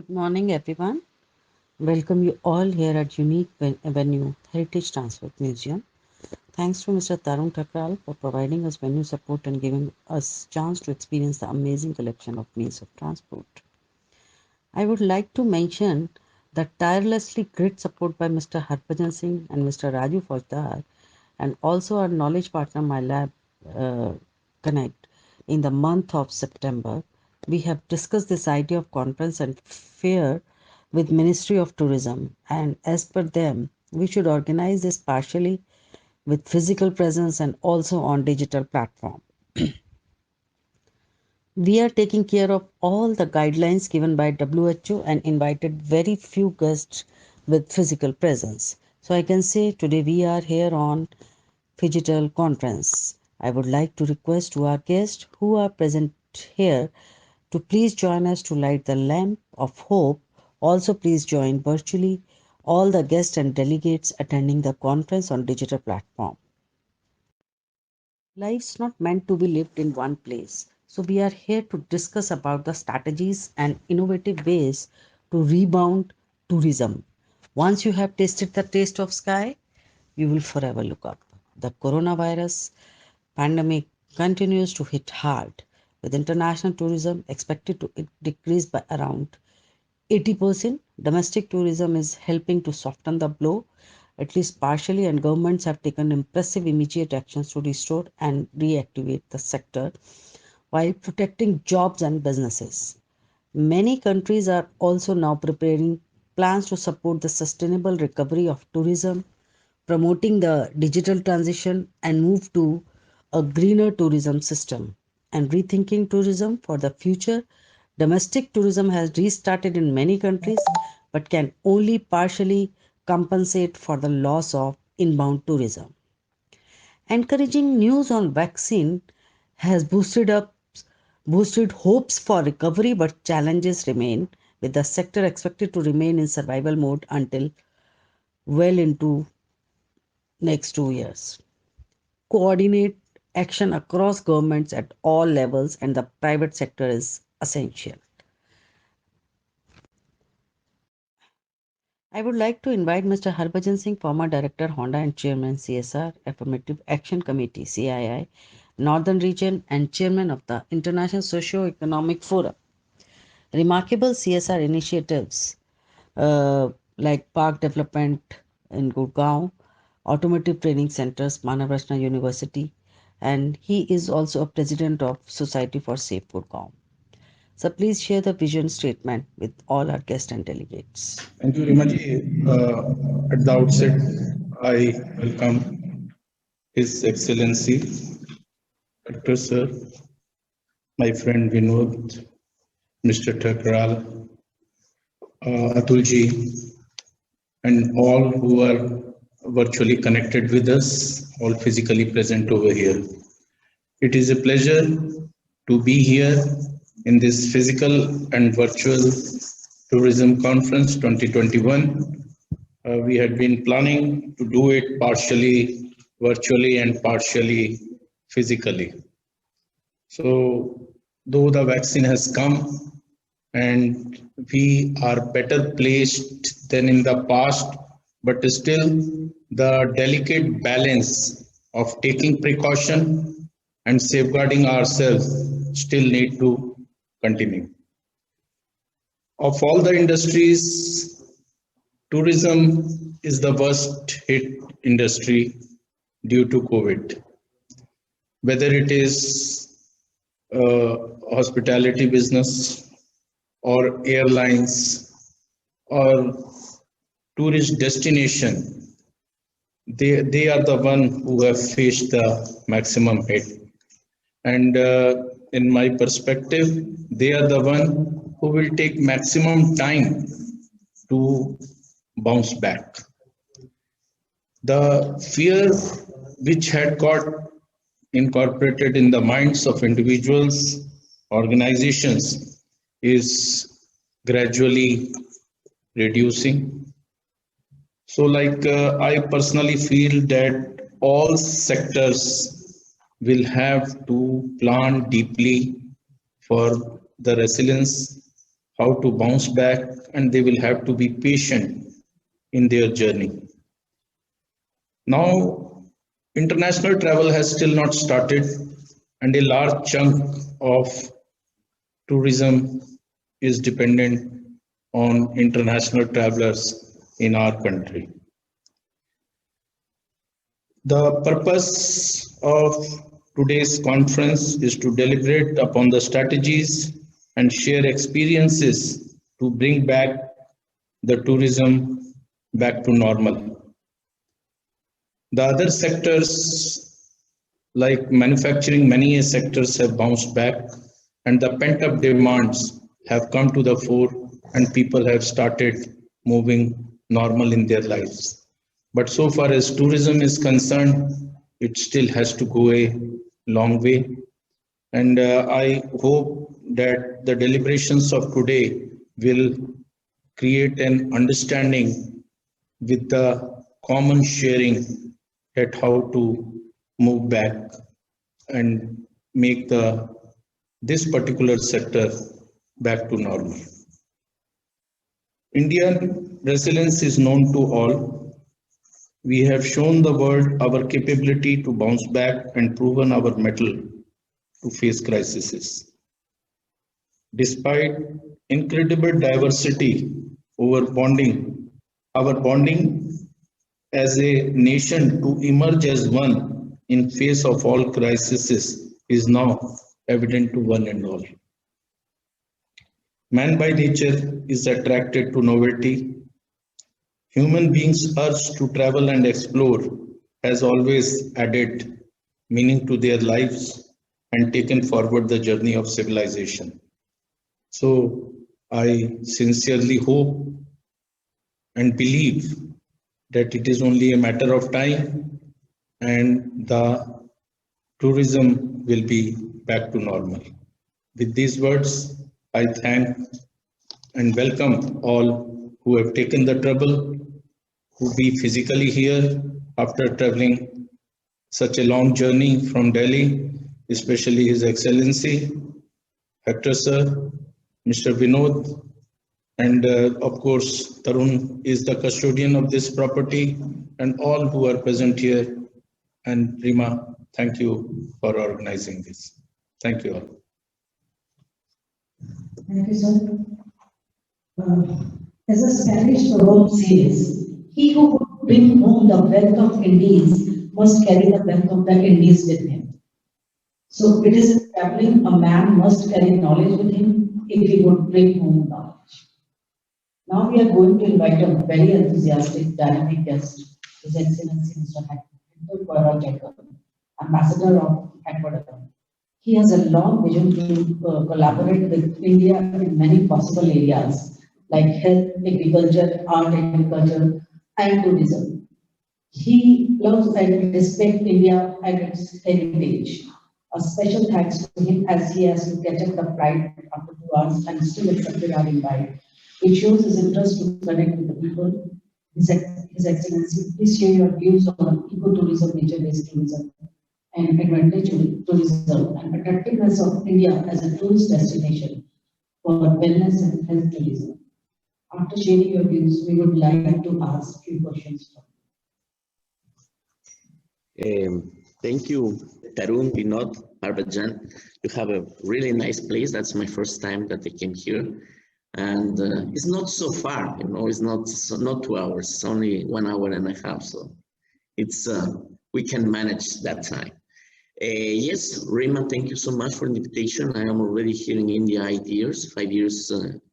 Good morning, everyone. Welcome you all here at unique venue Heritage Transport Museum. Thanks to Mr. Tarun Thakral for providing us venue support and giving us chance to experience the amazing collection of means of transport. I would like to mention the tirelessly great support by Mr. Harbhajan Singh and Mr. Raju Faujdar, and also our knowledge partner, My Lab uh, Connect. In the month of September, we have discussed this idea of conference and fair with Ministry of Tourism, and as per them, we should organize this partially with physical presence and also on digital platform. We are taking care of all the guidelines given by WHO and invited very few guests with physical presence. So I can say today we are here on digital conference. I would like to request to our guests who are present here to please join us to light the lamp of hope. Also, please join virtually all the guests and delegates attending the conference on digital platform. Life's not meant to be lived in one place. So we are here to discuss about the strategies and innovative ways to rebound tourism. Once you have tasted the taste of sky, you will forever look up. The coronavirus pandemic continues to hit hard, with international tourism expected to decrease by around 80%. Domestic tourism is helping to soften the blow, at least partially, and governments have taken impressive immediate actions to restore and reactivate the sector while protecting jobs and businesses. Many countries are also now preparing plans to support the sustainable recovery of tourism, promoting the digital transition and move to a greener tourism system, and rethinking tourism for the future. Domestic tourism has restarted in many countries but can only partially compensate for the loss of inbound tourism. Encouraging news on vaccine has boosted hopes for recovery, but challenges remain, with the sector expected to remain in survival mode until well into next 2 years. Coordinate action across governments at all levels and the private sector is essential. I would like to invite Mr. Harbhajan Singh, former Director, Honda and Chairman, CSR Affirmative Action Committee, CII, Northern Region, and Chairman of the International Socio-Economic Forum. Remarkable CSR initiatives like park development in Gurgaon, automotive training centers, Manavrashna University, and he is also a president of Society for Safe Gurgaon. So please share the vision statement with all our guests and delegates. Thank you, Rimaji. At the outset, I welcome His Excellency Dr. Sir, my friend Vinod, Mr. Thakral, Atulji, and all who are virtually connected with us, all physically present over here. It is a pleasure to be here in this physical and virtual tourism conference 2021. We had been planning to do it partially virtually and partially physically. So, though the vaccine has come and we are better placed than in the past, but still the delicate balance of taking precaution and safeguarding ourselves still need to continue. Of all the industries, tourism is the worst hit industry due to COVID. Whether it is hospitality business or airlines or tourist destination, they are the one who have faced the maximum hit. And in my perspective, they are the one who will take maximum time to bounce back. The fear which had got incorporated in the minds of individuals, organizations, is gradually reducing. So, I personally feel that all sectors will have to plan deeply for the resilience, how to bounce back, and they will have to be patient in their journey. Now, international travel has still not started, and a large chunk of tourism is dependent on international travelers in our country. The purpose of today's conference is to deliberate upon the strategies and share experiences to bring back the tourism back to normal. The other sectors like manufacturing, many sectors have bounced back and the pent up demands have come to the fore and people have started moving normal in their lives. But so far as tourism is concerned, it still has to go a long way. And I hope that the deliberations of today will create an understanding with the common sharing at how to move back and make this particular sector back to normal. Indian resilience is known to all. We have shown the world our capability to bounce back and proven our mettle to face crises. Despite incredible diversity our bonding as a nation to emerge as one in face of all crises is now evident to one and all. Man by nature is attracted to novelty. Human beings' urge to travel and explore has always added meaning to their lives and taken forward the journey of civilization. So I sincerely hope and believe that it is only a matter of time and the tourism will be back to normal. With these words, I thank and welcome all who have taken the trouble to be physically here after traveling such a long journey from Delhi, especially His Excellency, Hector Sir, Mr. Vinod, and of course, Tarun is the custodian of this property and all who are present here. And Rima, thank you for organizing this. Thank you all. Thank you, sir. As a Spanish proverb says, he who would bring home the wealth of Indies must carry the wealth of the Indies with him. So it is in traveling, a man must carry knowledge with him if he would bring home knowledge. Now we are going to invite a very enthusiastic, dynamic guest, His Excellency Mr. Hector Jacob, Ambassador of Ecuador. He has a long vision to collaborate with India in many possible areas like health, agriculture, art, agriculture, and tourism. He loves and respects India and its heritage. A special thanks to him as he has to catch up the flight after 2 hours and still accepted our invite. It shows his interest to connect with the people. His Excellency, please share your views on ecotourism, nature-based tourism, and advantage tourism and attractiveness of India as a tourist destination for wellness and health tourism. After sharing your views, we would like to ask few questions from Thank you, Tarun, Vinod, Harbhajan. You have a really nice place. That's my first time that I came here. And it's not so far, it's not 2 hours, it's only 1 hour and a half. So it's we can manage that time. Yes, Rima, thank you so much for the invitation. I am already here in India 8 years, 5 years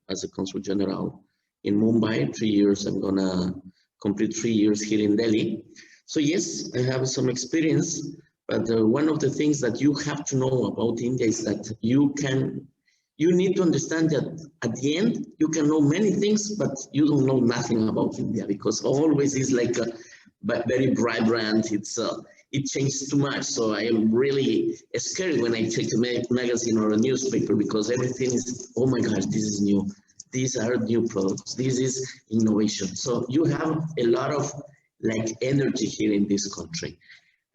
as a Consul General in Mumbai, 3 years. I'm gonna complete 3 years here in Delhi. So yes, I have some experience, but one of the things that you have to know about India is that you need to understand that at the end, you can know many things, but you don't know nothing about India because always is like a very vibrant. It changes too much. So I am really scared when I check a magazine or a newspaper because everything is, oh my gosh, this is new. These are new products. This is innovation. So you have a lot of like energy here in this country.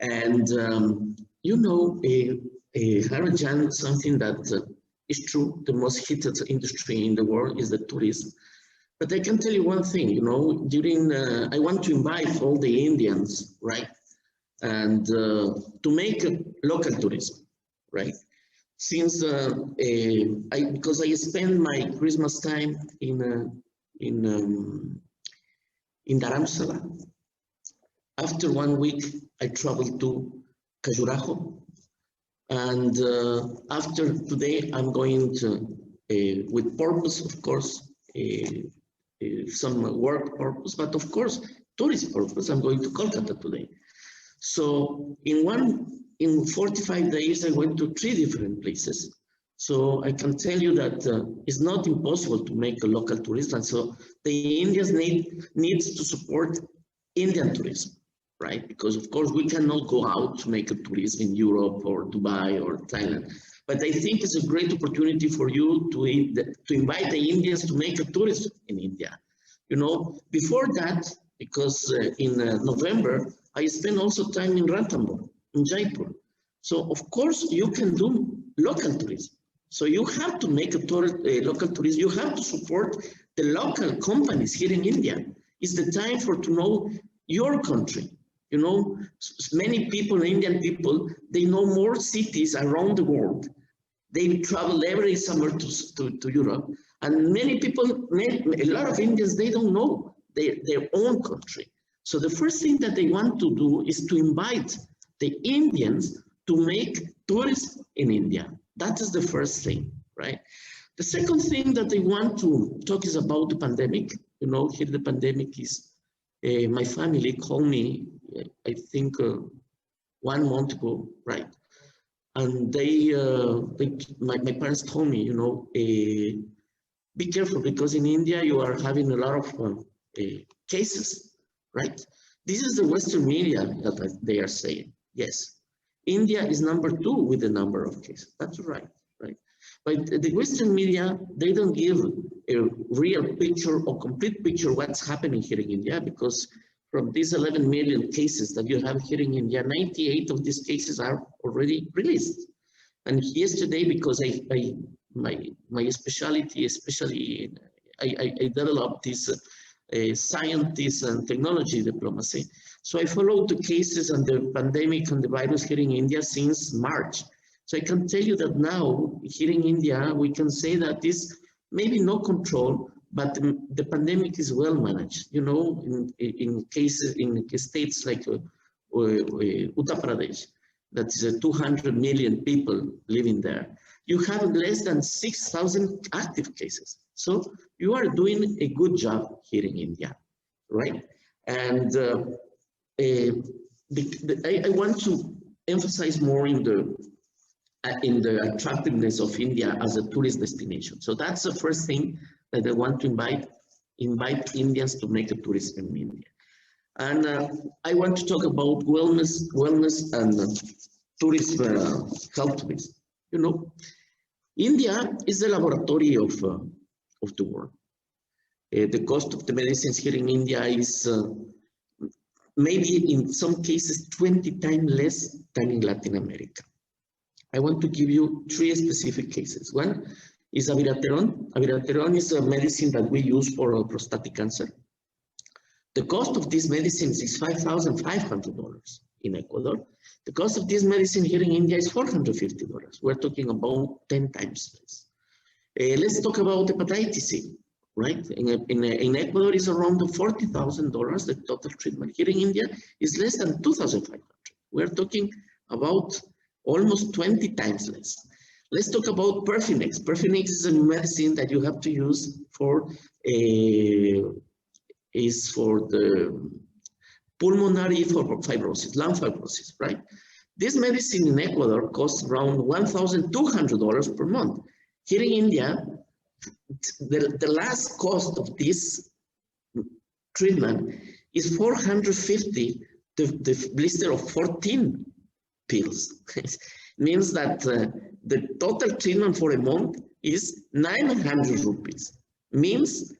And Harajan, something that It's true, the most heated industry in the world is the tourism. But I can tell you one thing, you know, during, I want to invite all the Indians, right? And to make local tourism, right? Since because I spend my Christmas time in Dharamsala. After 1 week, I traveled to Khajuraho, and after today, I'm going to, with purpose, of course, some work purpose, but of course, tourist purpose. I'm going to Kolkata today. So in 45 days, I went to 3 different places. So I can tell you that it's not impossible to make a local tourism. So the Indians needs to support Indian tourism, right? Because of course we cannot go out to make a tourism in Europe or Dubai or Thailand. But I think it's a great opportunity for you to invite the Indians to make a tourism in India. You know, before that, because in November, I spent also time in Ranthambore, in Jaipur. So of course you can do local tourism. So you have to make a local tourism. You have to support the local companies here in India. It's the time to know your country. You know, many people, Indian people, they know more cities around the world. They travel every summer to Europe. And many people, a lot of Indians, they don't know their own country. So the first thing that they want to do is to invite the Indians to make tourism in India. That is the first thing, right? The second thing that they want to talk is about the pandemic. You know, here the pandemic is, my family called me, I think 1 month ago, right? And my parents told me, you know, be careful because in India you are having a lot of cases, right? This is the Western media that they are saying. Yes, India is number 2 with the number of cases. That's right, right? But the Western media, they don't give a real picture or complete picture what's happening here in India, because from these 11 million cases that you have here in India, 98 of these cases are already released. And yesterday, because my specialty, especially I developed this scientist and technology diplomacy. So I followed the cases and the pandemic and the virus here in India since March. So I can tell you that now here in India, we can say that this maybe no control, but the pandemic is well managed. You know, in cases, in states like Uttar Pradesh, that's 200 million people living there. You have less than 6,000 active cases. So you are doing a good job here in India, right? And I want to emphasize more in the attractiveness of India as a tourist destination. So that's the first thing that I want to invite Indians to make a tourism in India. And I want to talk about wellness and tourism, health tourism. You know, India is the laboratory of the world. The cost of the medicines here in India is maybe in some cases 20 times less than in Latin America. I want to give you 3 specific cases. One is abiraterone. Abiraterone is a medicine that we use for prostatic cancer. The cost of these medicines is $5,500 in Ecuador. The cost of this medicine here in India is $450. We're talking about 10 times less. Let's talk about hepatitis C, right? In Ecuador, is around $40,000, the total treatment. Here in India is less than $2,500. We're talking about almost 20 times less. Let's talk about Perfinex. Perfinex is a medicine that you have to use for the pulmonary fibrosis, lung fibrosis, right? This medicine in Ecuador costs around $1,200 per month. Here in India, the last cost of this treatment is $450, the blister of 14 pills. It means that the total treatment for a month is 900 rupees, means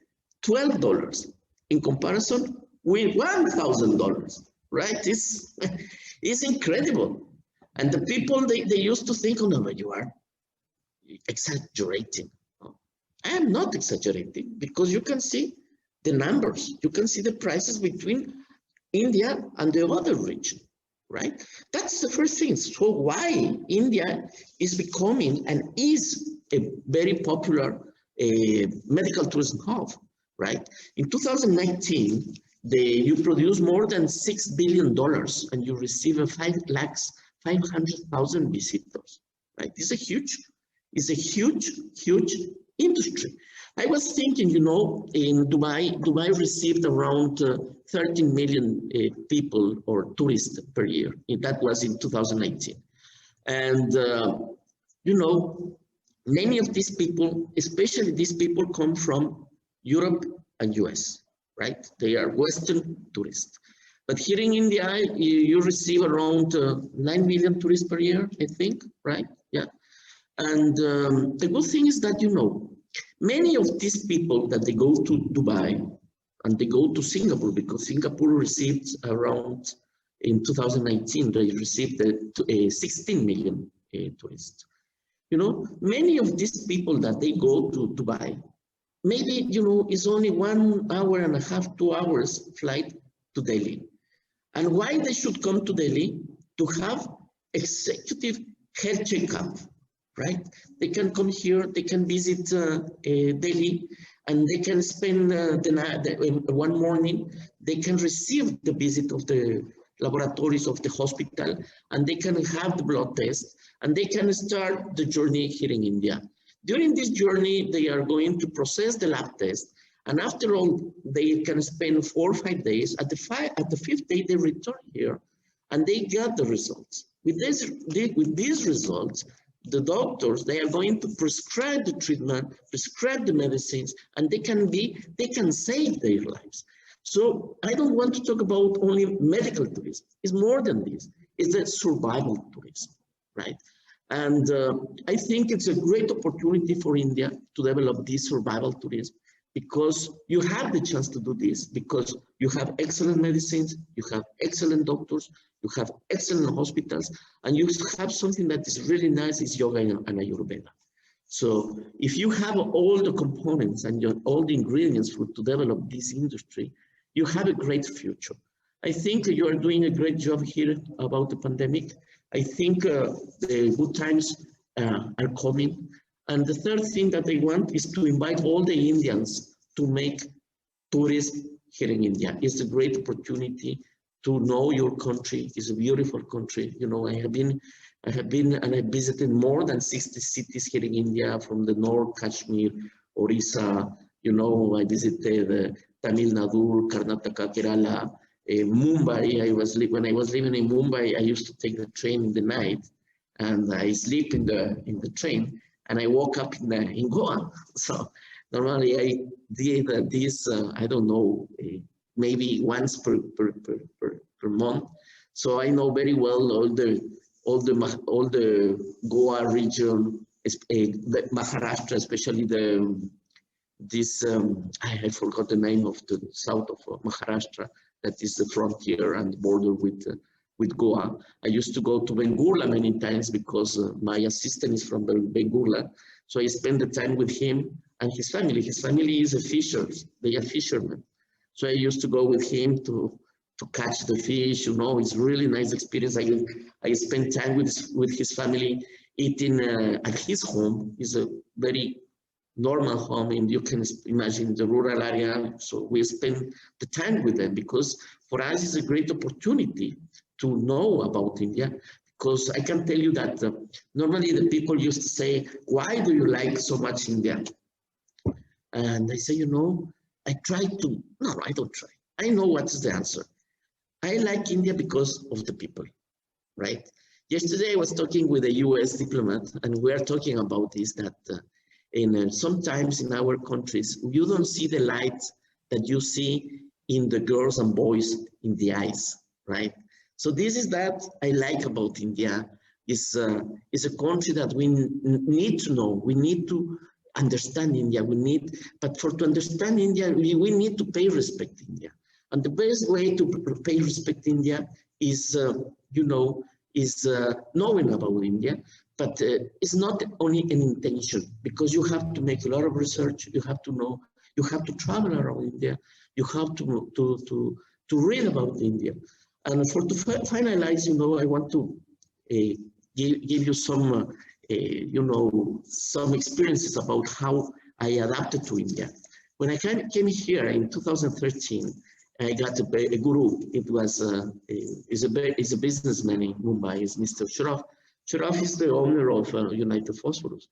$12 in comparison with $1,000, right? It's incredible. And the people, they used to think, oh no, but you are exaggerating. I am not exaggerating, because you can see the numbers, you can see the prices between India and the other region, right? That's the first thing. So why India is becoming and is a very popular medical tourism hub, right? In 2019, you produce more than $6 billion and you receive a 500,000 visitors, right? It's a huge industry. I was thinking, you know, in Dubai received around 13 million people or tourists per year. That was in 2018. And, you know, many of these people, especially these people, come from Europe and US, right? They are Western tourists. But here in India, you receive around 9 million tourists per year, I think, right? Yeah. And the good thing is that, you know, many of these people that they go to Dubai and they go to Singapore, because Singapore received around, in 2019, they received 16 million tourists. You know, many of these people that they go to Dubai, maybe, you know, it's only 1 hour and a half, 2 hours flight to Delhi. And why they should come to Delhi? To have executive health checkup, right? They can come here, they can visit Delhi, and they can spend one morning, they can receive the visit of the laboratories of the hospital, and they can have the blood test, and they can start the journey here in India. During this journey, they are going to process the lab test, and after all, they can spend 4 or 5 days. At the 5th day, they return here, and they get the results. With these results, the doctors, they are going to prescribe the treatment, prescribe the medicines, and they can save their lives. So I don't want to talk about only medical tourism. It's more than this. It's the survival tourism, right? And I think it's a great opportunity for India to develop this survival tourism, because you have the chance to do this, because you have excellent medicines, you have excellent doctors, you have excellent hospitals, and you have something that is really nice, is yoga and Ayurveda. So if you have all the components and all the ingredients to develop this industry, you have a great future. I think you are doing a great job here about the pandemic. I think the good times are coming. And the third thing that I want is to invite all the Indians to make tourism here in India. It's a great opportunity to know your country. It's a beautiful country. You know, I have been and I visited more than 60 cities here in India, from the North, Kashmir, Orissa. You know, I visited Tamil Nadu, Karnataka, Kerala, Mumbai. When I was living in Mumbai, I used to take the train in the night, and I sleep in the train, and I woke up in Goa. So normally I did this, I don't know, maybe once per month. So I know very well all the Goa region, Maharashtra, especially I forgot the name of the south of Maharashtra, that is the frontier and border with Goa. I used to go to Bengula many times because my assistant is from Bengula. So I spend the time with him and his family. His family is they are fishermen. So I used to go with him to catch the fish. You know, it's a really nice experience. I spend time with his family, eating at his home. It's a very normal home, and you can imagine the rural area. So we spend the time with them, because for us it's a great opportunity to know about India. Because I can tell you that normally the people used to say, why do you like so much India? And I say, you know, I don't try. I know what is the answer. I like India because of the people, right? Yesterday I was talking with a US diplomat, and we are talking about this, that sometimes in our countries, you don't see the light that you see in the girls and boys in the eyes, right? So this is that I like about India. It's a country that we need to know. We need to understand India. But to understand India, we need to pay respect to India. And the best way to pay respect to India is, knowing about India. But it's not only an intention, because you have to make a lot of research. You have to know. You have to travel around India. You have to read about India. And for to finalize, I want to uh, give you some, some experiences about how I adapted to India. When I came here in 2013, I got a guru. It was is a businessman in Mumbai. Is Mr. Shroff. Shroff is the owner of United Phosphorus,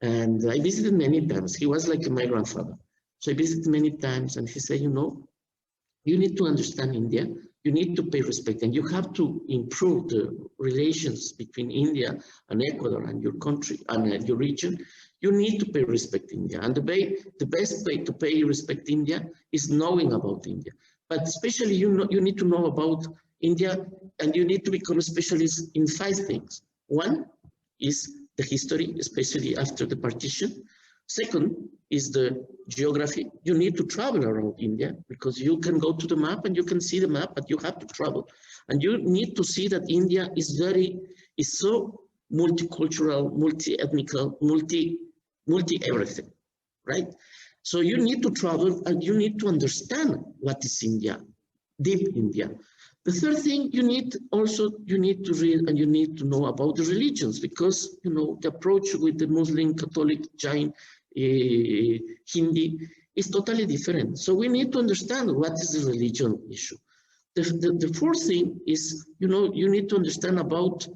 and I visited many times. He was like my grandfather, so I visited many times, and he said, you need to understand India. You need to pay respect, and you have to improve the relations between India and Ecuador and your country and your region. You need to pay respect India, and the best way to pay respect India is knowing about India. But especially, you need to know about India, and you need to become a specialist in 5 things. One is the history, especially after the partition. Second is the geography. You need to travel around India, because you can go to the map and you can see the map, but you have to travel. And you need to see that India is so multicultural, multi-ethnical, multi everything, right? So you need to travel and you need to understand what is India, deep India. The third thing, you need to read and you need to know about the religions, because the approach with the Muslim, Catholic, Jain, Hindi is totally different. So we need to understand what is the religion issue. The fourth thing is, you need to understand about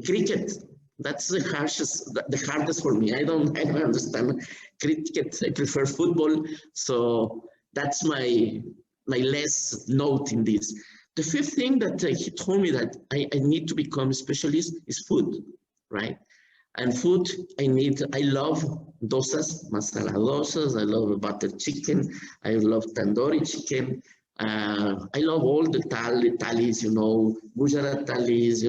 cricket. That's the hardest for me. I don't understand cricket. I prefer football. So that's my last note in this. The fifth thing that he told me that I need to become a specialist is food, right? And food, I love dosas, masala dosas. I love butter chicken. I love tandoori chicken. I love all the thalis, Gujarat thalis,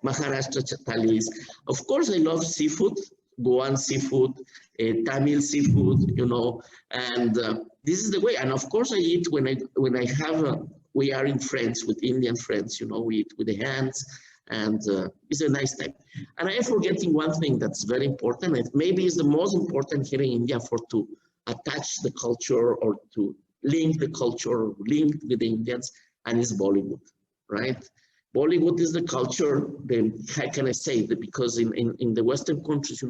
Maharashtra thalis. Of course, I love seafood, Goan seafood, Tamil seafood, and this is the way. And of course, I eat when I have. We are in friends with Indian friends, we eat with the hands, and it's a nice time. And I am forgetting one thing that's very important. It maybe is the most important here in India to attach the culture or to link the culture, link with the Indians, and it's Bollywood, right? Bollywood is the culture, how can I say that? Because in the Western countries,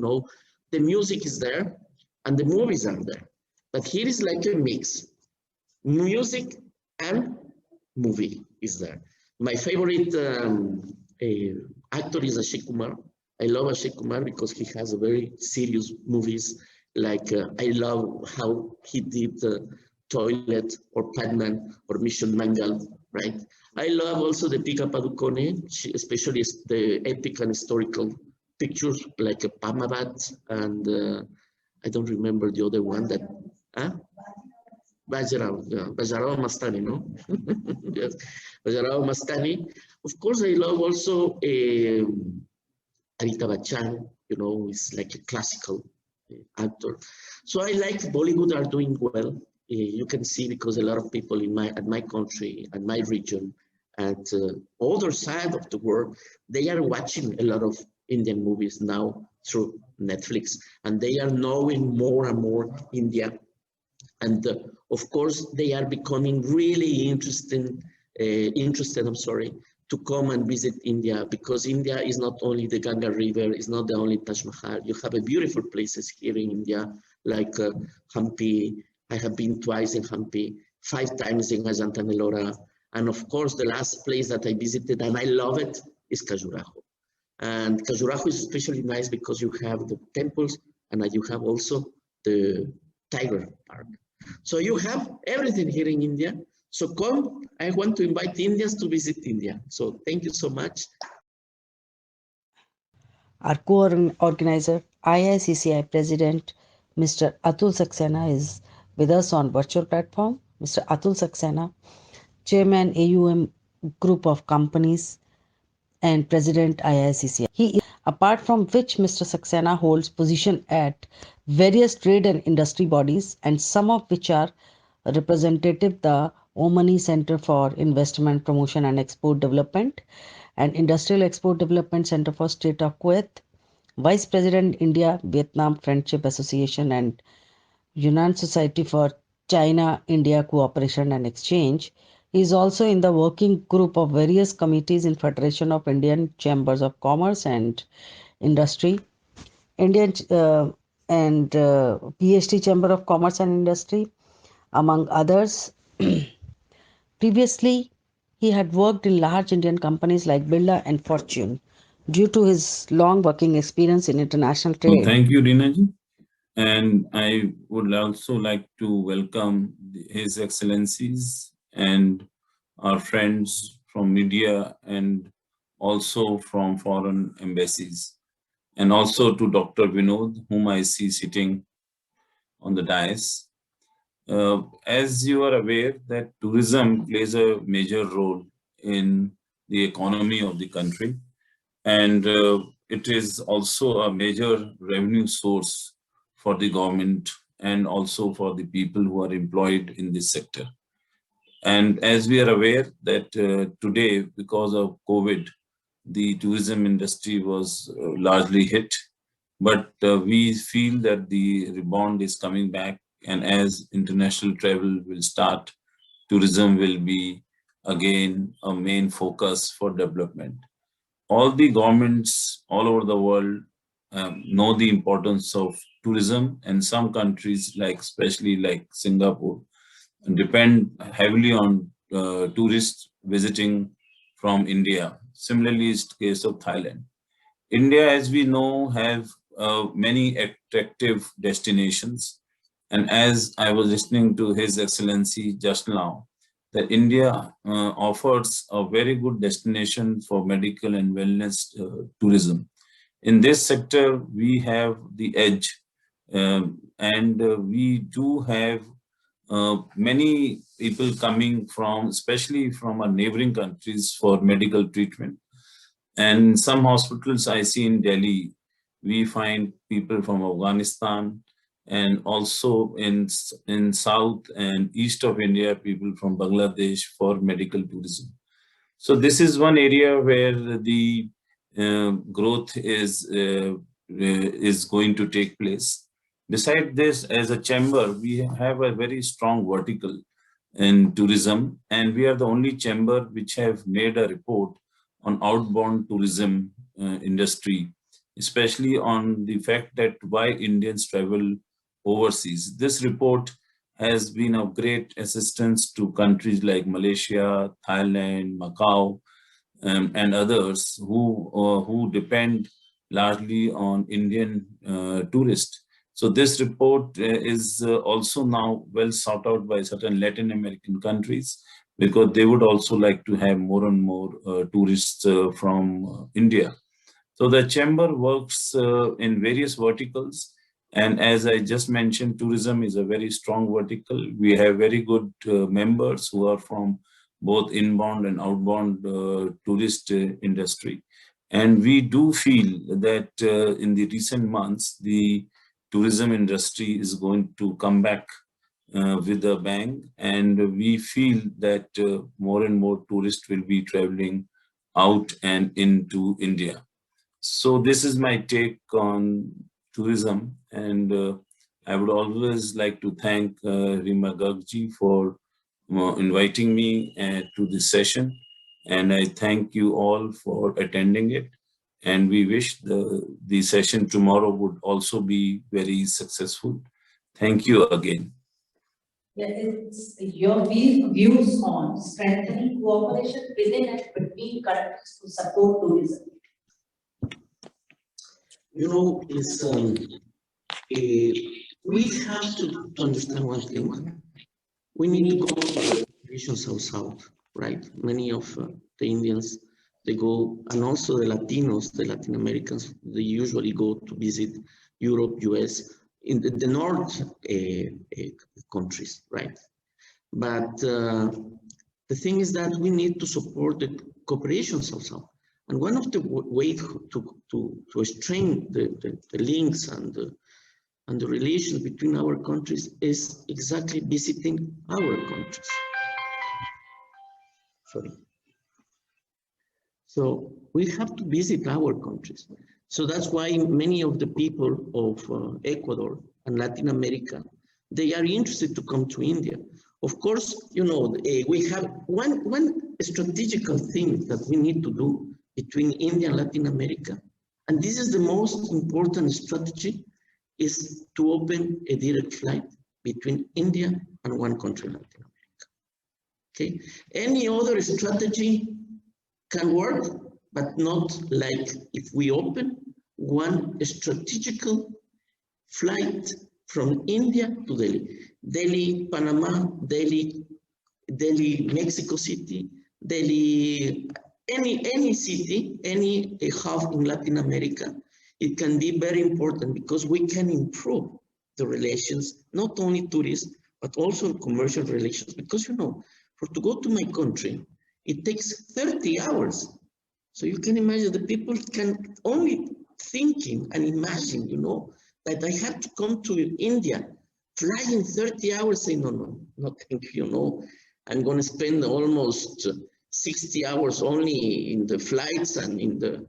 the music is there and the movies are there. But here is like a mix. Music and movie is there. My favorite actor is Akshay Kumar. I love Akshay Kumar because he has a very serious movies. Like I love how he did Toilet or Padman or Mission Mangal, right? I love also the Pika Padukone, especially the epic and historical pictures like Pamabat and I don't remember the other one that, Bajrao Mastani, no? Yes, Bajrao Mastani. Of course, I love also Amitabh Bachchan, is like a classical actor. So I like Bollywood are doing well. You can see because a lot of people at my country and my region and other side of the world, they are watching a lot of Indian movies now through Netflix, and they are knowing more and more India. And of course, they are becoming really interested, to come and visit India, because India is not only the Ganga River, it's not the only Taj Mahal. You have a beautiful places here in India, like Hampi. I have been twice in Hampi, 5 times in Ajanta Ellora. And of course, the last place that I visited, and I love it, is Khajuraho. And Khajuraho is especially nice because you have the temples and you have also the Tiger Park. So you have everything here in India. So come, I want to invite Indians to visit India. So thank you so much. Our co-organizer, IICCI President, Mr. Atul Saxena is with us on virtual platform. Mr. Atul Saxena, Chairman AUM Group of Companies and President IICCI. He is, apart from which Mr. Saxena holds position at various trade and industry bodies, and some of which are representative the Omani Center for Investment Promotion and Export Development and Industrial Export Development Center for State of Kuwait, Vice President, India Vietnam Friendship Association and Yunnan Society for China India Cooperation and Exchange. He is also in the working group of various committees in Federation of Indian Chambers of Commerce and Industry, Indian and PhD Chamber of Commerce and Industry, among others. Previously, he had worked in large Indian companies like Birla and Fortune. Due to his long working experience in international So trade, thank you, Rinaji. And I would also like to welcome His Excellencies and our friends from media and also from foreign embassies, and also to Dr. Vinod, whom I see sitting on the dais. As you are aware that tourism plays a major role in the economy of the country, and it is also a major revenue source for the government and also for the people who are employed in this sector. And as we are aware that today, because of COVID, the tourism industry was largely hit, but we feel that the rebound is coming back, and as international travel will start, tourism will be again a main focus for development. All the governments all over the world know the importance of tourism, and some countries, like especially like Singapore, depend heavily on tourists visiting from India. Similarly, is the case of Thailand. India, as we know, have many attractive destinations. And as I was listening to His Excellency just now, that India offers a very good destination for medical and wellness tourism. In this sector, we have the edge, and we do have many people coming from, especially from our neighboring countries, for medical treatment. And some hospitals I see in Delhi, we find people from Afghanistan, and also in south and east of India, people from Bangladesh for medical tourism. So this is one area where the growth is going to take place. Beside this, as a chamber, we have a very strong vertical in tourism, and we are the only chamber which have made a report on outbound tourism industry, especially on the fact that why Indians travel overseas. This report has been of great assistance to countries like Malaysia, Thailand, Macau, and others who depend largely on Indian tourists. So this report is also now well sought out by certain Latin American countries, because they would also like to have more and more tourists from India. So the chamber works in various verticals. And as I just mentioned, tourism is a very strong vertical. We have very good members who are from both inbound and outbound tourist industry. And we do feel that in the recent months, the tourism industry is going to come back with a bang. And we feel that more and more tourists will be traveling out and into India. So this is my take on tourism, and I would always like to thank Rima Gagji for inviting me to this session, and I thank you all for attending it. And we wish the session tomorrow would also be very successful. Thank you again. Yeah, it's your views on strengthening cooperation within and between countries to support tourism. You know, we have to understand one thing. We need to go to the region south, right? Many of the Indians, they go, and also the Latinos, the Latin Americans, they usually go to visit Europe, US, in the north countries, right? But the thing is that we need to support the cooperation south. And one of the ways to strengthen the links and the relations between our countries is exactly visiting our countries. Sorry. So we have to visit our countries. So that's why many of the people of Ecuador and Latin America, they are interested to come to India. Of course, you know, we have one strategical thing that we need to do between India and Latin America, and this is the most important strategy, is to open a direct flight between India and one country in Latin America. Okay, any other strategy can work, but not like if we open one strategical flight from India to Delhi. Delhi, Panama, Delhi, Mexico City, Delhi, any city, any hub in Latin America, it can be very important because we can improve the relations, not only tourist, but also commercial relations. Because, you know, for to go to my country, it takes 30 hours. So you can imagine the people can only thinking and imagine, you know, that I have to come to India, flying 30 hours, say, no, thank you, no. I'm going to spend almost 60 hours only in the flights and in the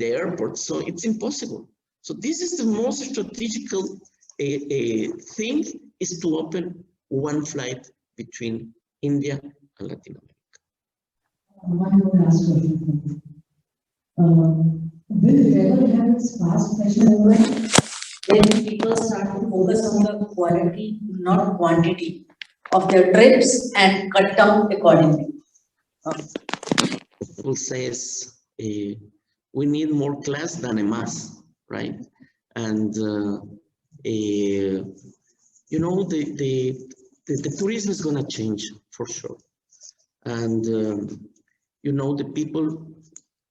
airport. So it's impossible. So this is the most strategical thing, is to open one flight between India and Latin America. One more last question. Will travel have its fast fashion movement when people start to focus on the quality, not quantity, of their trips and cut down accordingly? People says we need more class than a mass, right? And you know, the tourism is going to change for sure. And you know, the people,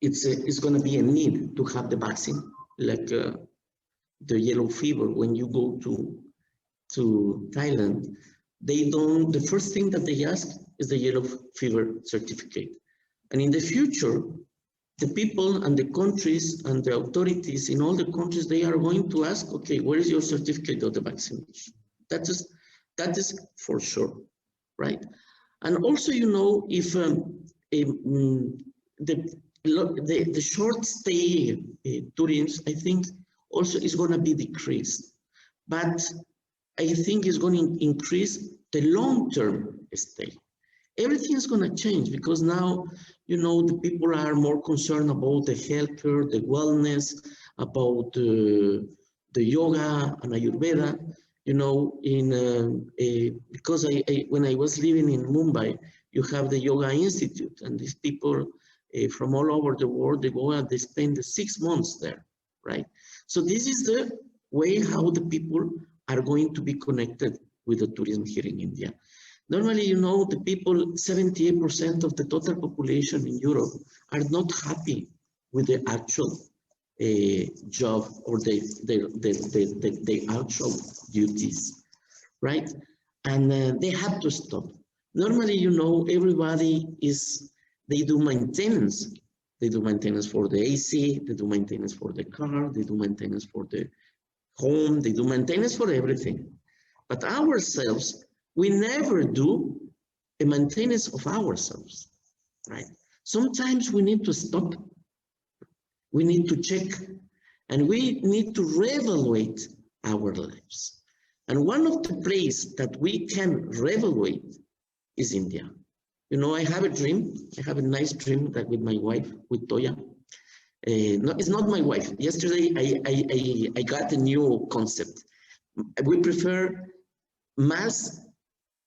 it's going to be a need to have the vaccine, like the yellow fever. When you go to Thailand, the first thing that they ask is the yellow fever certificate. And in the future, the people and the countries and the authorities in all the countries, they are going to ask, okay, where is your certificate of the vaccination? That is for sure, right? And also, you know, if the short stay tourism, I think also is going to be decreased, but I think it's going to increase the long-term stay. Everything is going to change because now, you know, the people are more concerned about the healthcare, the wellness, about the yoga and Ayurveda. You know, because when I was living in Mumbai, you have the Yoga Institute, and these people from all over the world, they go and they spend 6 months there, right? So this is the way how the people are going to be connected with the tourism here in India. Normally, you know, the people, 78% of the total population in Europe are not happy with the actual job or the actual duties, right? And they have to stop. Normally, you know, everybody they do maintenance. They do maintenance for the AC, they do maintenance for the car, they do maintenance for the home, they do maintenance for everything. But ourselves, we never do a maintenance of ourselves, right? Sometimes we need to stop, we need to check, and we need to reevaluate our lives. And one of the places that we can reevaluate is India. You know, I have a dream, I have a nice dream that with my wife, with Toya. No, it's not my wife. Yesterday, I got a new concept. We prefer mass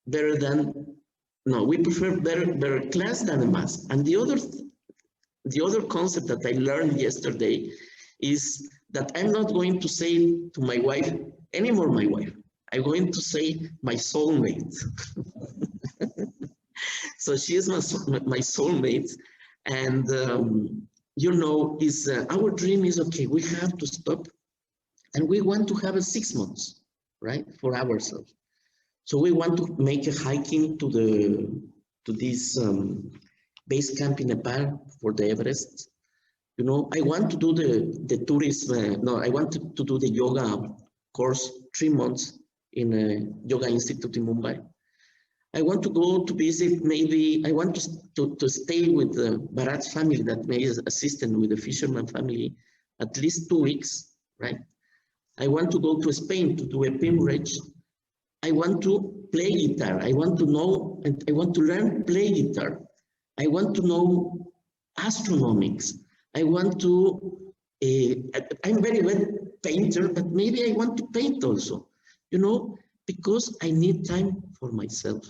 better than, no, we prefer better class than a mass. And the other concept that I learned yesterday is that I'm not going to say to my wife anymore, my wife. I'm going to say my soulmate. So she is my soulmate, and you know, our dream is, okay, we have to stop, and we want to have 6 months, right, for ourselves. So we want to make a hiking to this base camp in Nepal for the Everest. You know, I want to do the tourism. No, I want to do the yoga course 3 months in a yoga institute in Mumbai. I want to go to visit, maybe I want to stay with the Bharat's family that may assist with the fisherman family at least 2 weeks, right? I want to go to Spain to do a pilgrimage. I want to play guitar. I want to know, and I want to learn play guitar. I want to know astronomics. I want to, I'm very well painter, but maybe I want to paint also, you know, because I need time for myself.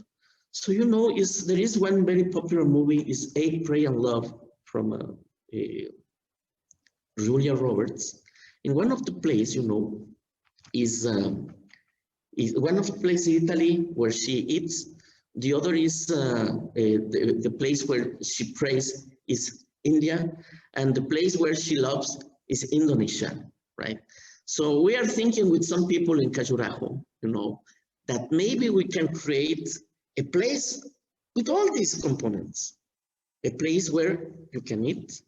So, you know, there is one very popular movie, is Eat, Pray, and Love from Julia Roberts. In one of the plays, you know, is one of the places in Italy where she eats. The other is the place where she prays is India, and the place where she loves is Indonesia, right? So we are thinking with some people in Khajuraho, you know, that maybe we can create a place with all these components, a place where you can eat,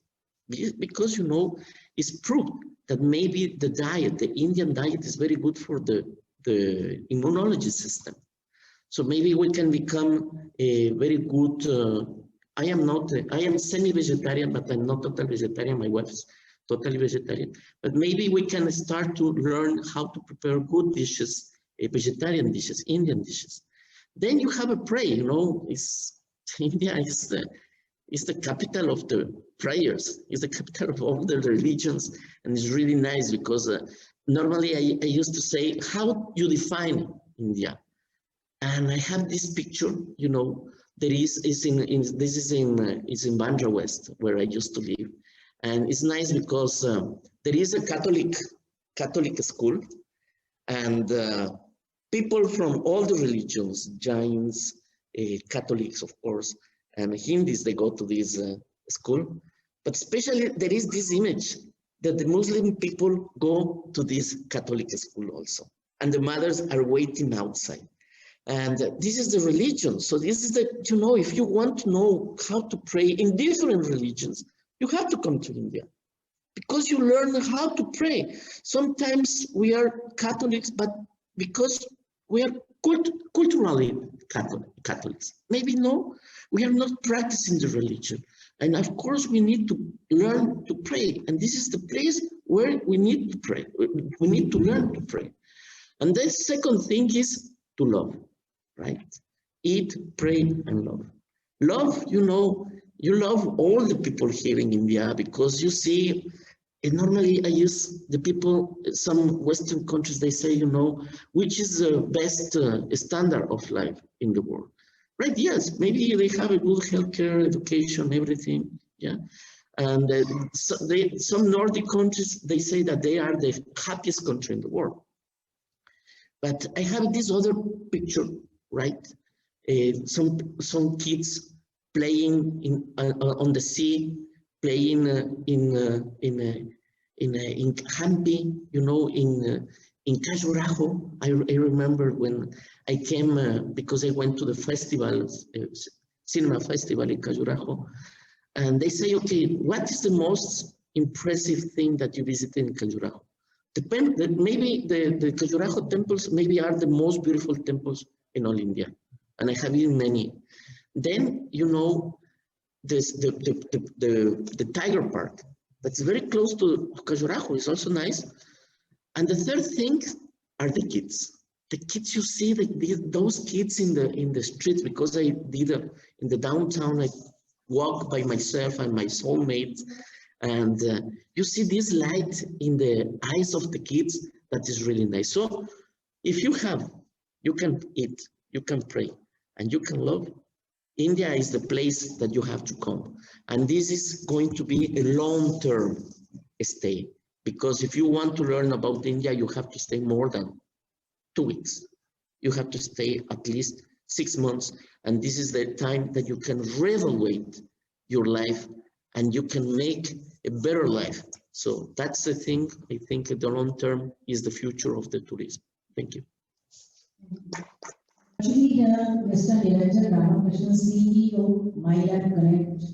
because, you know, it's proved that maybe the diet, the Indian diet, is very good for the immunology system. So maybe we can become a very good, I am semi-vegetarian, but I'm not total vegetarian. My wife's totally vegetarian. But maybe we can start to learn how to prepare good dishes, vegetarian dishes, Indian dishes. Then you have a prayer, you know, India is the capital of the prayers. It's the capital of all the religions. And it's really nice because normally I used to say, how you define India? And I have this picture, you know, this is in Bandra West, where I used to live. And it's nice because there is a Catholic school, and people from all the religions, Jains, Catholics, of course, and Hindus, they go to this school. But especially there is this image that the Muslim people go to this Catholic school also. And the mothers are waiting outside. And this is the religion. So this is the, you know, if you want to know how to pray in different religions, you have to come to India because you learn how to pray. Sometimes we are Catholics, but because we are culturally Catholics. Maybe no, we are not practicing the religion. And of course, we need to learn to pray. And this is the place where we need to pray. We need to learn to pray. And the second thing is to love, right? Eat, pray, and love. Love, you know, you love all the people here in India because you see, and normally I use the people, some Western countries, they say, you know, which is the best standard of life in the world. Right, yes, maybe they have a good healthcare, education, everything, yeah. And some Nordic countries, they say that they are the happiest country in the world. But I have this other picture, right? Some kids playing on the sea, playing in Hampi, you know, in Khajuraho. I remember when I came because I went to the festival, cinema festival in Khajuraho, and they say, okay, what is the most impressive thing that you visited in Khajuraho? Maybe the Khajuraho temples maybe are the most beautiful temples in all India, and I have been many. Then, you know, the Tiger Park, that's very close to Khajuraho, is also nice. And the third thing are the kids. The kids, you see those kids in the streets, because I did in the downtown, I walk by myself and my soulmates, and you see this light in the eyes of the kids. That is really nice. So if you can eat, you can pray, and you can love, India is the place that you have to come. And this is going to be a long-term stay, because if you want to learn about India, you have to stay more than 2 weeks. You have to stay at least 6 months. And this is the time that you can reevaluate your life and you can make a better life. So that's the thing. I think the long term is the future of the tourism. Thank you. Actually, here, Mr. Niranjan Ramakrishnan, CEO, MyLab Connect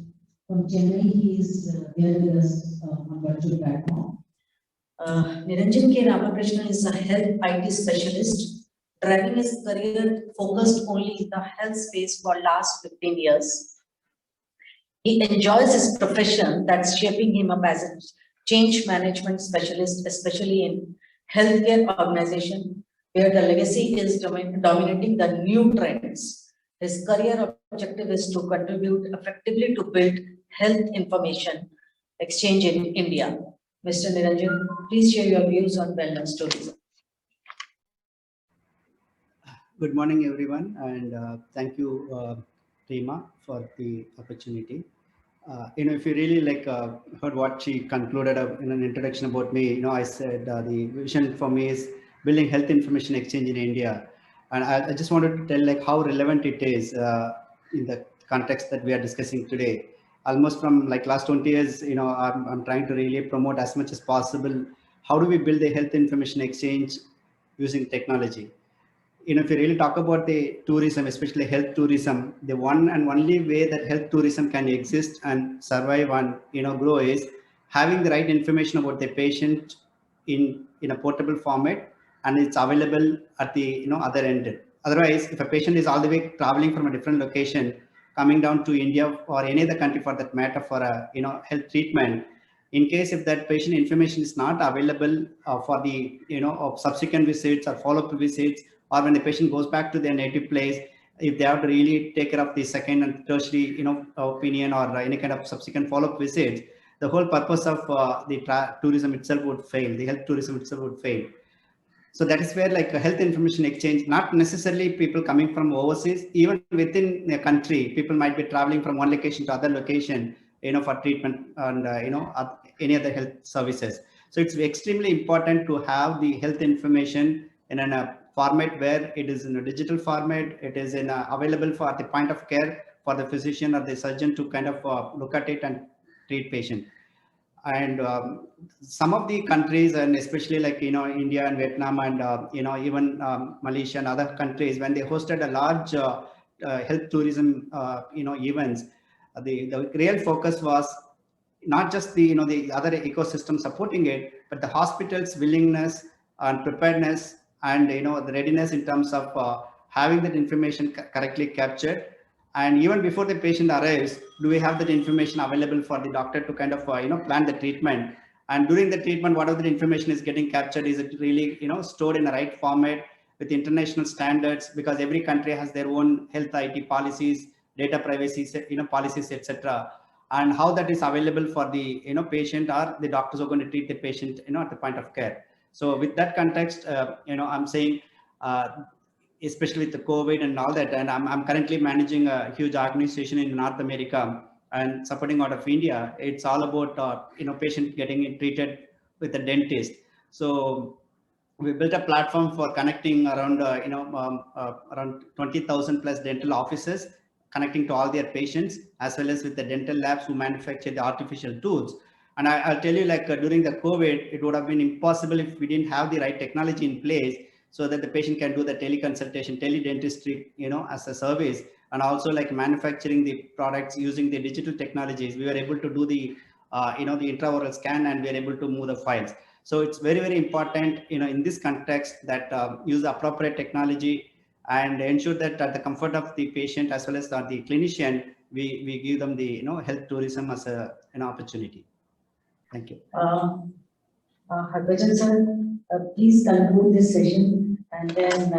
from Chennai, he is here with us on virtual platform. Niranjan K. Ramakrishnan is a health IT specialist, driving his career focused only in the health space for last 15 years. He enjoys his profession that's shaping him up as a change management specialist, especially in healthcare organization, where the legacy is dominating the new trends. His career objective is to contribute effectively to build health information exchange in India. Mr. Niranjan, please share your views on wellness tourism. Good morning, everyone, and thank you, Rima, for the opportunity. If you really heard what she concluded in an introduction about me, I said the vision for me is building health information exchange in India, and I just wanted to tell how relevant it is in the context that we are discussing today. Almost from last 20 years, I'm trying to really promote as much as possible. How do we build a health information exchange using technology? If you really talk about the tourism, especially health tourism, the one and only way that health tourism can exist and survive and grow is having the right information about the patient in a portable format, and it's available at the other end. Otherwise, if a patient is all the way traveling from a different location coming down to India or any other country for that matter for a health treatment, in case if that patient information is not available for the of subsequent visits or follow-up visits, or when the patient goes back to their native place, if they have to really take care of the second and tertiary opinion or any kind of subsequent follow-up visits, the whole purpose of the tourism itself would fail, the health tourism itself would fail. So that is where a health information exchange, not necessarily people coming from overseas, even within a country, people might be traveling from one location to other location, for treatment and any other health services. So it's extremely important to have the health information in a format where it is in a digital format, it is in available for the point of care for the physician or the surgeon to kind of look at it and treat patient. And some of the countries, and especially India and Vietnam and even Malaysia and other countries, when they hosted a large health tourism events, the real focus was not just the the other ecosystem supporting it, but the hospital's willingness and preparedness and the readiness in terms of having that information correctly captured. And even before the patient arrives, do we have that information available for the doctor to kind of plan the treatment? And during the treatment, whatever the information is getting captured, is it really stored in the right format with international standards? Because every country has their own health IT policies, data privacy policies, etc. And how that is available for the patient or the doctors who are going to treat the patient at the point of care. So with that context, I'm saying especially with the COVID and all that. And I'm currently managing a huge organization in North America and supporting out of India. It's all about, patient getting treated with a dentist. So we built a platform for connecting around, around 20,000 plus dental offices, connecting to all their patients, as well as with the dental labs who manufacture the artificial tools. And I'll tell you, during the COVID, it would have been impossible if we didn't have the right technology in place, so that the patient can do the teleconsultation, teledentistry, as a service, and also manufacturing the products using the digital technologies. We were able to do the, the intraoral scan, and we are able to move the files. So it's very, very important, in this context, that use the appropriate technology and ensure that at the comfort of the patient as well as the clinician, we give them the, health tourism as an opportunity. Thank you. Harbhajan sir, please conclude this session, and then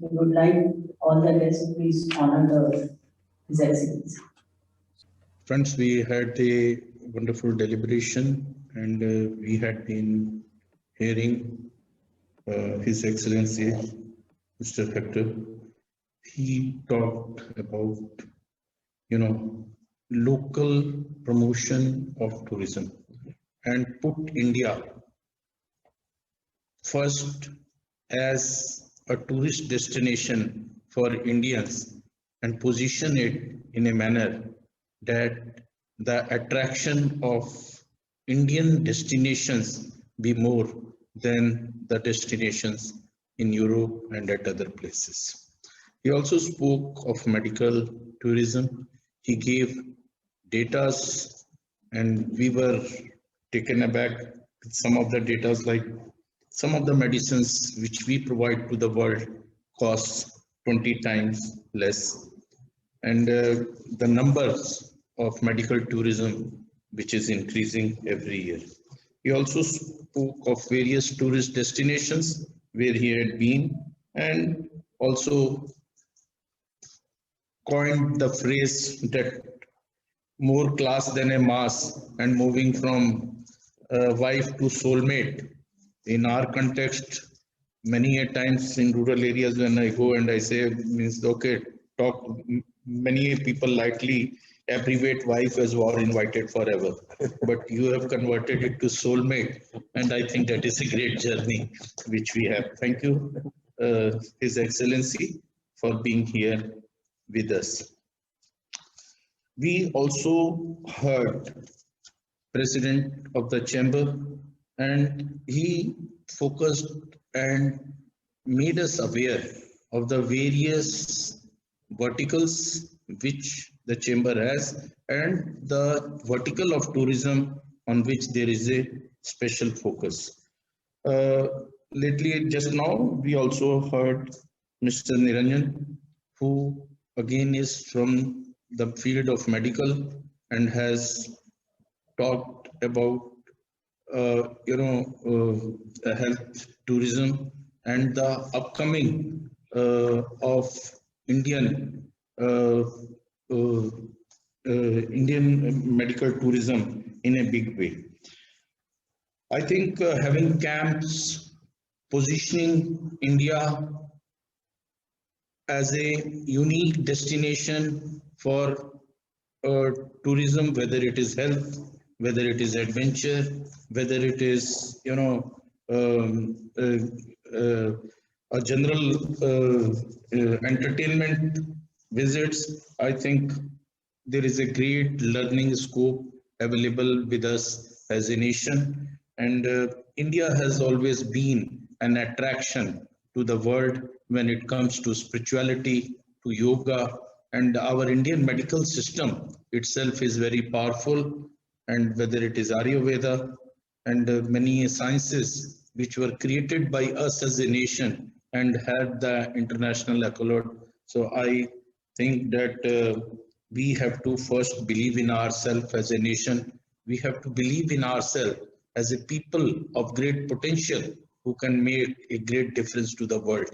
we would like all the guests to please honor His Excellency. Friends, we had a wonderful deliberation, and we had been hearing His Excellency, Mr. Hector. He talked about, local promotion of tourism and put India first as a tourist destination for Indians, and position it in a manner that the attraction of Indian destinations be more than the destinations in Europe and at other places. He also spoke of medical tourism. He gave data, and we were taken aback with some of the data, like some of the medicines which we provide to the world costs 20 times less. And the numbers of medical tourism which is increasing every year. He also spoke of various tourist destinations where he had been, and also coined the phrase that more class than a mass, and moving from wife to soulmate. In our context, many a times in rural areas when I go and I say, means okay, talk, many people lightly abbreviate wife as war invited forever. But you have converted it to soulmate, and I think that is a great journey which we have. Thank you, His Excellency, for being here with us. We also heard president of the chamber, and he focused and made us aware of the various verticals which the chamber has, and the vertical of tourism on which there is a special focus. Uh, Lately, just now, we also heard Mr. Niranjan, who again is from the field of medical and has talked about health tourism and the upcoming of Indian uh, uh, Indian medical tourism in a big way. I think having camps, positioning India as a unique destination for tourism, whether it is health, whether it is adventure, whether it is a general entertainment visits. I think there is a great learning scope available with us as a nation, and India has always been an attraction to the world when it comes to spirituality, to yoga, and our Indian medical system itself is very powerful. And whether it is Ayurveda and many sciences which were created by us as a nation and had the international accolade. So I think that we have to first believe in ourselves as a nation. We have to believe in ourselves as a people of great potential who can make a great difference to the world.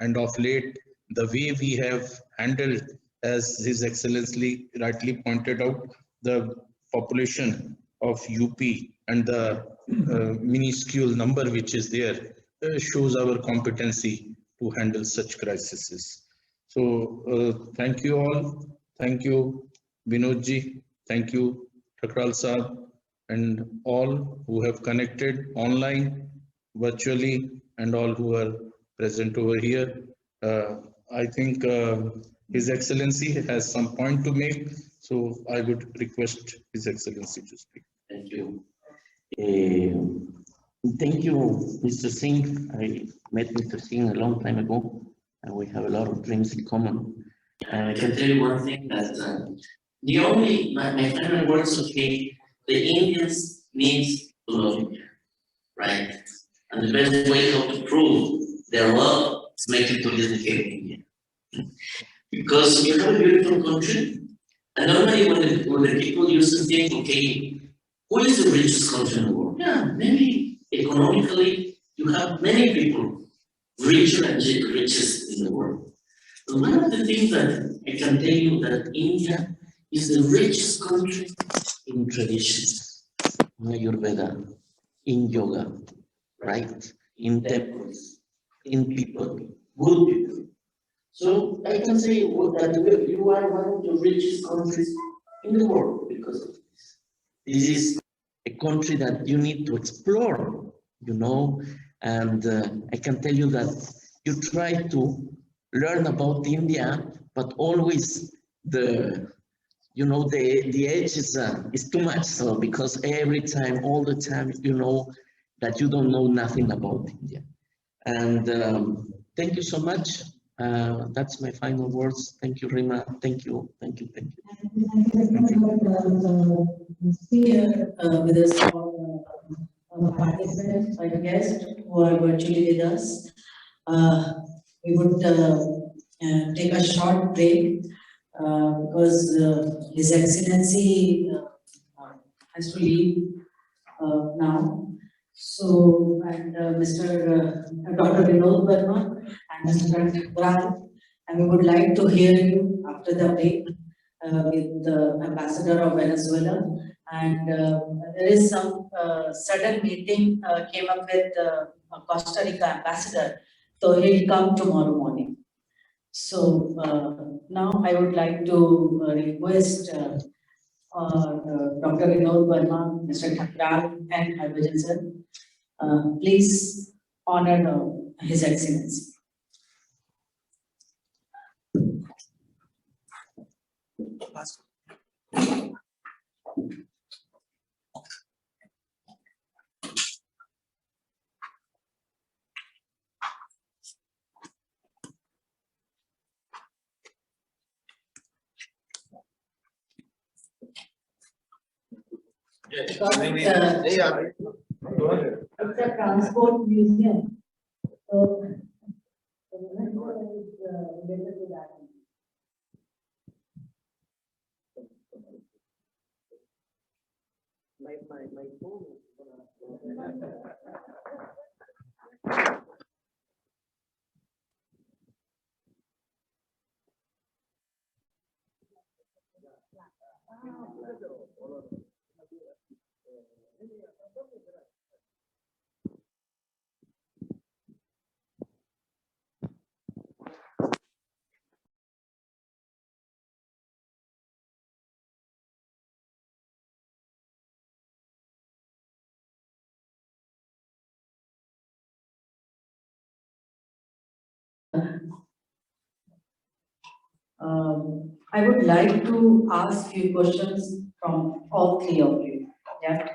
And of late, the way we have handled, as His Excellency rightly pointed out, the population of UP and the minuscule number which is there shows our competency to handle such crises. So thank you all. Thank you, Vinodji. Thank you, Thakral Saab, and all who have connected online, virtually, and all who are present over here. I think His Excellency has some point to make, so I would request His Excellency to speak. Thank you. Thank you, Mr. Singh. I met Mr. Singh a long time ago, and we have a lot of dreams in common. And I can tell you one thing that the only, my final words, okay, the Indians need to love India, right? And the best way how to prove their love is making tourism here in India. Because we have a beautiful country, and normally when the people used to think, okay, who is the richest country in the world? Yeah, maybe economically, you have many people richer and richest in the world. But one of the things that I can tell you that India is the richest country in traditions, in Ayurveda, in yoga, right? In temples, in people, good people. So I can say that you are one of the richest countries in the world because of this. This is a country that you need to explore, and I can tell you that you try to learn about India, but always the edge is too much. So because every time, all the time, that you don't know nothing about India. And thank you so much. That's my final words. Thank you, Rima. Thank you. Thank you. Thank you. Here with us all participants, our guests who are virtually with us. We would take a short break because His Excellency has to leave now. So, and Dr. Vinod Verma and Mr. Karan, and we would like to hear you after the break with the ambassador of Venezuela. And there is some sudden meeting came up with Costa Rica ambassador, so he'll come tomorrow morning. So now I would like to request Dr. Vinod Verma, Mr. Thakral, and Harbhajan sir, please honor His Excellency. It's a transport museum. So, related to that. My phone I would like to ask few questions from all three of you. Yeah.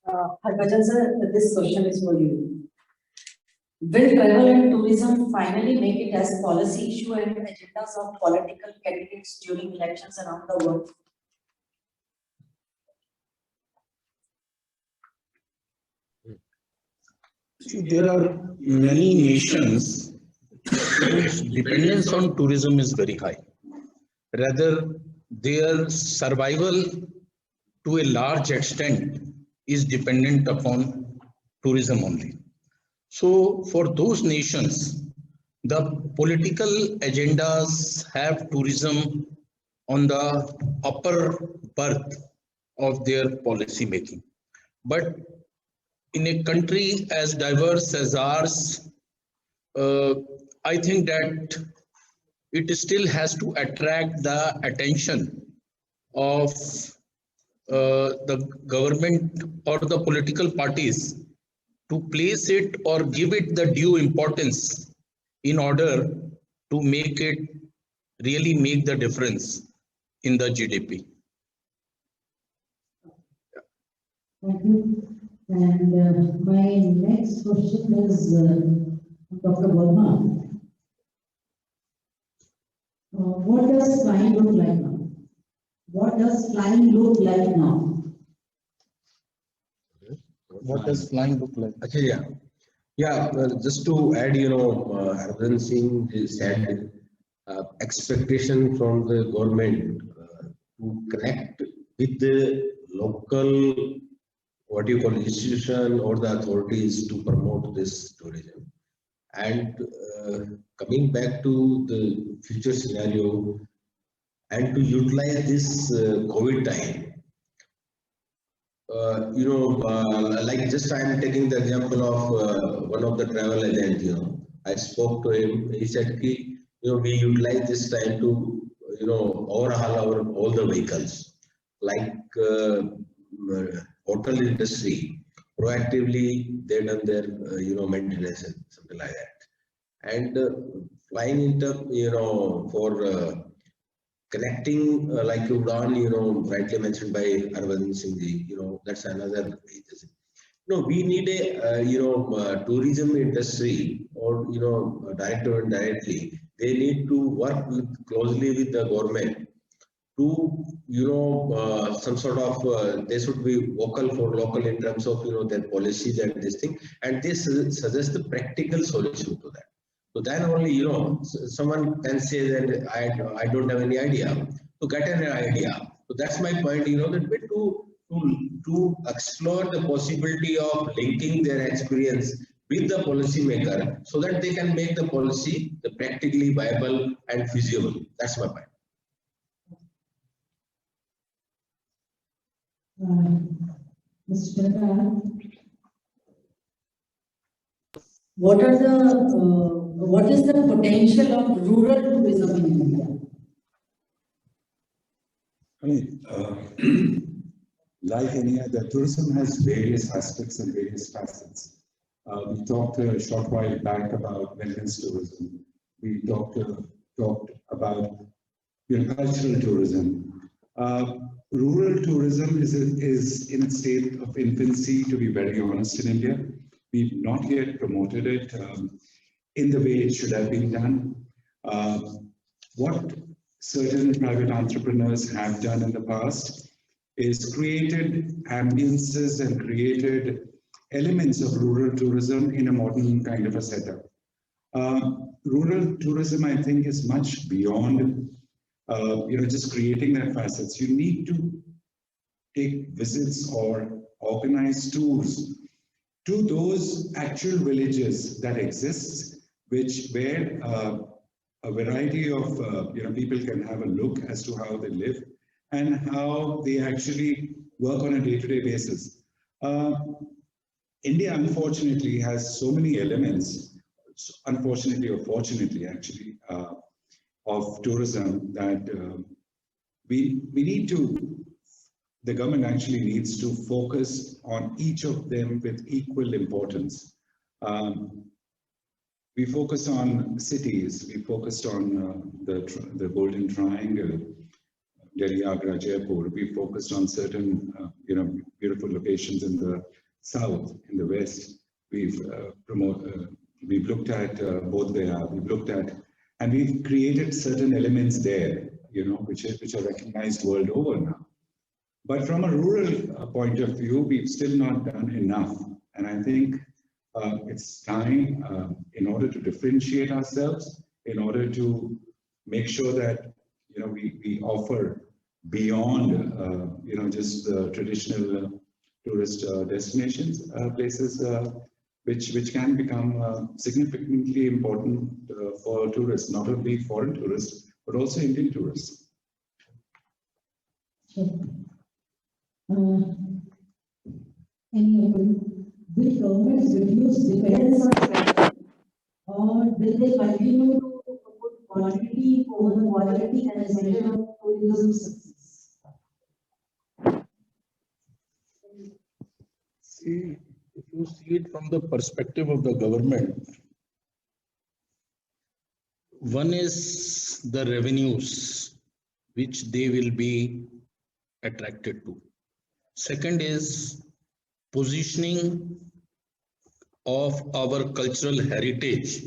Harbhajan sir, this question is for you. Will travel and tourism finally make it as policy issue and agendas of political candidates during elections around the world? See, there are many nations whose dependence on tourism is very high. Rather, their survival to a large extent is dependent upon tourism only. So for those nations, the political agendas have tourism on the upper berth of their policy making. But in a country as diverse as ours, I think that it still has to attract the attention of the government or the political parties to place it or give it the due importance in order to make it really make the difference in the GDP. Thank you. And my next question is Dr. Verma. What does flying look like now? What does flying look like now? What does flying look like? Okay, yeah. Just to add, Harbhajan Singh said expectation from the government to connect with the local, institution or the authorities to promote this tourism. And coming back to the future scenario and to utilize this COVID time, like just I am taking the example of one of the travel agent. I spoke to him. He said, we utilize this time to overhaul all the vehicles, like hotel industry. Proactively, they done their maintenance and something like that. And flying into for connecting like Udan, rightly mentioned by Harbhajan Singh, that's another. We need a tourism industry or directly or indirectly. They need to work closely with the government to, some sort of, they should be vocal for local in terms of, their policies and this thing, and they suggest the practical solution to that. So then only, someone can say that I don't have any idea. To get an idea. So that's my point, that way to explore the possibility of linking their experience with the policymaker so that they can make the policy the practically viable and feasible. That's my point. Mr. Chandra, what is the potential of rural tourism in India? I mean, like any other, tourism has various aspects and various facets. We talked a short while back about wellness tourism. We talked about cultural tourism. Rural tourism is in a state of infancy, to be very honest, in India. We've not yet promoted it in the way it should have been done. What certain private entrepreneurs have done in the past is created ambiences and created elements of rural tourism in a modern kind of a setup. Rural tourism, I think, is much beyond just creating that facets. You need to take visits or organize tours to those actual villages that exist, where a variety of people can have a look as to how they live and how they actually work on a day-to-day basis. India, unfortunately, has so many elements, unfortunately or fortunately, actually, of tourism that we need to, the government actually needs to focus on each of them with equal importance. We focus on cities, we focused on the Golden Triangle, Delhi, Agra, Jaipur. We focused on certain, beautiful locations in the south, in the west. We've looked at Bodh Gaya, we've looked at, and we've created certain elements there, which are recognized world over now. But from a rural point of view, we've still not done enough. And I think it's time, in order to differentiate ourselves, in order to make sure that we offer beyond just the traditional tourist destinations, places which can become significantly important for tourists, not only foreign tourists but also Indian tourists. Sure. Any of you, will governments reduce dependence on travel, or will they continue to put quantity over the quality as a measure of tourism success? See, if you see it from the perspective of the government, one is the revenues which they will be attracted to. Second is positioning of our cultural heritage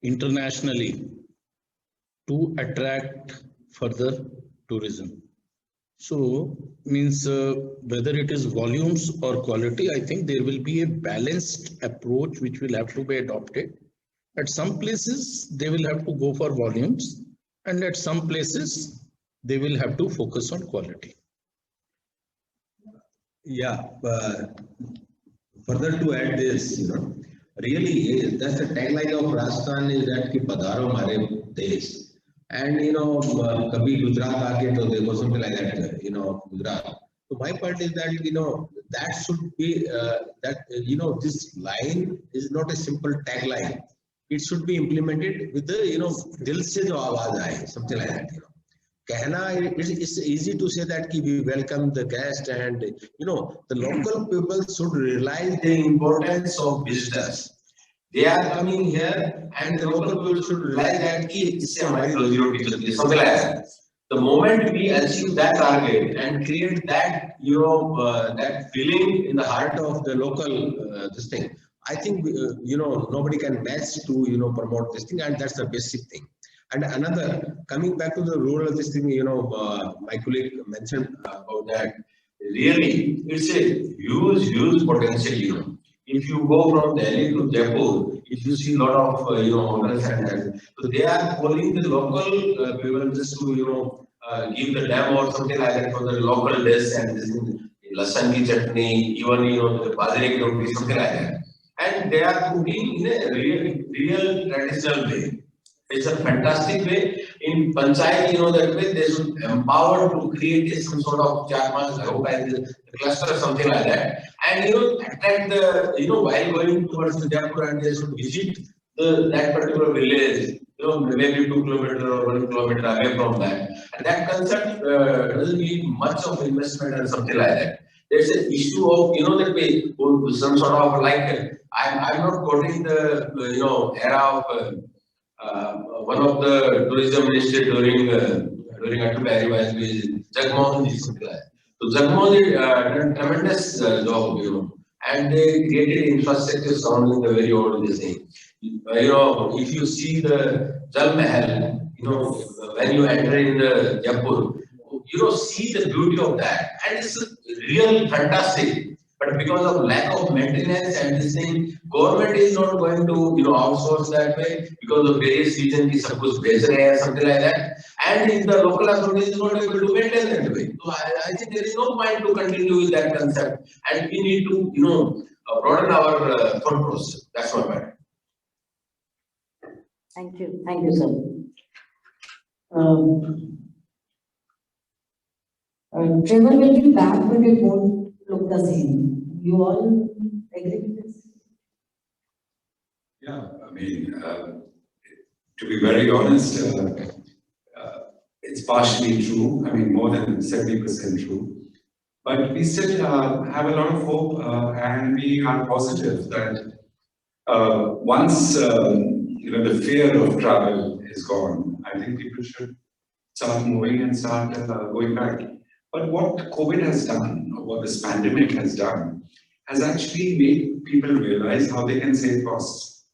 internationally to attract further tourism. So, means whether it is volumes or quality, I think there will be a balanced approach which will have to be adopted. At some places, they will have to go for volumes, and at some places, they will have to focus on quality. Yeah, further to add this, really, that's the tagline of Rajasthan is that ki padharo mare desh. And kabhi Gujarat aake to dekho, something like that, Gujarat. So my point is that that should be this line is not a simple tagline. It should be implemented with the dil se jo awaaz aaye, something like that. Kahna, it's easy to say that we welcome the guest, and the local people should realize the importance of visitors. They are coming here, and the local people should realize that isse hamari rozi roti chalti hai, something like that. The moment we achieve that target and create that that feeling in the heart of the local this thing, I think nobody can match to promote this thing, and that's the basic thing. And another, coming back to the rural, this thing, my colleague mentioned about that. Really, it's a huge potential. If you go from Delhi to Jaipur, if you see a lot of, hotels and that, so they are calling the local people just to, give the dam or something like that for the local dish and this thing, lasan ki chutney, even, the bajre ki roti, something like that. And they are cooking in a real traditional way. It's a fantastic way. In Panchayat, that way they should empower to create some sort of charmas, the cluster, something like that. And attract the, while going towards the Jaipur, and they should visit that particular village, maybe 2 kilometers or 1 kilometer away from that. And that concept doesn't need much of investment and something like that. There's an issue of, that way, some sort of like, I'm not quoting the, era of, one of the tourism minister during Atul was Jagmohan Ji. So Jagmohan Ji done tremendous job, and they created infrastructure surrounding the very old thing. If you see the Jal Mahal, when you enter in the Jaipur, see the beauty of that, and it's real fantastic. But because of lack of maintenance and this thing, government is not going to outsource that way because of various reasons. Suppose or something like that, and if the local authority is not able to maintain that way, so I think there is no point to continue with that concept, and we need to broaden our thought process. That's my point. Thank you, sir. Trevor will be back, but it won't look the same. You all agree with this? Yeah, I mean, to be very honest, it's partially true. I mean, more than 70% true. But we still have a lot of hope, and we are positive that once the fear of travel is gone, I think people should start moving and start going back. But what COVID has done, or what this pandemic has done, has actually made people realize how they can save costs,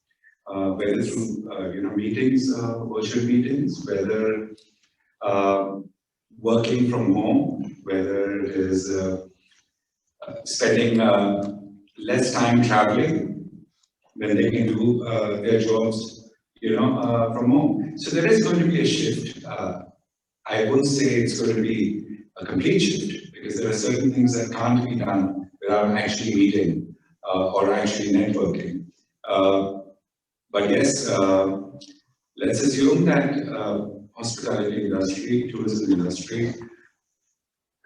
whether through meetings, virtual meetings, whether working from home, whether it is spending less time traveling when they can do their jobs, from home. So there is going to be a shift. I wouldn't say it's going to be a complete shift, because there are certain things that can't be done without actually meeting or actually networking. But yes, let's assume that hospitality industry, tourism industry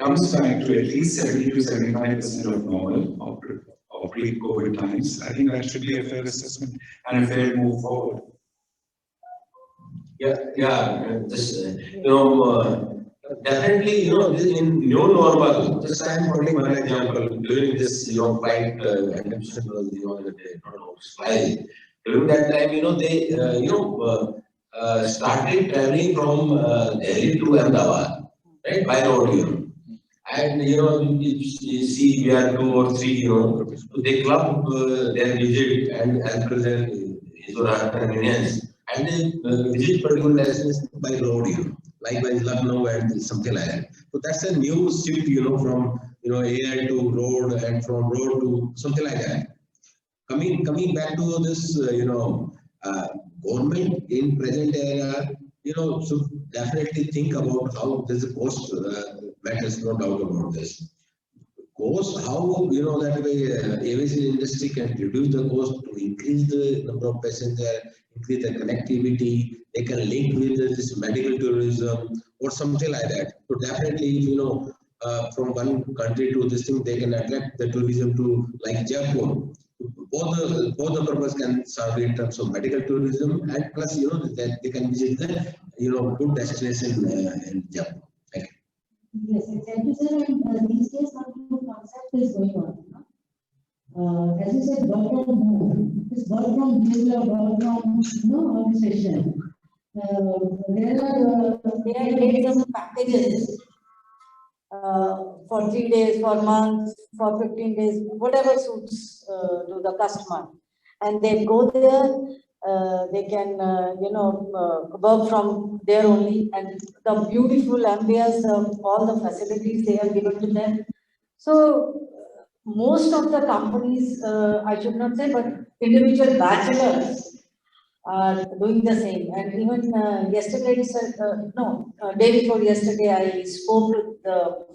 comes back to at least 70 to 75% of normal or pre-COVID times. I think that should be a fair assessment and a fair move forward. Definitely, in new normal, just I am quoting one example. During this, flight adoption was, fly. During that time, they, started traveling from Delhi to Ahmedabad, right, by road, And, you see, we are 2 or 3, so they club their visit and as per their his or her convenience, and they visit particular destinations by road, Likewise, Lucknow and something like that. So that's a new shift, from air to road and from road to something like that. Coming back to this, government in present era, should definitely think about how this cost matters, no doubt about this. Cost, how that way aviation industry can reduce the cost to increase the number of passengers, increase the connectivity, they can link with this medical tourism or something like that. So definitely, from one country to this thing, they can attract the tourism to like Jaipur. Both the purpose can serve in terms of medical tourism, and plus that they can visit the good destination in Jaipur. Thank you. Yes, exactly, sir. And these days, one new concept is going on. As you said, work from home. This work from home or work from organization. There are some packages for 3 days, for months, for 15 days, whatever suits to the customer. And they go there, They can, work from there only, and the beautiful ambience, all the facilities they have given to them. So most of the companies, I should not say, but individual bachelors are doing the same. And even yesterday, day before yesterday, I spoke with the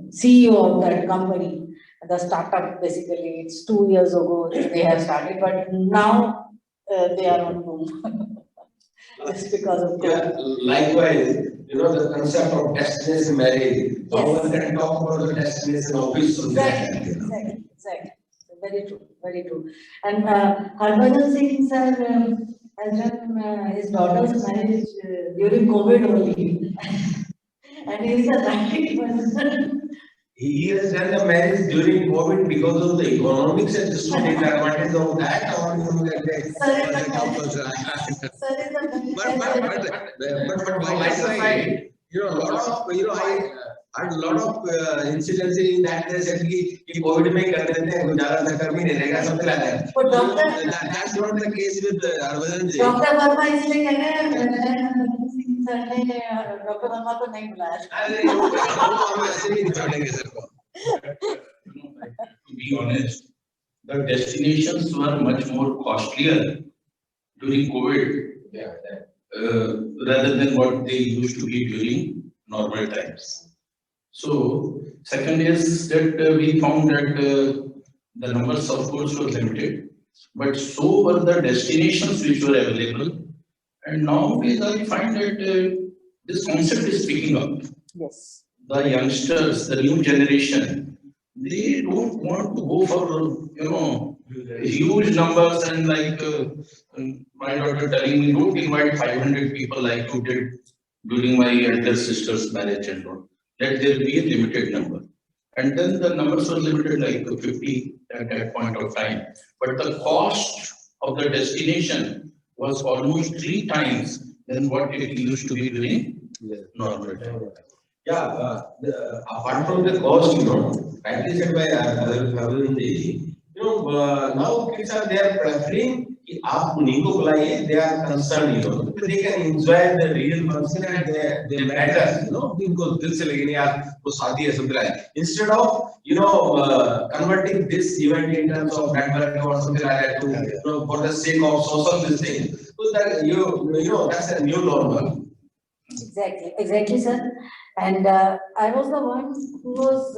CEO of that company, the startup. Basically, it's 2 years ago they have started, but now they are on boom. Just because of Yeah, likewise, the concept of destination marriage. No one can talk about the destination office. Exactly, exactly. Very true, very true. And Harbhajan Singh sir has done his daughter's marriage during COVID only. And he is the right person. He has done the marriage during COVID because of the economics and just to take advantage of that, or but by my side, a lot of, I had a lot of incidents in that they said कि COVID में कर देते हैं, कुछ ज़्यादा चक्कर में नहीं रहेगा, something like that. But That's not the case with Harbhajan ji. Doctor Verma इसलिए कह रहे हैं सर ने डॉक्टर वर्मा को नहीं बुलाया। अरे हम ऐसे नहीं छोड़ेंगे सर को. To be honest, the destinations were much more costlier during COVID rather than what they used to be during normal times. So, second is that we found that the numbers of course were limited, but so were the destinations which were available. And nowadays I find that this concept is picking up. Yes. The youngsters, the new generation, they don't want to go for, huge numbers and like my daughter telling me, don't invite 500 people like you did during my elder sister's marriage and all. Let there be a limited number. And then the numbers were limited like 50 at that point of time. But the cost of the destination was almost 3 times than what it used to be during normal time. Yeah, apart from the cost, rightly said by Harbhajan ji, now kids are there preferring कि आप उन्हीं को बुलाइए, they are concerned, they can enjoy the real function and they matter, उनको दिल से लगे नहीं यार वो शादी है something like that. Instead of converting this event in terms of network or something like that to for the sake of social this thing, so that that's a new normal. Exactly, sir. And I was the one who was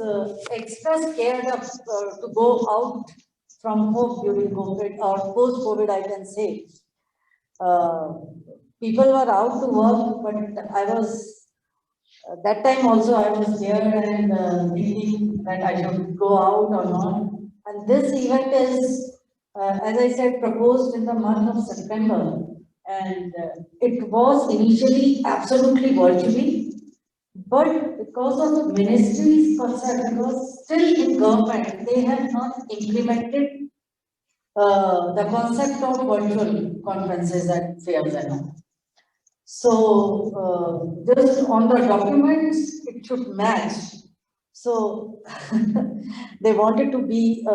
extra scared of to go out from home during COVID or post-COVID, I can say. People were out to work, but I was, that time also I was there and thinking that I should go out or not. And this event is, as I said, proposed in the month of September. And it was initially absolutely virtually, but because of the ministry's concept, because still in government, they have not implemented the concept of virtual conferences and fairs and all. So just on the documents, it should match. So they wanted to be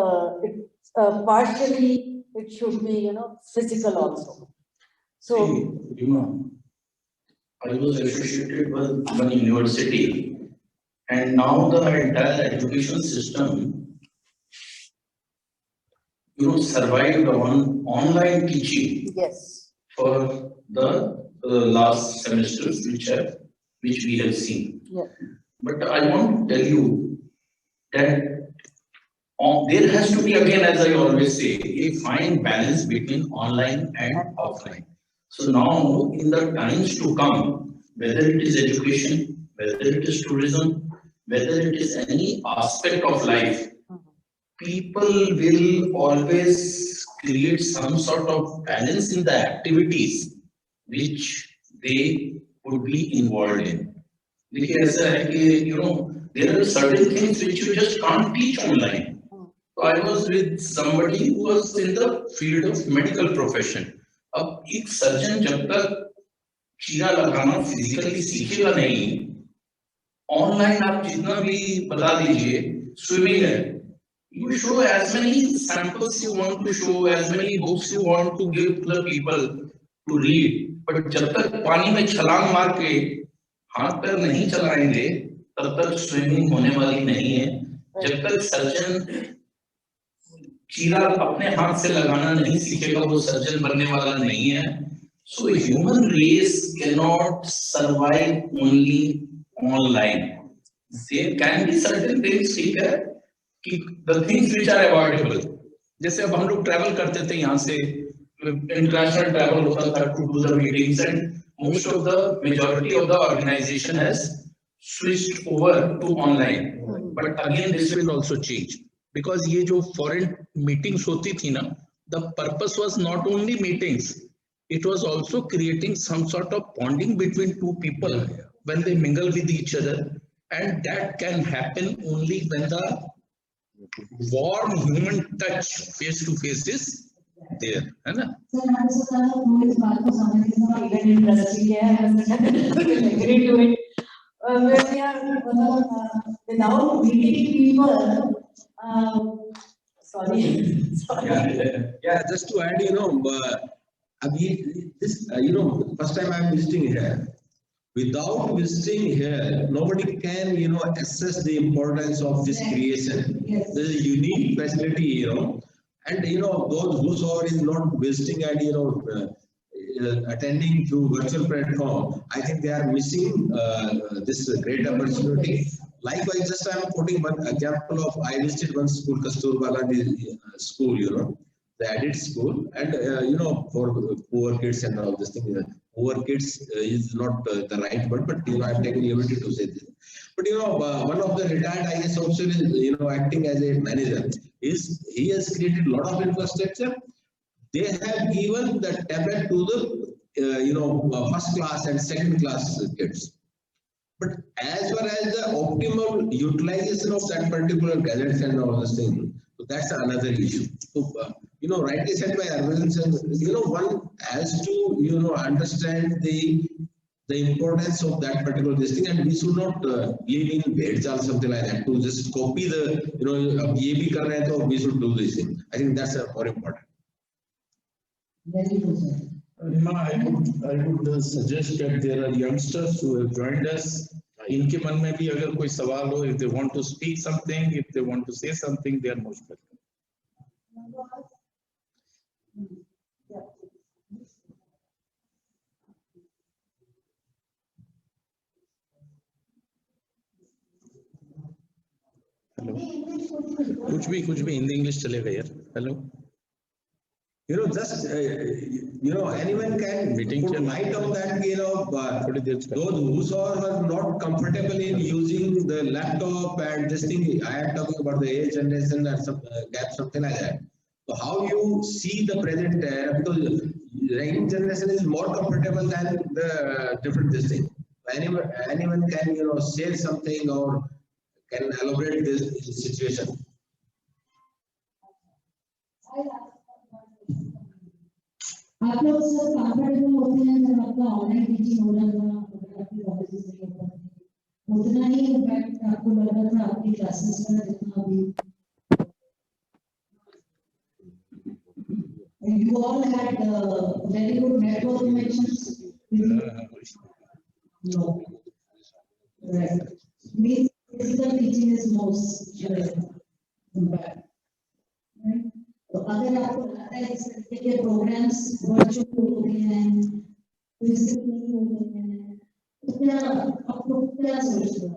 partially, it should be, physical also. So, I was associated with one university, and now the entire education system, survived on online teaching. Yes. For the last semesters, which we have seen. Yeah. But I want to tell you that there has to be, again, as I always say, a fine balance between online and offline. So now, in the times to come, whether it is education, whether it is tourism, whether it is any aspect of life, people will always create some sort of balance in the activities which they would be involved in. Because, there are certain things which you just can't teach online. So I was with somebody who was in the field of medical profession. अब एक surgeon जब तक चीरा लगाना physically सीखेगा नहीं, online आप जितना भी बता दीजिए, स्विमिंग है, you show as many samples you want to show, as many books you want to give to the people to read. But जब तक पानी में छलांग मार के हाथ पैर नहीं चलाएंगे, तब तक स्विमिंग होने वाली नहीं है. जब तक सर्जन चीरा अपने हाथ से लगाना नहीं सीखेगा, वो सर्जन बनने वाला नहीं है. So human race cannot survive only online. There can be certain things, ठीक है, कि the things which are avoidable. जैसे अब हम लोग travel करते थे यहाँ से, international travel होता था to do the meetings, and most of the majority of the organization has switched over to online. But again, this will also change because ये जो foreign meetings होती थी ना, the purpose was not only meetings. It was also creating some sort of bonding between two people when they mingle with each other, and that can happen only when the warm human touch face to face is there, है ना? Sir, I was talking about बात को समझने का event industry है, I agree to it. Where we are without meeting people, sorry. Yeah, just to add, this, first time I'm visiting here. Without visiting here, nobody can, assess the importance of this creation. Yes. This is a unique facility, and those who are not visiting and attending through virtual platform, I think they are missing this great opportunity. Likewise, just I'm quoting one example of I visited one school, Kasturba Gandhi school, the added school, and for poor kids and all this thing. Poor kids is not the right word, but I'm taking liberty to say this. But one of the retired IAS officers is acting as a manager. He has created a lot of infrastructure. They have given the tablet to the first class and second class kids. But as far as the optimal utilization of that particular gadgets and all this thing, so that's another issue. So, rightly said by Arvind, one has to, understand the importance of that particular thing, and we should not live in beds or something like that to just copy the, ye bhi kar rahe hain, so we should do this thing. I think that's more important. Very good, sir. I would suggest that there are youngsters who have joined us. इनके मन में भी अगर कोई सवाल हो, if they want to speak something, if they want to say something, they are most welcome. Hello. कुछ भी हिंदी इंग्लिश चलेगा यार. Hello. Just anyone can put light on that. Those who are not comfortable in using the laptop and this thing, I am talking about the age generation or some gap, something like that. So how you see the present era, because the young generation is more comfortable than the different this thing. Anyone can share something or can elaborate this situation. आप लोग sir comfortable होते हैं जब आपका online teaching हो रहा था, आपकी कॉलेजेस नहीं होता, उतना ही इम्पैक्ट आपको लग रहा था आपकी क्लासेस में जितना अभी. You all had very good network connections. No. Right. Means physical teaching is most impact. Right. तो अगर आपको लगता है इस तरीके के प्रोग्राम्स वर्चुअल होते हैं, फिजिकल नहीं होते हैं, तो क्या आपको क्या सोचते हो?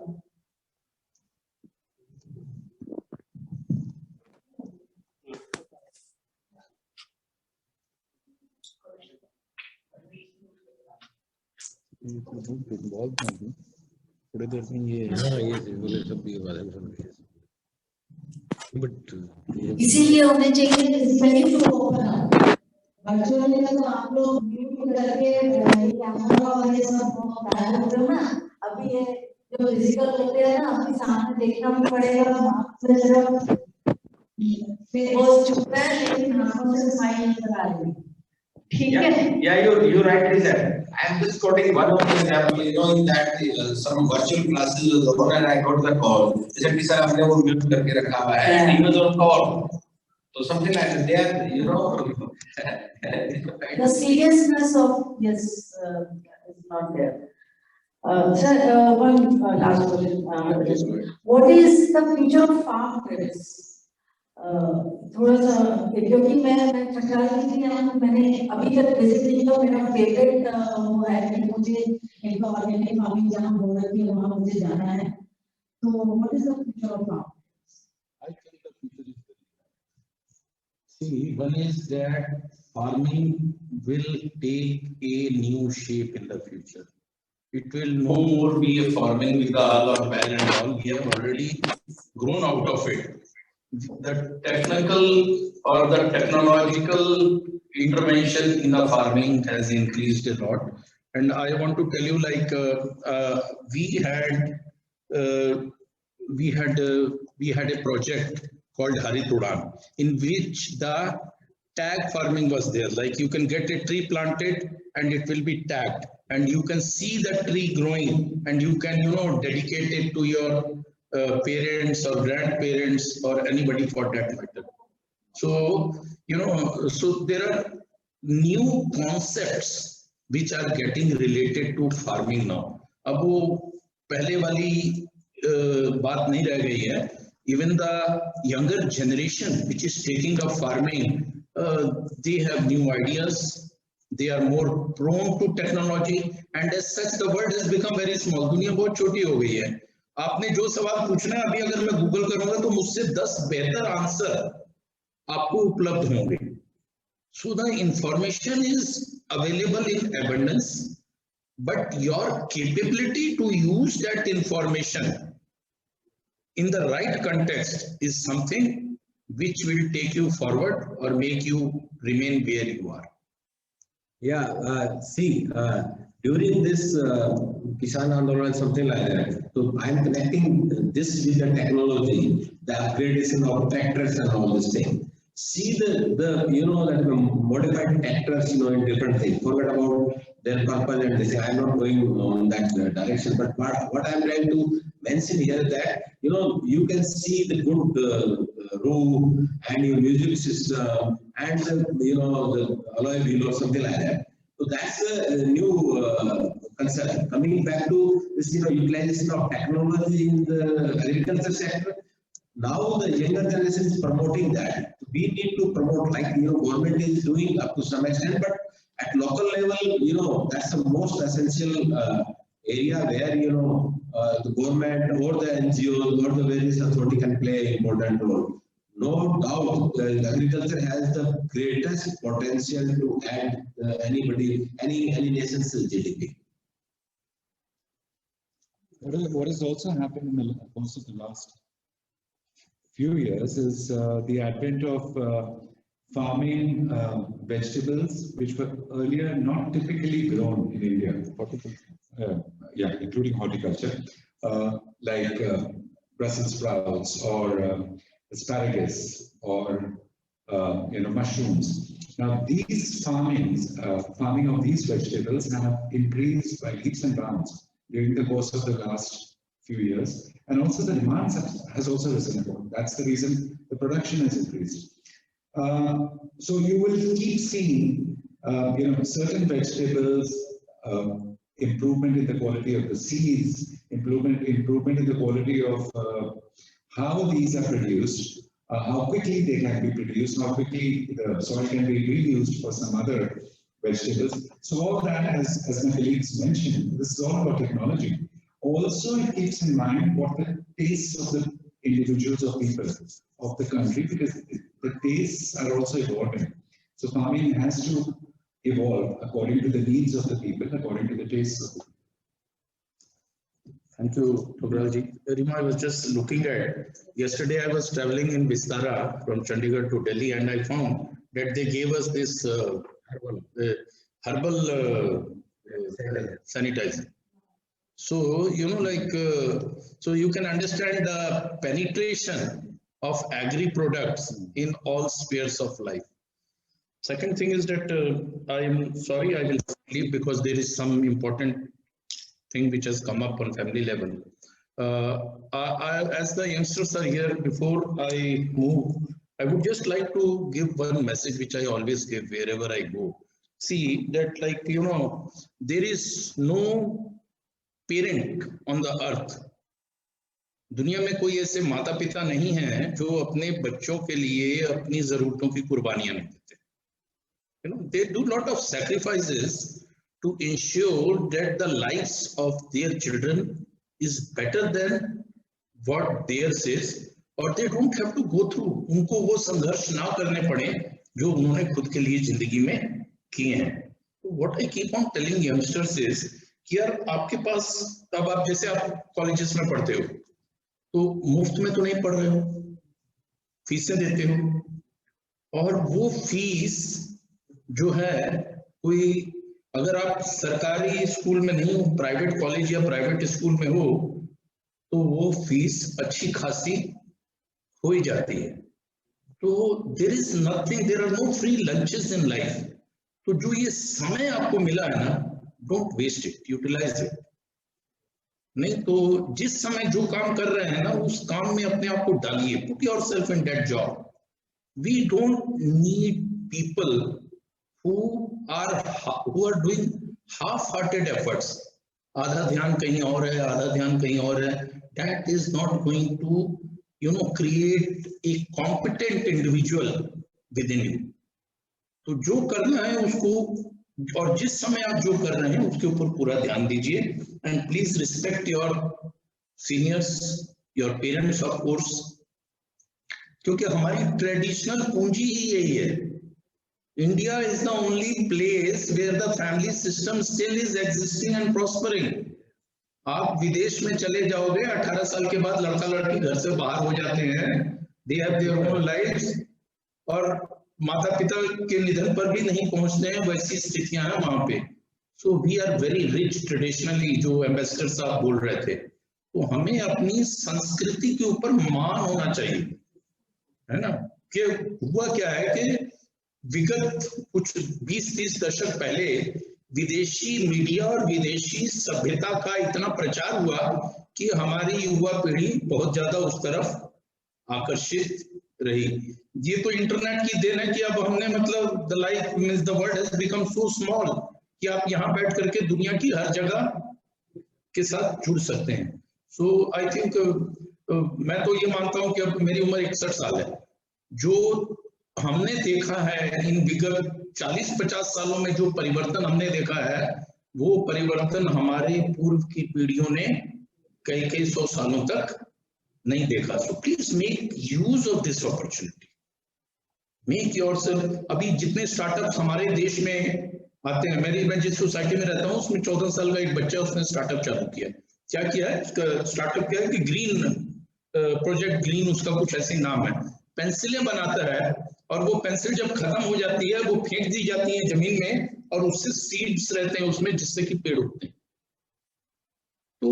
थोड़ी देर में ये बोले सब भी बात है. इसीलिए होने चाहिए फिजिकली तो वर्चुअली का तो आप लोग म्यूट करके कैमरा और ये सब डायल करो ना. अभी ये जो फिजिकल होते हैं ना, आपके सामने देखना भी पड़ेगा, फिर वो चुप है लेकिन आंखों से स्माइल करा रही है. Yeah, you rightly said. I am just quoting one of the example. In that some virtual classes was on, and I got the call. They said, "Sir, हमने वो mute करके रखा हुआ है." And he was on call. So something like that. They are, the seriousness of yes is not there. Sir, one last question. What is the future of farm credits? थोड़ा सा क्योंकि मैं चक्रा रही थी यहाँ मैंने अभी तक विजिट नहीं किया मेरा फेवरेट वो है कि मुझे एक ऑर्गेनिक फार्मिंग जहाँ हो रही है वहाँ मुझे जाना है तो what is the future of farm I think the future is very bright. See, one is that farming will take a new shape in the future. It will no more be a farming with the hull or bell and all. We have already grown out of it. The technical or the technological intervention in the farming has increased a lot. And I want to tell you, like we had a project called Harit Udan, in which the tag farming was there. Like you can get a tree planted and it will be tagged, and you can see the tree growing, and you can dedicate it to your parents or grandparents or anybody for that matter. So so there are new concepts which are getting related to farming now. अब वो पहले वाली बात नहीं रह गई है. Even the younger generation which is taking up farming, they have new ideas. They are more prone to technology, and as such the world has become very small. दुनिया बहुत छोटी हो गई है. आपने जो सवाल पूछना है अभी अगर मैं गूगल करूंगा तो मुझसे 10 बेहतर आंसर आपको उपलब्ध होंगे. So the information is available in abundance, but your capability to use that information in the right context is something which will take you forward or make you remain where you are. Yeah, see, during this Kisan Andolan, something like that, so I'm connecting this with the technology, the upgradation of tractors and all this thing. See that modified tractors, in different things. Forget about their purpose and this. I'm not going on that direction, but what I'm trying to mention here is that, you can see the good room and your music system and the alloy wheel or something like that. So that's a new concept. Coming back to this, utilization of technology in the agriculture sector. Now the younger generation is promoting that. We need to promote, like government is doing up to some extent, but at local level, that's the most essential area where the government or the NGOs or the various authority can play an important role. No doubt, agriculture has the greatest potential to add any nation's GDP. What has also happened in the course of the last few years is the advent of farming vegetables which were earlier not typically grown in India, including horticulture, like Brussels sprouts or asparagus or mushrooms. Now these farming of these vegetables have increased by leaps and bounds during the course of the last few years, and also the demand has also risen. That's the reason the production has increased. So you will keep seeing, certain vegetables, improvement in the quality of the seeds, improvement in the quality of how these are produced, how quickly they can be produced, how quickly the soil can be reused for some other vegetables. So all that, as my colleagues mentioned, this is all about technology. Also, it keeps in mind what the tastes of the individuals or people of the country, because the tastes are also evolving. So farming has to evolve according to the needs of the people, according to the tastes of the people. Thank you, Tobralji. Rima, I was just looking at, yesterday I was traveling in Vistara from Chandigarh to Delhi, and I found that they gave us this herbal sanitizer. So, so you can understand the penetration of agri products in all spheres of life. Second thing is that I am sorry, I will leave because there is some important thing which has come up on family level. As the youngsters are here, before I move, I would just like to give one message which I always give wherever I go. See that, like, you know, there is no parent on the earth, दुनिया में कोई ऐसे माता पिता नहीं है जो अपने बच्चों के लिए अपनी जरूरतों की कुर्बानियां नहीं देते. You know, they do lot of sacrifices to ensure that the lives of their children is better than what theirs is, or they don't have to go through, उनको वो संघर्ष ना करने पड़े जो उन्होंने खुद के लिए जिंदगी में किए हैं. What I keep on telling youngsters is कि यार आपके पास, अब आप जैसे आप कॉलेजेस में पढ़ते हो तो मुफ्त में तो नहीं पढ़ रहे हो, फीसें देते हो, और वो फीस जो है, कोई अगर आप सरकारी स्कूल में नहीं हो, प्राइवेट कॉलेज या प्राइवेट स्कूल में हो, तो वो फीस अच्छी खासी हो ही जाती है. तो there is nothing, there are no free lunches in life. तो जो ये समय आपको मिला है ना, don't waste it, utilise it. नहीं तो जिस समय जो काम कर रहे हैं ना, उस काम में अपने आप को डालिए, put yourself in that job. We don't need people who are doing half-hearted efforts. आधा ध्यान कहीं और है, आधा ध्यान कहीं और है. That is not going to, you know, create a competent individual within you. तो जो करना है उसको, और जिस समय आप जो कर रहे हैं उसके ऊपर पूरा ध्यान दीजिए. And please respect your seniors, your parents of course, क्योंकि हमारी ट्रेडिशनल पूंजी ही यही है. India is the only place where the family system still is existing and prospering. आप विदेश में चले जाओगे, 18 साल के बाद लड़का लड़की घर से बाहर हो जाते हैं, they have their own lives, और माता पिता के निधन पर भी नहीं पहुंचते हैं, वैसी स्थितियां हैं वहां पे. So we are very rich traditionally, जो एम्बेसडर साहब बोल रहे थे. तो हमें अपनी संस्कृति के ऊपर मान होना चाहिए, है ना. कि हुआ क्या है कि विगत कुछ 20-30 दशक पहले विदेशी मीडिया और विदेशी सभ्यता का इतना प्रचार हुआ कि हमारी युवा पीढ़ी बहुत ज्यादा उस तरफ आकर्षित रही. ये तो इंटरनेट की देन है कि अब हमने, मतलब, the life means the world has become so small कि आप यहाँ बैठ करके दुनिया की हर जगह के साथ जुड़ सकते हैं. सो आई थिंक मैं तो ये मानता हूं कि अब मेरी उम्र 61 साल है. जो हमने देखा है इन विगत 40-50 सालों में, जो परिवर्तन हमने देखा है, वो परिवर्तन हमारे पूर्व की पीढ़ियों ने कई 100 सालों तक नहीं देखा. So please make use of this opportunity, make yourself. अभी जितने स्टार्टअप्स हमारे देश में आते हैं, मैं जिस सोसाइटी में रहता हूँ उसमें 14 साल का एक बच्चा, उसने स्टार्टअप चालू किया. क्या किया है उसका स्टार्टअप? क्या है कि ग्रीन प्रोजेक्ट ग्रीन, उसका कुछ ऐसे नाम है. पेंसिलें बनाता है, और वो पेंसिल जब खत्म हो जाती है वो फेंक दी जाती है जमीन में, और उससे सीड्स रहते हैं उसमें, जिससे कि पेड़ उगते हैं. तो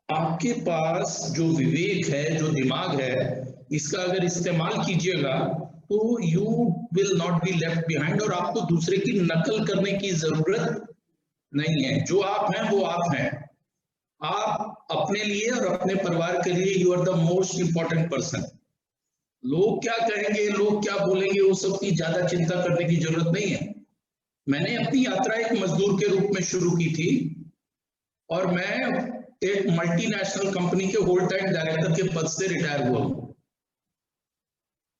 आपके पास जो विवेक है, जो दिमाग है, इसका अगर इस्तेमाल कीजिएगा तो you will not be left behind, और आपको दूसरे की नकल करने की जरूरत नहीं है. जो आप हैं वो आप हैं. आप अपने लिए और अपने परिवार के लिए you are the most important person. लोग क्या कहेंगे, लोग क्या बोलेंगे, वो सब की ज्यादा चिंता करने की जरूरत नहीं है. मैंने अपनी यात्रा एक मजदूर के रूप में शुरू की थी, और मैं एक मल्टीनेशनल कंपनी के होल टाइम डायरेक्टर के पद से रिटायर हुआ हूं.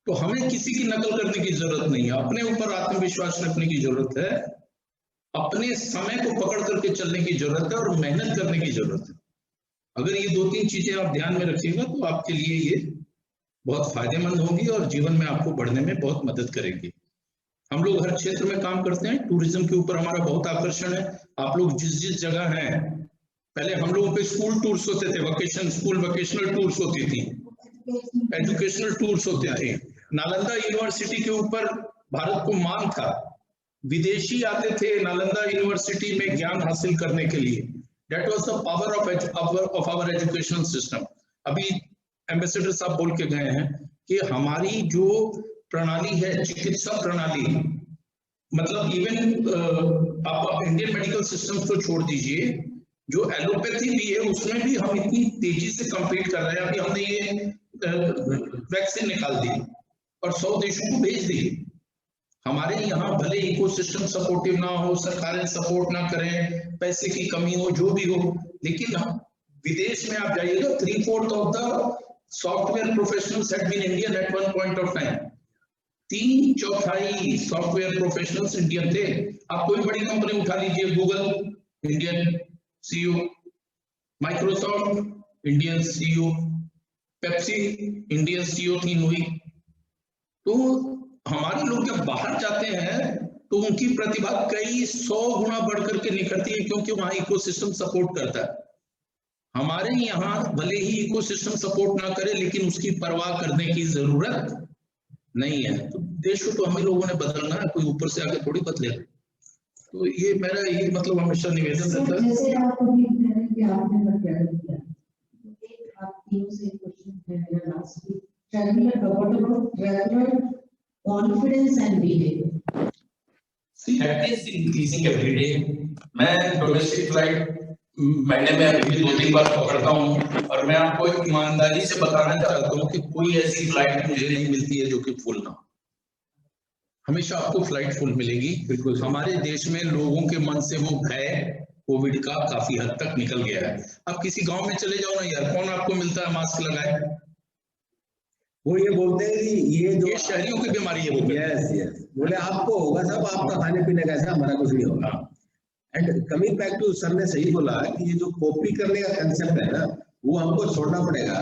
तो हमें किसी की नकल करने की जरूरत नहीं है. अपने ऊपर आत्मविश्वास रखने की जरूरत है, अपने समय को पकड़ करके चलने की जरूरत है, और मेहनत करने की जरूरत है. अगर ये 2-3 चीजें आप ध्यान में रखिएगा तो आपके लिए ये बहुत फायदेमंद होंगी और जीवन में आपको बढ़ने में बहुत मदद करेंगी. हम लोग हर क्षेत्र में काम करते हैं. टूरिज्म के ऊपर हमारा बहुत आकर्षण है. आप लोग जिस जगह हैं, पहले हम लोगों पे स्कूल टूर्स होते थे, वोकेशनल टूर्स होती थी, एजुकेशनल टूर्स होते थे. नालंदा यूनिवर्सिटी के ऊपर भारत को मान था. विदेशी आते थे नालंदा यूनिवर्सिटी में ज्ञान हासिल करने के लिए. That was the power of our educational system. अभी एम्बेसडर साहब बोल के गए हैं कि हमारी जो प्रणाली है, चिकित्सा प्रणाली, मतलब इवन आप इंडियन मेडिकल सिस्टम को छोड़ दीजिए, जो एलोपैथी भी है उसमें भी हम इतनी तेजी से कम्पीट कर रहे हैं। अभी हमने ये वैक्सीन निकाल दी और 100 देशों को भेज दी। हमारे यहाँ भले इकोसिस्टम सपोर्टिव ना हो, सरकारें सपोर्ट ना करें, पैसे की कमी हो, जो भी हो, लेकिन विदेश में आप जाइएगा 3/4 of the software professionals had been Indian at one point of time. 3/4 software professionals Indian थे। आप कोई बड़ी कंपनी उठा लीजिए, Google Indian CEO, Microsoft Indian CEO, Pepsi Indian CEO थी हुई। तो हमारे लोग जब बाहर जाते हैं तो उनकी प्रतिभा कई 100 गुना बढ़कर के निकलती है, क्योंकि वहां इकोसिस्टम सपोर्ट करता है। हमारे यहाँ भले ही इकोसिस्टम सपोर्ट ना करे, लेकिन उसकी परवाह करने की जरूरत नहीं है। तो देश को तो हम ही लोगों ने बदलना है, कोई ऊपर से आके थोड़ी बदलेगा। तो ये मेरा ये मतलब हमेशा निवेदन रहता है। जैसे आप अभी कह रहे हैं कि आपने प्रत्यारोप किया, एक आप तीनों से क्वेश्चन है मेरा last week, traveller about traveller confidence and behaviour. See, that is increasing every day. मैं डोमेस्टिक फ्लाइट महीने में अभी 2-3 बार पकड़ता हूँ, और मैं आपको ईमानदारी से बताना चाहता हूँ कि कोई ऐसी फ्लाइट मुझे नहीं मिलती है जो कि फुल ना। हमेशा आपको फ्लाइट फुल मिलेगी। बिल्कुल, हमारे देश में लोगों के मन से वो भय कोविड का काफी हद तक निकल गया है। अब किसी गांव में चले जाओ ना यार, कौन आपको मिलता है मास्क लगाए? वो ये बोलते हैं कि ये शहरियों की बीमारी है वो। यस बोले आपको होगा सब, आपका खाने पीने का, ऐसा हमारा कुछ नहीं होगा। And coming back to, sir ने सही बोला कि ये जो कॉपी करने का कंसेप्ट है ना, वो हमको छोड़ना पड़ेगा।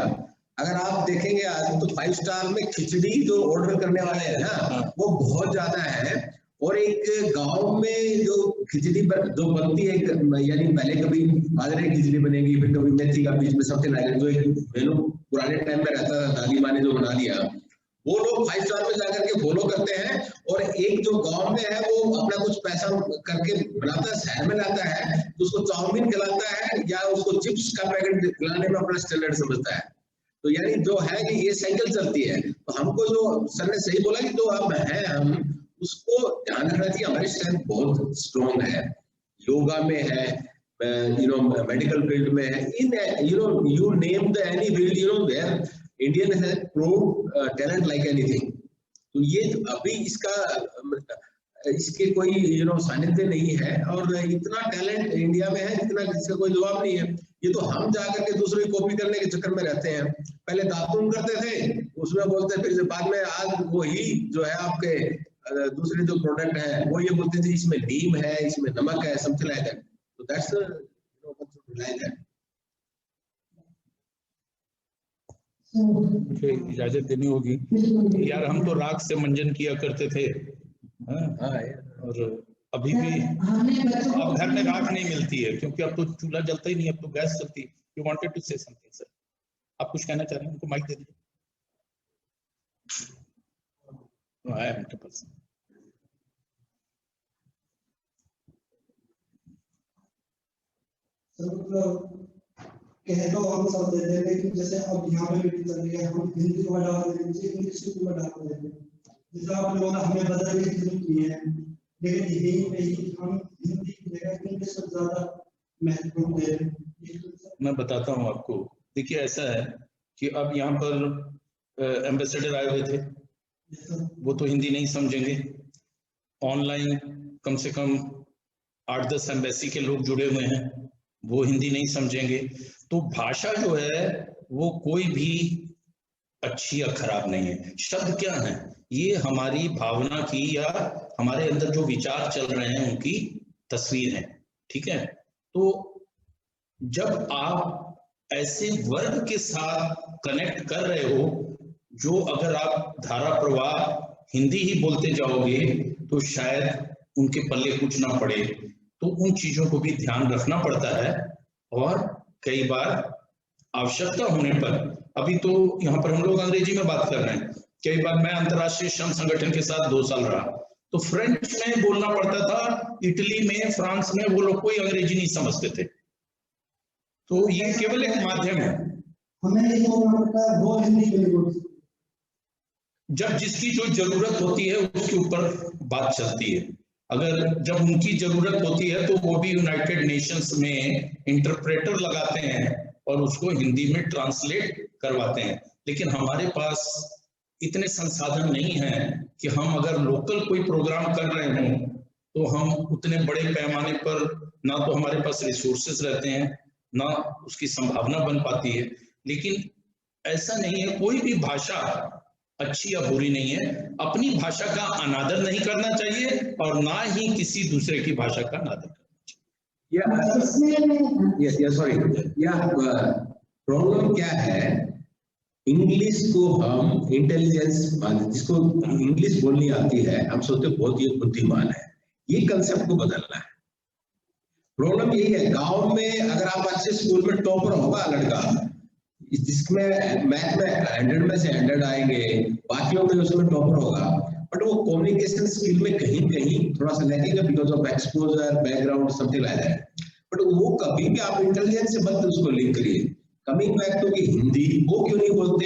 अगर आप देखेंगे आज तो 5 स्टार में खिचड़ी जो ऑर्डर करने वाले हैं ना, वो बहुत ज्यादा है। और एक गांव में जो खिचड़ी जो बनती है, यानी पहले कभी बाजरे की खिचड़ी बनेगी, फिर कभी मेथी का बीच में समथिंग लाइक, जो एक मेनू पुराने टाइम में रहता था, दादी माँ ने जो बना दिया, वो लोग 5 स्टार में जाकर के फॉलो करते हैं। और एक जो गांव में है वो अपना कुछ पैसा करके बनाता है, शहर में लाता है, तो उसको चाउमीन खिलाता है या उसको चिप्स का पैकेट खिलाने में अपना स्टैंडर्ड समझता है। तो यानी जो है कि ये साइकिल चलती है। तो हमको जो सर ने सही बोला कि जो हम हैं, हम उसको ध्यान रखना चाहिए। हमारी स्ट्रेंथ बहुत स्ट्रॉन्ग है, योगा में है, मेडिकल फील्ड में है, in you name the any field, where Indian has proved talent like anything. तो ये अभी इसके कोई सानिध्य नहीं है, और इतना टैलेंट इंडिया में है जितना जिसका कोई जवाब नहीं है। ये तो हम जाकर के दूसरे की कॉपी करने के चक्कर में रहते हैं। पहले दातुन करते थे, उसमें बोलते, फिर बाद में आज वही जो है आपके दूसरे जो प्रोडक्ट है वो ये बोलते थे इसमें नीम है, इसमें नमक है, समथिंग लाइक दैट। तो दैट्स लाइक दैट। मुझे इजाजत देनी होगी यार, हम तो राख से मंजन किया करते थे। और अभी भी अब घर में राख नहीं मिलती है, क्योंकि अब तो चूल्हा जलता ही नहीं, अब तो गैस चलती है। You wanted to say something sir, आप कुछ कहना चाह रहे हैं? उनको माइक दे दीजिए। I am the person. कह तो हम सब देते हैं, लेकिन जैसे अब यहाँ पे मीटिंग चल रही है, हम हिंदी को बढ़ावा देने चाहिए, इंग्लिश को बढ़ावा देते हैं। जैसे आपने बोला हमें बदलने की जरूरत नहीं है, लेकिन यही पे ही हम हिंदी की जगह इंग्लिश को ज्यादा महत्वपूर्ण दे रहे हैं। मैं बताता हूँ आपको। देखिए ऐसा है कि अब यहाँ पर एम्बेसडर आए हुए थे, वो तो हिंदी नहीं समझेंगे। ऑनलाइन कम से कम 8-10 एम्बेसी के लोग जुड़े हुए हैं, वो हिंदी नहीं समझेंगे। तो भाषा जो है वो कोई भी अच्छी या खराब नहीं है। शब्द क्या है? ये हमारी भावना की या हमारे अंदर जो विचार चल रहे हैं उनकी तस्वीर है, ठीक है। तो जब आप ऐसे वर्ग के साथ कनेक्ट कर रहे हो, जो अगर आप धारा प्रवाह हिंदी ही बोलते जाओगे तो शायद उनके पल्ले कुछ ना पड़े। तो उन चीजों को भी ध्यान रखना पड़ता है। और कई बार आवश्यकता होने पर, अभी तो यहाँ पर हम लोग अंग्रेजी में बात कर रहे हैं, कई बार मैं अंतर्राष्ट्रीय श्रम संगठन के साथ 2 साल रहा, तो फ्रेंच में बोलना पड़ता था। इटली में, फ्रांस में वो लोग कोई अंग्रेजी नहीं समझते थे। तो ये केवल एक माध्यम है। हमें ये बोलना पड़ता है, वो हिंदी में बोल सकते। जब जिसकी जो जरूरत होती है उसके ऊपर बात चलती है। अगर जब उनकी जरूरत होती है तो वो भी यूनाइटेड नेशंस में इंटरप्रेटर लगाते हैं और उसको हिंदी में ट्रांसलेट करवाते हैं। लेकिन हमारे पास इतने संसाधन नहीं हैं कि हम अगर लोकल कोई प्रोग्राम कर रहे हों तो हम उतने बड़े पैमाने पर, ना तो हमारे पास रिसोर्सेज रहते हैं, ना उसकी संभावना बन पाती है। लेकिन ऐसा नहीं है, कोई भी भाषा अच्छी या बुरी नहीं है। अपनी भाषा का अनादर नहीं करना चाहिए और ना ही किसी दूसरे की भाषा का अनादर करना चाहिए। सॉरी, प्रॉब्लम क्या है, इंग्लिश को हम इंटेलिजेंस, जिसको इंग्लिश बोलनी आती है, हम सोचते बहुत ही बुद्धिमान है। ये कंसेप्ट को बदलना है। प्रॉब्लम यही है, गांव में अगर आप अच्छे स्कूल में टॉपर होगा लड़का, जिसमें मैथ में 100 में से 100 आएंगे, बाकियों में उसमें टॉपर होगा, बट वो कम्युनिकेशन स्किल में कहीं कहीं थोड़ा सा लगेगा because of exposure, background, something like that. But वो कभी भी आप इंटेलिजेंस से मत उसको लिंक करिए। कमिंग बैक टू कि हिंदी वो क्यों नहीं बोलते,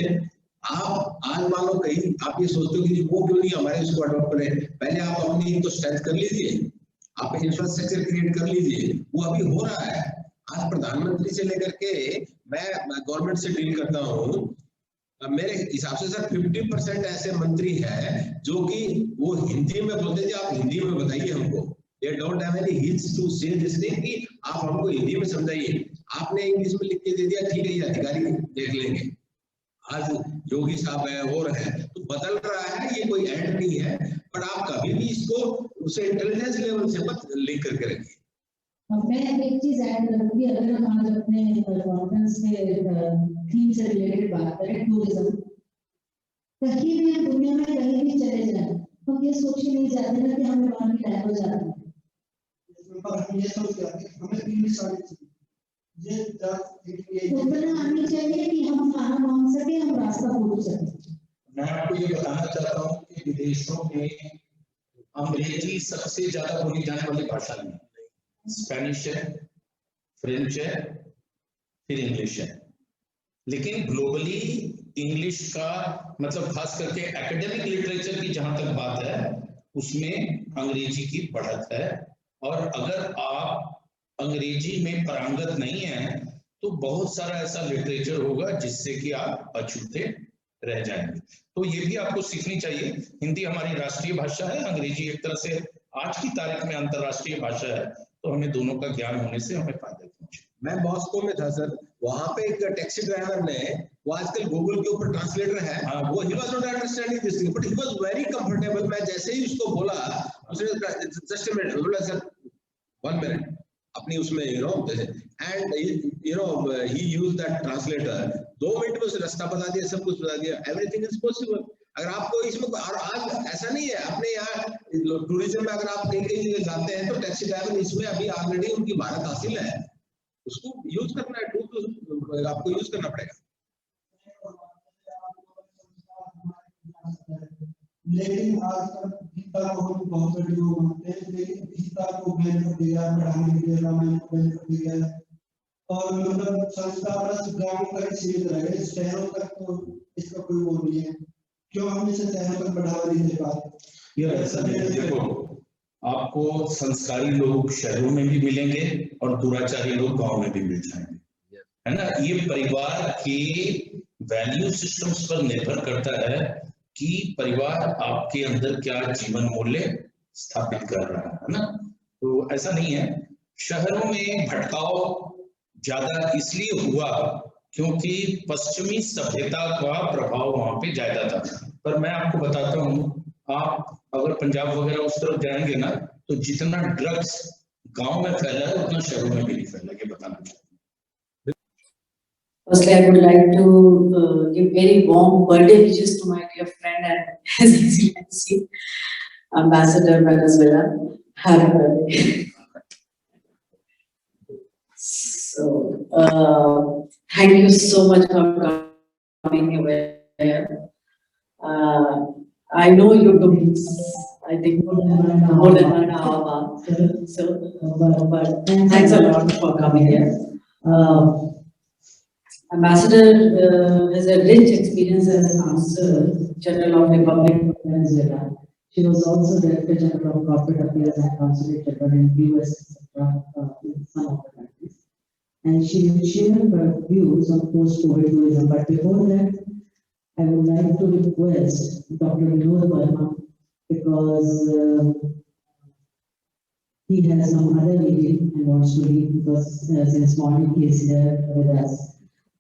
आप आज मान लो कहीं आप ये सोचते हो कि वो क्यों नहीं हमारे इसको अडॉप्ट करें, पहले आप अपनी तो स्ट्रेंथ कर लीजिए, आप इंफ्रास्ट्रक्चर क्रिएट कर लीजिए, वो अभी हो रहा है। आज प्रधानमंत्री से लेकर के मैं गवर्नमेंट से डील करता हूँ, मेरे हिसाब से सर 50% ऐसे मंत्री हैं जो कि वो हिंदी में बोलते थे, आप हिंदी में बताइए हमको, they don't have any hints to say this thing कि आप हमको हिंदी में समझाइए। आपने इंग्लिश में लिख के दे दिया, ठीक है ये अधिकारी देख लेंगे। आज योगी साहब है और है, तो बदल रहा है, ये कोई एंड नहीं है, पर आप कभी भी इसको उसे इंटेलिजेंस लेवल से मत लिंक करके रखिए। मैं एक चीज ऐड करूंगी, अगर हम आज अपने कॉन्फ्रेंस के थीम से रिलेटेड बात करें, टूरिज्म, कहीं भी दुनिया में कहीं भी चले जाएं, हम ये सोच के नहीं जाते ना कि हमें वहां की लैंग्वेज आती है, हम ये सोच के आते हैं हमें इंग्लिश आनी चाहिए, ये उतना आनी चाहिए कि हम खाना मांग सके, हम रास्ता पूछ सके। मैं आपको ये बताना चाहता हूँ कि विदेशों में अंग्रेजी सबसे ज्यादा बोली जाने वाली भाषा नहीं, स्पेनिश है, फ्रेंच है, फिर इंग्लिश है। लेकिन ग्लोबली इंग्लिश का मतलब खास करके एकेडमिक लिटरेचर की जहां तक बात है उसमें अंग्रेजी की बढ़त है। और अगर आप अंग्रेजी में पारंगत नहीं है तो बहुत सारा ऐसा लिटरेचर होगा जिससे कि आप अछूते रह जाएंगे। तो ये भी आपको सीखनी चाहिए। हिंदी हमारी राष्ट्रीय भाषा है, अंग्रेजी एक तरह से आज की तारीख में अंतरराष्ट्रीय भाषा है, तो हमें दोनों का ज्ञान होने से हमें फायदा पहुंचे। मैं मॉस्को में था सर, वहां पे एक टैक्सी ड्राइवर ने, वो आजकल गूगल के ऊपर ट्रांसलेटर है, वो he was not understanding this thing but he was very comfortable. मैं जैसे ही उसको बोला, उसने जस्ट अ मिनट बोला, सर 1 मिनट, अपनी उसमें and he used that translator, 2 minute में उसने रास्ता बता दिया, सब कुछ बता दिया, एवरीथिंग इज पॉसिबल। अगर आपको इसमें, और आज ऐसा नहीं है, अपने यहाँ टूरिज्म में अगर आप कहीं कहीं जाते हैं तो टैक्सी ड्राइवर इसमें अभी ऑलरेडी उनकी भारत हासिल है, उसको यूज करना है, टूल आपको यूज करना पड़ेगा। लेकिन आजकल गीता को हम बहुत सारे लोग मानते हैं, लेकिन गीता को बैन कर दिया, पढ़ाने के लिए रामायण को बैन कर दिया, और मतलब संस्कार गाँव तक सीमित रहे, शहरों तक तो इसका कोई वो नहीं है। क्यों हम इसे शहरों तक बढ़ावा नहीं दे पाते? यार ऐसा नहीं है, देखो आपको संस्कारी लोग शहरों में भी मिलेंगे और दुराचारी लोग गांव में भी मिल जाएंगे, है ना। ये परिवार के वैल्यू सिस्टम्स पर निर्भर करता है कि परिवार आपके अंदर क्या जीवन मूल्य स्थापित कर रहा है ना। तो ऐसा नहीं है, शहरों में भटकाव ज्यादा इसलिए हुआ क्योंकि पश्चिमी सभ्यता का प्रभाव वहां पे ज्यादा था। पर मैं आपको बताता हूँ, आप अगर पंजाब वगैरह उस तरफ जाएंगे ना, तो जितना ड्रग्स गांव में फैला है उतना शहरों में भी नहीं फैला, ये बताना चाहता हूँ। Firstly, I would like to give very warm birthday wishes to my dear friend and His Excellency Ambassador Venezuela. Happy birthday. So, thank you so much for coming over here. I know you took, I think, more than 1.5 hours. So, but thanks a lot for coming here. Ambassador has a rich experience as Consul General of Republic of Venezuela. She was also Director General of Corporate Affairs and Consulate General in US, etc., in some of the countries. And she will share her views on post-COVID tourism. But before that, I would like to request Dr. Vinod Verma, because he has some other meeting and wants to leave, because since morning he is here with us.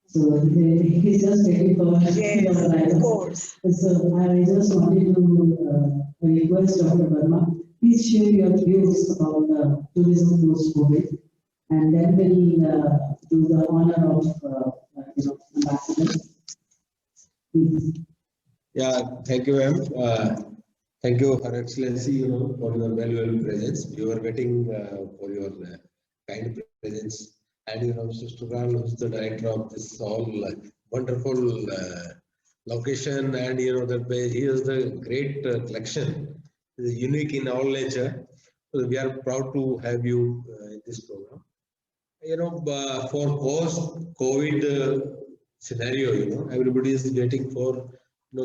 So he's just waiting for Yes, of course. So I just wanted to request Dr. Verma, please share your views about tourism post-COVID, and then we'll do the honor of ambassador. Please. Yeah, thank you, ma'am. Thank you, Her Excellency, for your valuable presence. We were waiting for your kind presence. And, Mr. Stugal, who's the director of this all wonderful location, and, that he has the great collection, unique in all nature. So we are proud to have you in this program. For post-COVID scenario, everybody is waiting for,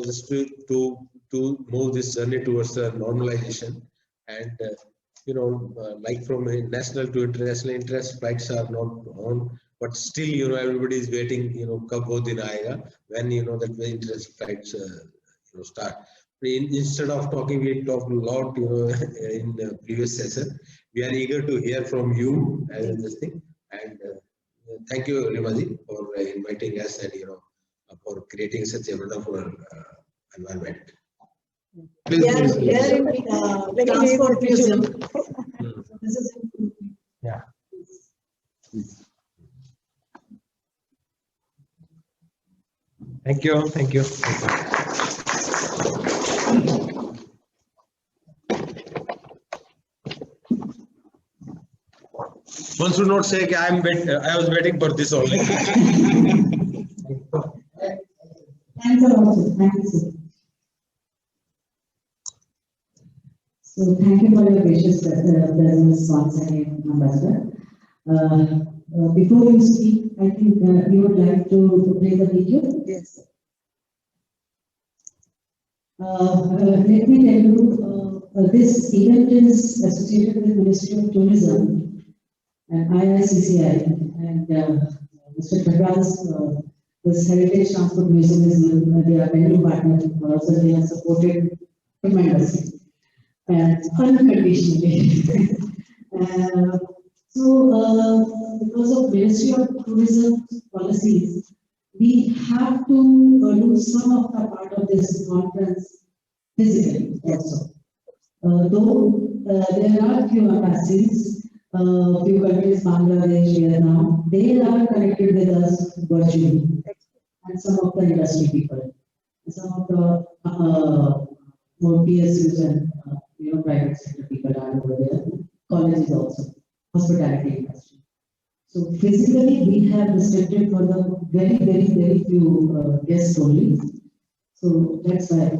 just to move this journey towards the normalization. And, like from national to international flights are not on, but still, everybody is waiting, kab wo din aayega, when, that the international flights, start. Instead of talking, we talked a lot, in the previous session. We are eager to hear from you as this thing. And thank you, Rimaji, for inviting us and, for creating such a wonderful environment. We are here in transport museum. Yeah. Thank you. Thank you. One should not say I was waiting for this only. Thanks a lot, sir. Thank you, sir. So thank you for your gracious presence once again, Ambassador. Before you speak, I think you would like to play the video. Yes. Let me tell you, this event is associated with Ministry of Tourism and IICCI, and Mr. Chadra's this Heritage Transport Museum is they are venue partner, so they are supported tremendously and unconditionally. Because of Ministry of Tourism policies, we have to do some of the part of this conference physically also. Though there are few embassies, few countries, Bangladesh, Vietnam, they are connected with us virtually, and some of the industry people, some of the more PSUs and private sector people are over there, colleges also, hospitality industry. So physically, we have restricted for the very, very, very few guests only. So that's why.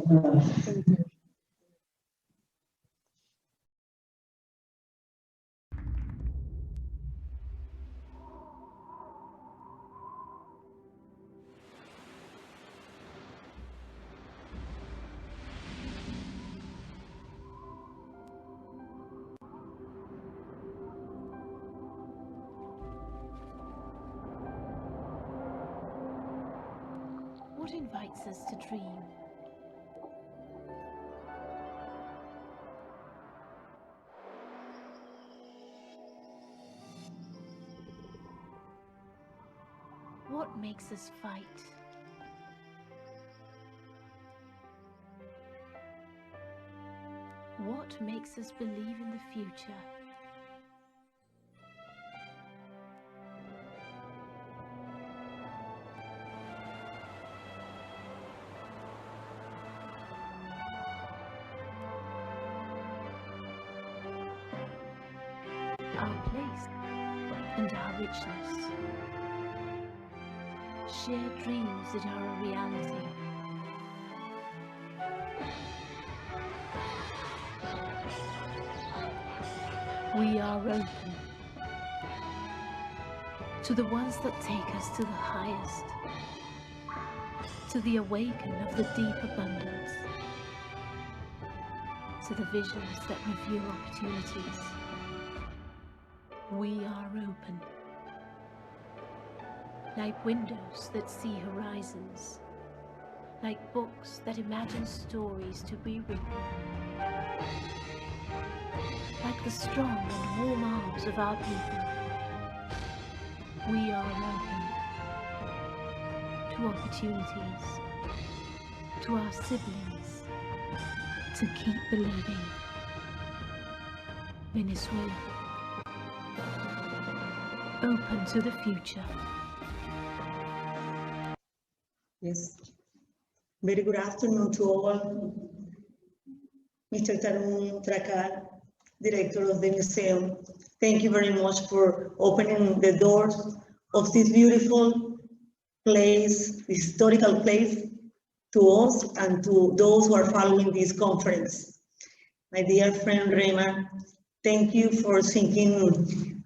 What invites us to dream? What makes us fight? What makes us believe in the future? Our place and our richness. Shared dreams that are a reality. We are open to the ones that take us to the highest. to the awaken of the deep abundance, to the visions that reveal opportunities. We are open, like windows that see horizons, like books that imagine stories to be written, like the strong and warm arms of our people. We are open to opportunities, to our siblings, to keep believing. Venezuela, open to the future. Yes. Very good afternoon to all. Mr. Tarun Trakar, Director of the museum. Thank you very much for opening the doors of this beautiful place, historical place, to us and to those who are following this conference. My dear friend Rema, thank you for thinking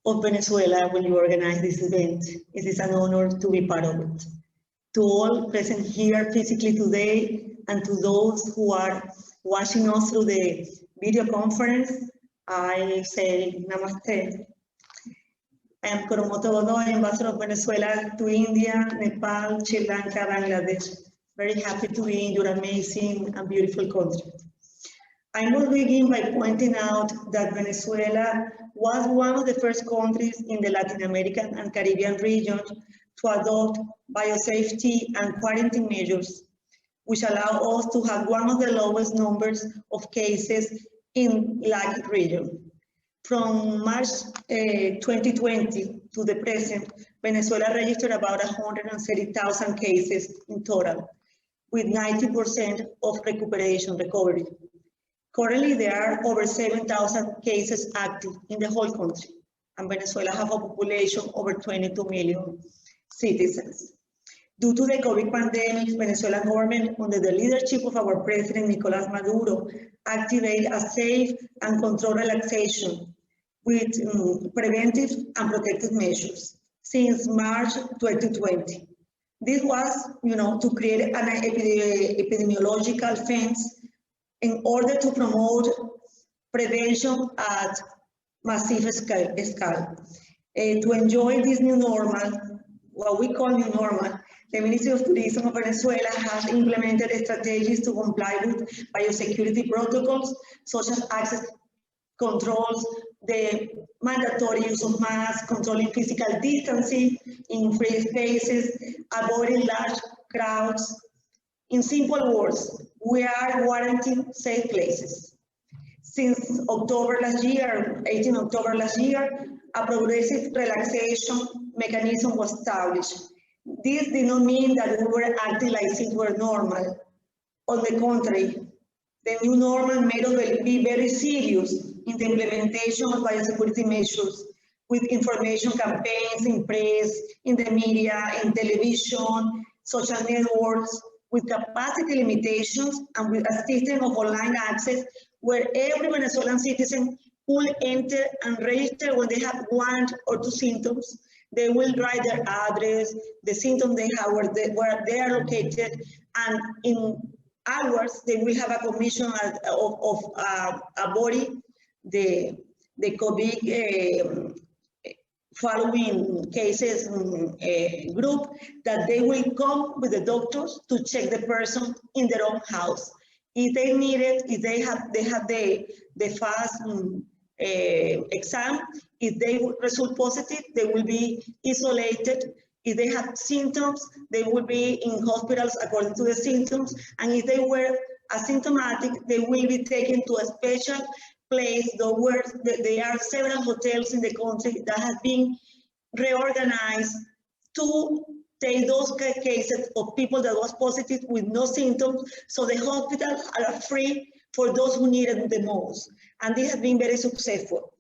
of Venezuela when you organize this event. It is an honor to be part of it. To all present here physically today and to those who are watching us through the video conference, I say namaste. I am Koromoto Godoy, Ambassador of Venezuela to India, Nepal, Sri Lanka, Bangladesh. Very happy to be in your amazing and beautiful country. I will begin by pointing out that Venezuela was one of the first countries in the Latin American and Caribbean region to adopt biosafety and quarantine measures, which allow us to have one of the lowest numbers of cases in LAC region. From March 2020 to the present, Venezuela registered about 130,000 cases in total, with 90% of recovery. Currently, there are over 7,000 cases active in the whole country, and Venezuela has a population over 22 million citizens. Due to the COVID pandemic, Venezuelan government, under the leadership of our president, Nicolás Maduro, activated a safe and controlled relaxation with preventive and protective measures since March 2020. This was, to create an epidemiological fence in order to promote prevention at massive scale. To enjoy this new normal, what we call new normal, the Ministry of Tourism of Venezuela has implemented strategies to comply with biosecurity protocols, such as access controls, the mandatory use of masks, controlling physical distancing in free spaces, avoiding large crowds. In simple words, we are guaranteeing safe places. Since October last year, 18 October last year, a progressive relaxation mechanism was established. This did not mean that we were acting like things were normal. On the contrary, the new normal made us be very serious in the implementation of biosecurity measures, with information campaigns in press, in the media, in television, social networks, with capacity limitations and with a system of online access where every Venezuelan citizen could enter and register when they have one or two symptoms. They will write their address, the symptoms they have, where they are located, and in hours they will have a commission of a body, the COVID following cases group, that they will come with the doctors to check the person in their own house. If they need it, if they have the fast exam, if they result positive, they will be isolated. If they have symptoms, they will be in hospitals according to the symptoms. And if they were asymptomatic, they will be taken to a special place. Where there are several hotels in the country that have been reorganized to take those cases of people that was positive with no symptoms. So the hospitals are free for those who need it the most. And this has been very successful.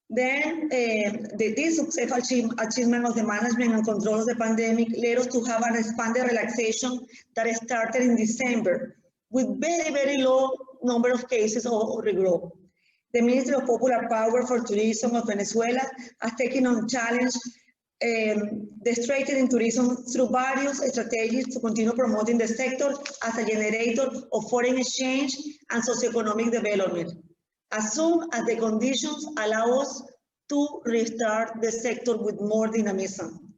Then this successful achievement of the management and control of the pandemic led us to have an expanded relaxation that started in December with very, very low number of cases of regrowth. The Ministry of Popular Power for Tourism of Venezuela has taken on challenge the strategy in tourism through various strategies to continue promoting the sector as a generator of foreign exchange and socioeconomic development, as soon as the conditions allow us to restart the sector with more dynamism.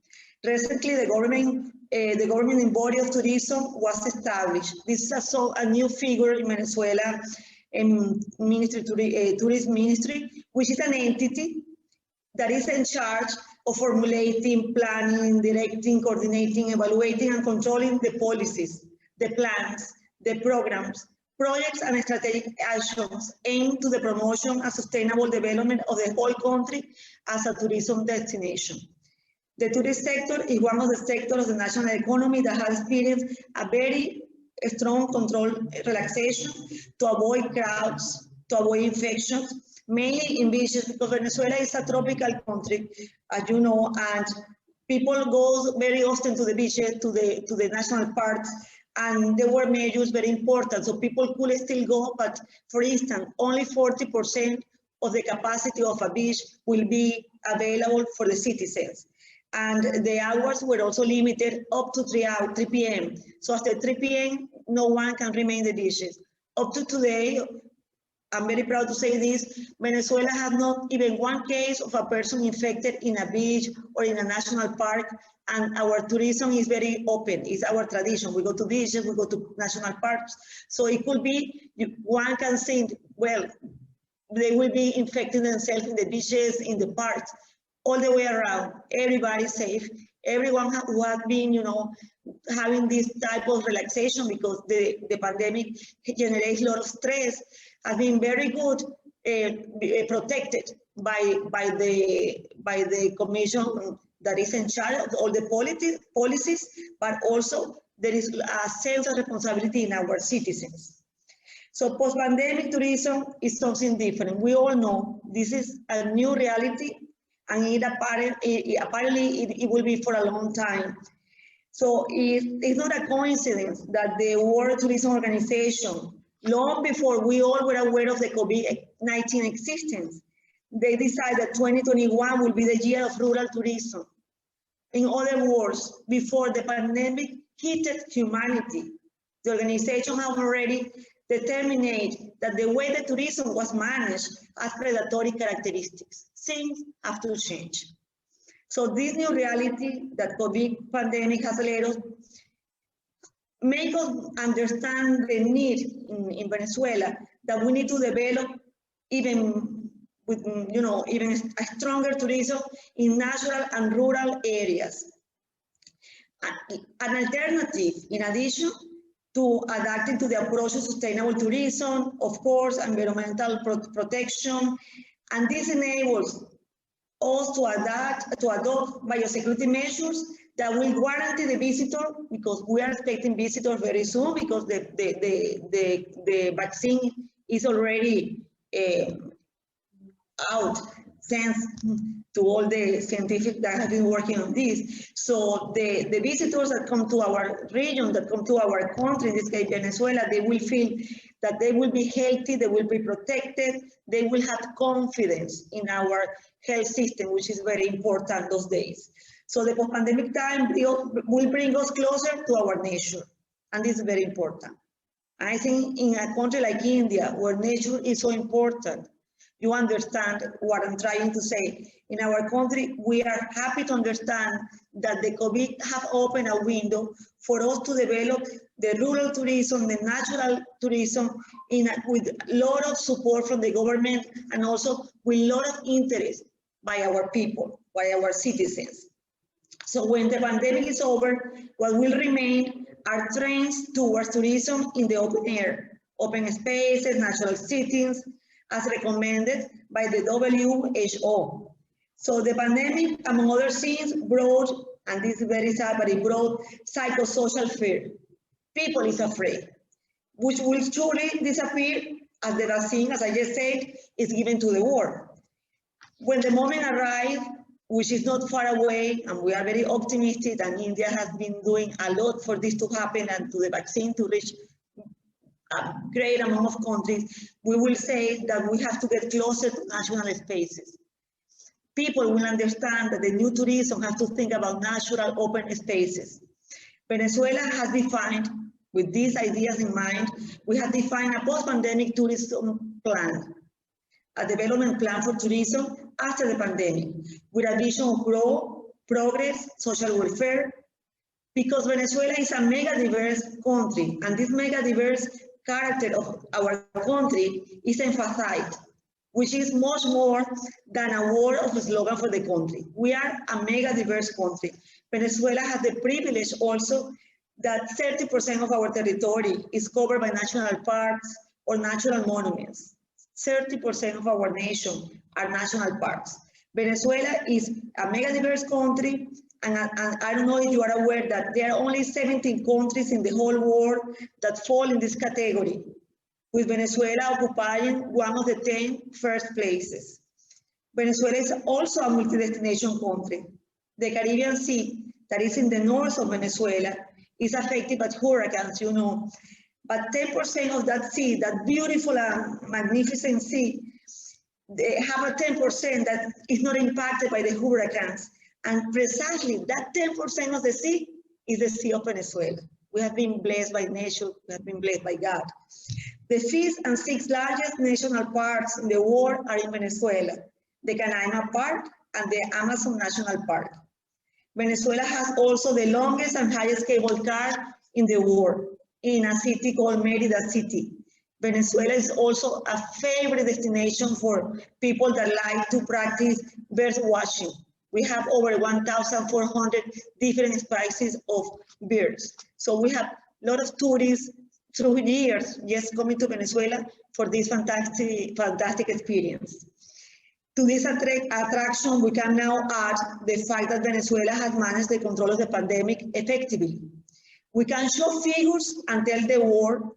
Recently, the governing body of tourism was established. This is a new figure in Venezuela, tourism ministry, which is an entity that is in charge of formulating, planning, directing, coordinating, evaluating, and controlling the policies, the plans, the programs, projects, and strategic actions aimed to the promotion and sustainable development of the whole country as a tourism destination. The tourist sector is one of the sectors of the national economy that has experienced a very strong control relaxation to avoid crowds, to avoid infections, mainly in beaches, because Venezuela is a tropical country, as you know, and people go very often to the beaches, to the national parks, and there were measures very important, so people could still go, but for instance, only 40% of the capacity of a beach will be available for the citizens. And the hours were also limited up to 3 p.m. So after 3 p.m., no one can remain in the beaches. Up to today, I'm very proud to say this, Venezuela has not even one case of a person infected in a beach or in a national park, and our tourism is very open. It's our tradition. We go to beaches, we go to national parks. So it could be, one can think, well, they will be infecting themselves in the beaches, in the parks, all the way around. Everybody's safe. Everyone who has been, having this type of relaxation because the pandemic generates a lot of stress, has been very good, protected by the commission that is in charge of all the policies, but also there is a sense of responsibility in our citizens. So post-pandemic tourism is something different. We all know this is a new reality, and apparently it will be for a long time. So it's not a coincidence that the World Tourism Organization, long before we all were aware of the COVID-19 existence, they decided that 2021 will be the year of rural tourism. In other words, before the pandemic hit humanity, the organization has already determined that the way the tourism was managed has predatory characteristics. Things have to change. So this new reality that COVID pandemic has allowed us make us understand the need in Venezuela that we need to develop even with, even a stronger tourism in natural and rural areas. An alternative, in addition to adapting to the approach to sustainable tourism, of course, environmental protection, and this enables us to adopt biosecurity measures that will guarantee the visitor, because we are expecting visitors very soon, because the vaccine is already out, thanks to all the scientific that have been working on this. So the visitors that come to our region, that come to our country, in this case Venezuela, they will feel that they will be healthy, they will be protected, they will have confidence in our health system, which is very important those days. So the post-pandemic time will bring us closer to our nature, and this is very important. And I think in a country like India, where nature is so important, you understand what I'm trying to say. In our country, we are happy to understand that the COVID have opened a window for us to develop the rural tourism, the natural tourism, with a lot of support from the government, and also with a lot of interest by our people, by our citizens. So when the pandemic is over, what will remain are trends towards tourism in the open air, open spaces, natural settings, as recommended by the WHO. So the pandemic, among other things, brought, and this is very sad, but it brought psychosocial fear. People is afraid, which will surely disappear as the vaccine, as I just said, is given to the world. When the moment arrives, which is not far away, and we are very optimistic, and India has been doing a lot for this to happen and to the vaccine to reach a great amount of countries, we will say that we have to get closer to national spaces. people will understand that the new tourism has to think about natural open spaces. Venezuela has defined, with these ideas in mind, we have defined a post-pandemic tourism plan, a development plan for tourism after the pandemic, with a vision of growth, progress, social welfare, because Venezuela is a mega diverse country, and this mega diverse character of our country is emphasized, which is much more than a word of a slogan for the country. We are a mega diverse country. Venezuela has the privilege also that 30% of our territory is covered by national parks or natural monuments. 30% of our nation are national parks. Venezuela is a mega diverse country, and I don't know if you are aware that there are only 17 countries in the whole world that fall in this category, with Venezuela occupying one of the 10 first places. Venezuela is also a multi-destination country. The Caribbean Sea, that is in the north of Venezuela, is affected by hurricanes, you know. But 10% of that sea, that beautiful and magnificent sea, they have a 10% that is not impacted by the hurricanes. And precisely that 10% of the sea is the Sea of Venezuela. We have been blessed by nature, we have been blessed by God. The 5th and 6th largest national parks in the world are in Venezuela, the Canaima Park and the Amazon National Park. Venezuela has also the longest and highest cable car in the world, in a city called Mérida City. Venezuela is also a favorite destination for people that like to practice bird watching. We have over 1,400 different species of birds. So we have a lot of tourists through years just coming to Venezuela for this fantastic experience. To this attraction, we can now add the fact that Venezuela has managed the control of the pandemic effectively. We can show figures and tell the world,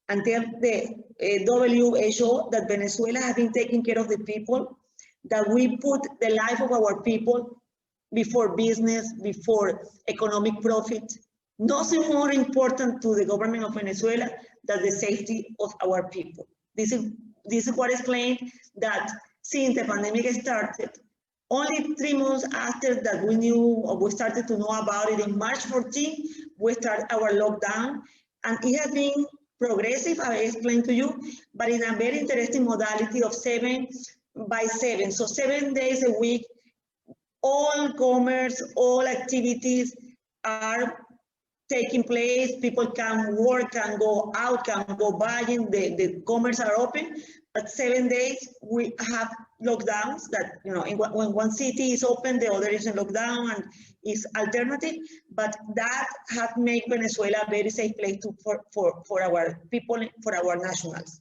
and tell the WHO that Venezuela has been taking care of the people, that we put the life of our people before business, before economic profit. Nothing more important to the government of Venezuela than the safety of our people. This is what explained that since the pandemic started, only 3 months after that we knew, or we started to know about it in March 14, we started our lockdown, and it has been progressive, I explained to you, but in a very interesting modality of 7 by 7. So 7 days a week, all commerce, all activities are taking place. People can work, can go out, can go buying, the commerce are open, but 7 days we have lockdowns that, you know, when one city is open, the other is in lockdown and is alternative, but that has made Venezuela a very safe place for our people, for our nationals.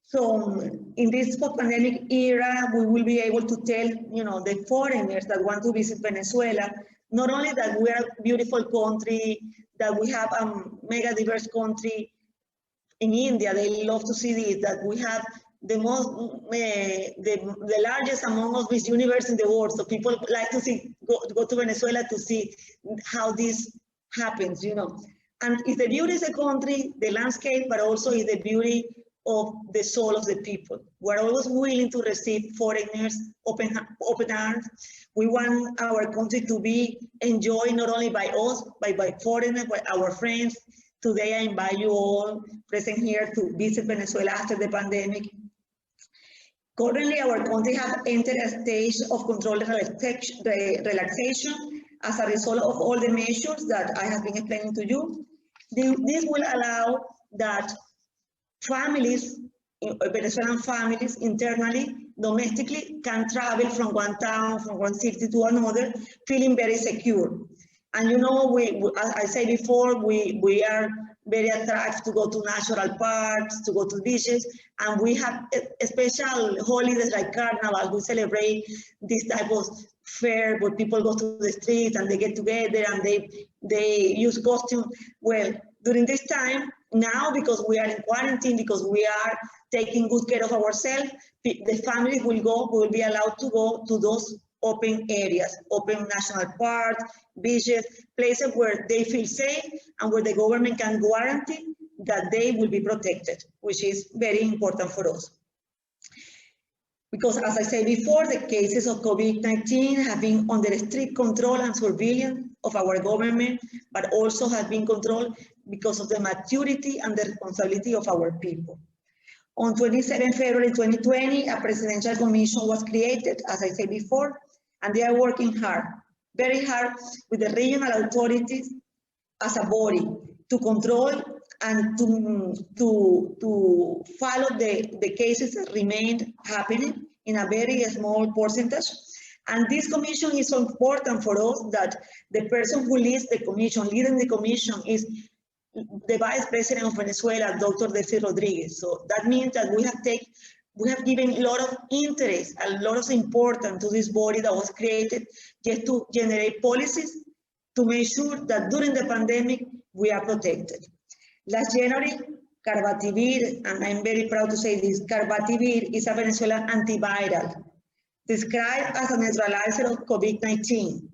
So in this post-pandemic era, we will be able to tell, you know, the foreigners that want to visit Venezuela, not only that we are a beautiful country, that we have a mega diverse country. In India, they love to see this, that we have the most, the largest among us Miss Universe in the world. So people like to see, go to Venezuela to see how this happens, you know. And it's the beauty of the country, the landscape, but also is the beauty of the soul of the people. We're always willing to receive foreigners, open arms. We want our country to be enjoyed not only by us, but by foreigners, by our friends. Today I invite you all present here to visit Venezuela after the pandemic. Currently, our country has entered a stage of controlled relaxation as a result of all the measures that I have been explaining to you. This will allow that families, Venezuelan families internally, domestically, can travel from one town, from one city to another, feeling very secure. And you know, as I said before, we are very attracted to go to national parks, to go to beaches, and we have special holidays like Carnival. We celebrate this type of fair where people go to the streets and they get together and they use costumes. Well, during this time, now because we are in quarantine, because we are taking good care of ourselves, the families will be allowed to go to those open areas, open national parks, beaches, places where they feel safe and where the government can guarantee that they will be protected, which is very important for us. Because as I said before, the cases of COVID-19 have been under strict control and surveillance of our government, but also have been controlled because of the maturity and the responsibility of our people. On 27 February 2020, a presidential commission was created, as I said before, and they are working hard, very hard with the regional authorities as a body to control and to follow the cases that remain happening in a very small percentage. And this commission is so important for us that the person who leads the commission, leading the commission, is the Vice President of Venezuela, Dr. Desi Rodriguez. So that means that we have given a lot of interest, a lot of importance to this body that was created just to generate policies to make sure that during the pandemic we are protected. Last January, carbativir, and I'm very proud to say this, carbativir is a Venezuelan antiviral described as a neutralizer of COVID-19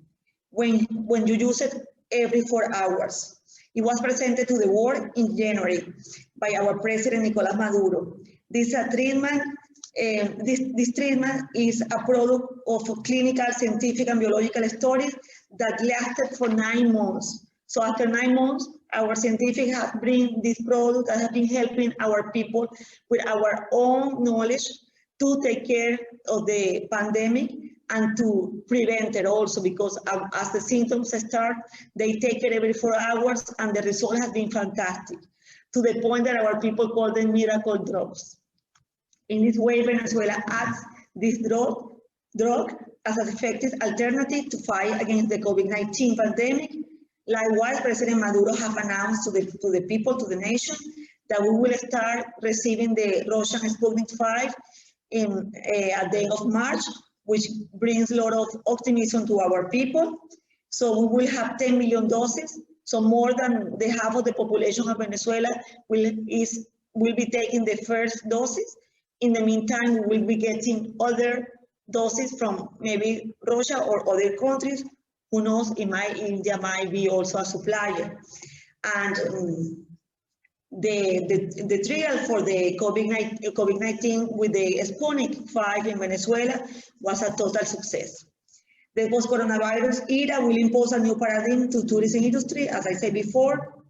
when you use it every 4 hours. It was presented to the world in January by our president, Nicolas Maduro. This is a treatment. This treatment is a product of clinical, scientific, and biological studies that lasted for 9 months. So after 9 months, our scientific have bring this product that has been helping our people with our own knowledge to take care of the pandemic and to prevent it also, because as the symptoms start, they take it every 4 hours, and the result has been fantastic, to the point that our people call them miracle drugs. In this way, Venezuela adds this drug as an effective alternative to fight against the COVID-19 pandemic. Likewise, President Maduro have announced to the people, to the nation, that we will start receiving the Russian Sputnik 5 at the end of March, which brings a lot of optimism to our people. So we will have 10 million doses. So more than the half of the population of Venezuela will be taking the first doses. In the meantime, we will be getting other doses from maybe Russia or other countries. Who knows, India might be also a supplier. And the trial for the COVID-19 with the Sputnik 5 in Venezuela was a total success. The post-coronavirus era will impose a new paradigm to tourism industry, as I said before.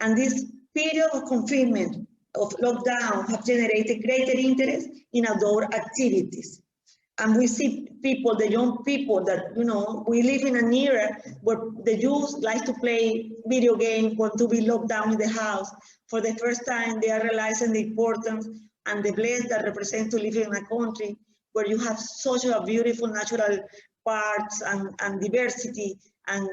And this period of confinement, of lockdown, have generated greater interest in outdoor activities. And we see people, the young people that, we live in an era where the youth like to play video games, want to be locked down in the house. For the first time, they are realizing the importance and the bliss that represents to live in a country where you have such a beautiful natural parks and diversity and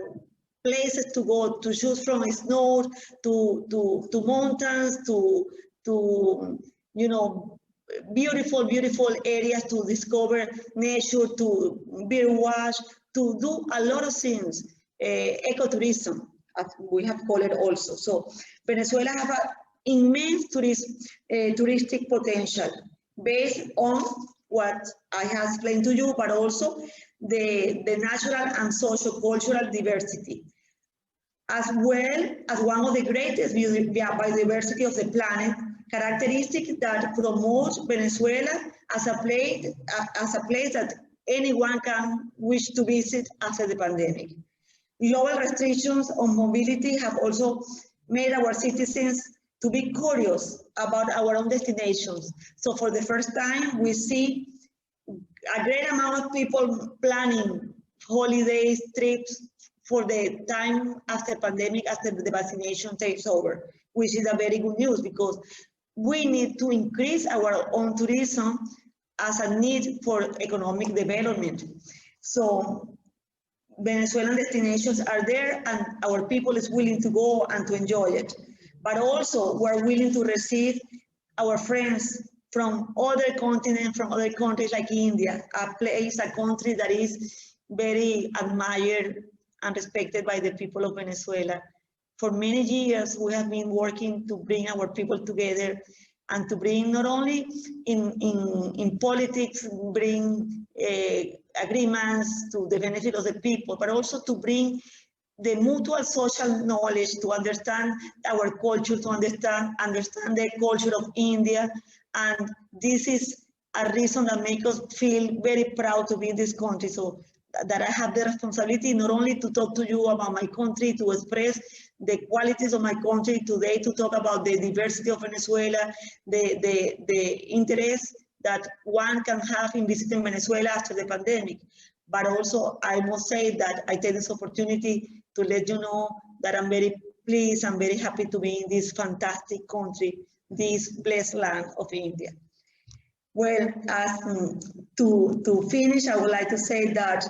places to go, to choose from snow to mountains to beautiful areas to discover nature, to beer watch, to do a lot of things, ecotourism, as we have called it also. So Venezuela have an immense touristic potential based on what I have explained to you, but also the natural and socio-cultural diversity, as well as one of the greatest biodiversity of the planet, characteristic that promotes Venezuela as a place that anyone can wish to visit after the pandemic. Global restrictions on mobility have also made our citizens to be curious about our own destinations. So for the first time, we see a great amount of people planning holidays, trips for the time after pandemic, after the vaccination takes over, which is a very good news, because we need to increase our own tourism as a need for economic development. So Venezuelan destinations are there, and our people is willing to go and to enjoy it. But also we're willing to receive our friends from other continents, from other countries like India, a country that is very admired and respected by the people of Venezuela. For many years, we have been working to bring our people together and to bring not only in politics, bring agreements to the benefit of the people, but also to bring the mutual social knowledge, to understand our culture, to understand the culture of India. And this is a reason that makes us feel very proud to be in this country. So that I have the responsibility not only to talk to you about my country, to express the qualities of my country today, to talk about the diversity of Venezuela, the interest that one can have in visiting Venezuela after the pandemic. But also, I must say that I take this opportunity to let you know that I'm very pleased, I'm very happy to be in this fantastic country, this blessed land of India. Well, to finish, I would like to say that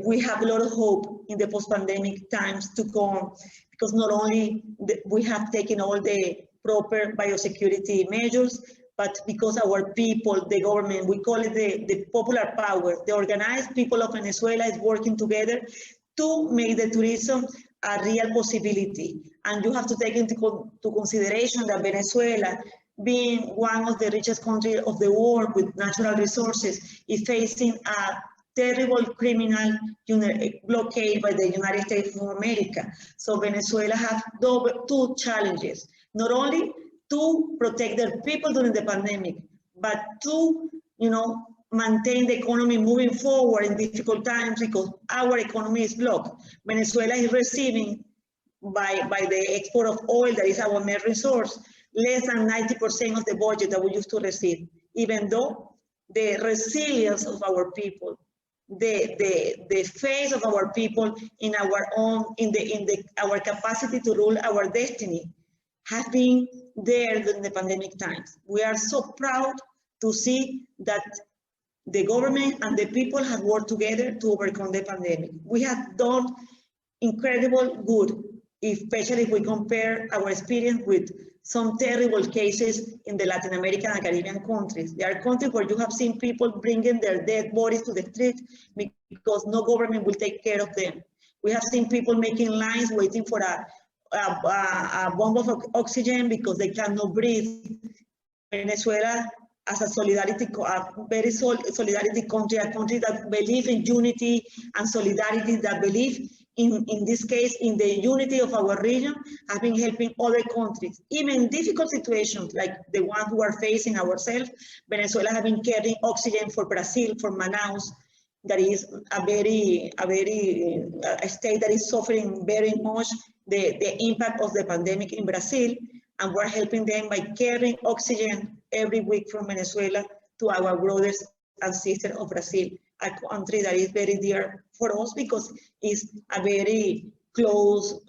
we have a lot of hope in the post-pandemic times to come, because not only we have taken all the proper biosecurity measures, but because our people, the government, we call it the popular power, the organized people of Venezuela is working together to make the tourism a real possibility. And you have to take into consideration that Venezuela, being one of the richest countries of the world with natural resources, is facing a terrible criminal blockade by the United States of America. So Venezuela has two challenges, not only to protect their people during the pandemic, but to, maintain the economy moving forward in difficult times, because our economy is blocked. Venezuela is receiving by the export of oil, that is our main resource, less than 90% of the budget that we used to receive, even though the resilience of our people, the faith of our people in our own, our capacity to rule our destiny has been there during the pandemic times. We are so proud to see that the government and the people have worked together to overcome the pandemic. We have done incredible good, especially if we compare our experience with some terrible cases in the Latin American and Caribbean countries. There are countries where you have seen people bringing their dead bodies to the street because no government will take care of them. We have seen people making lines waiting for a bomb of oxygen because they cannot breathe. Venezuela, as a very solidarity country, a country that believes in unity and solidarity, that believe in this case in the unity of our region, have been helping other countries, even in difficult situations like the one we are facing ourselves. Venezuela has been carrying oxygen for Brazil, for Manaus, that is a state that is suffering very much the impact of the pandemic in Brazil, and we're helping them by carrying oxygen every week from Venezuela to our brothers and sisters of Brazil, a country that is very dear for us because it's a very close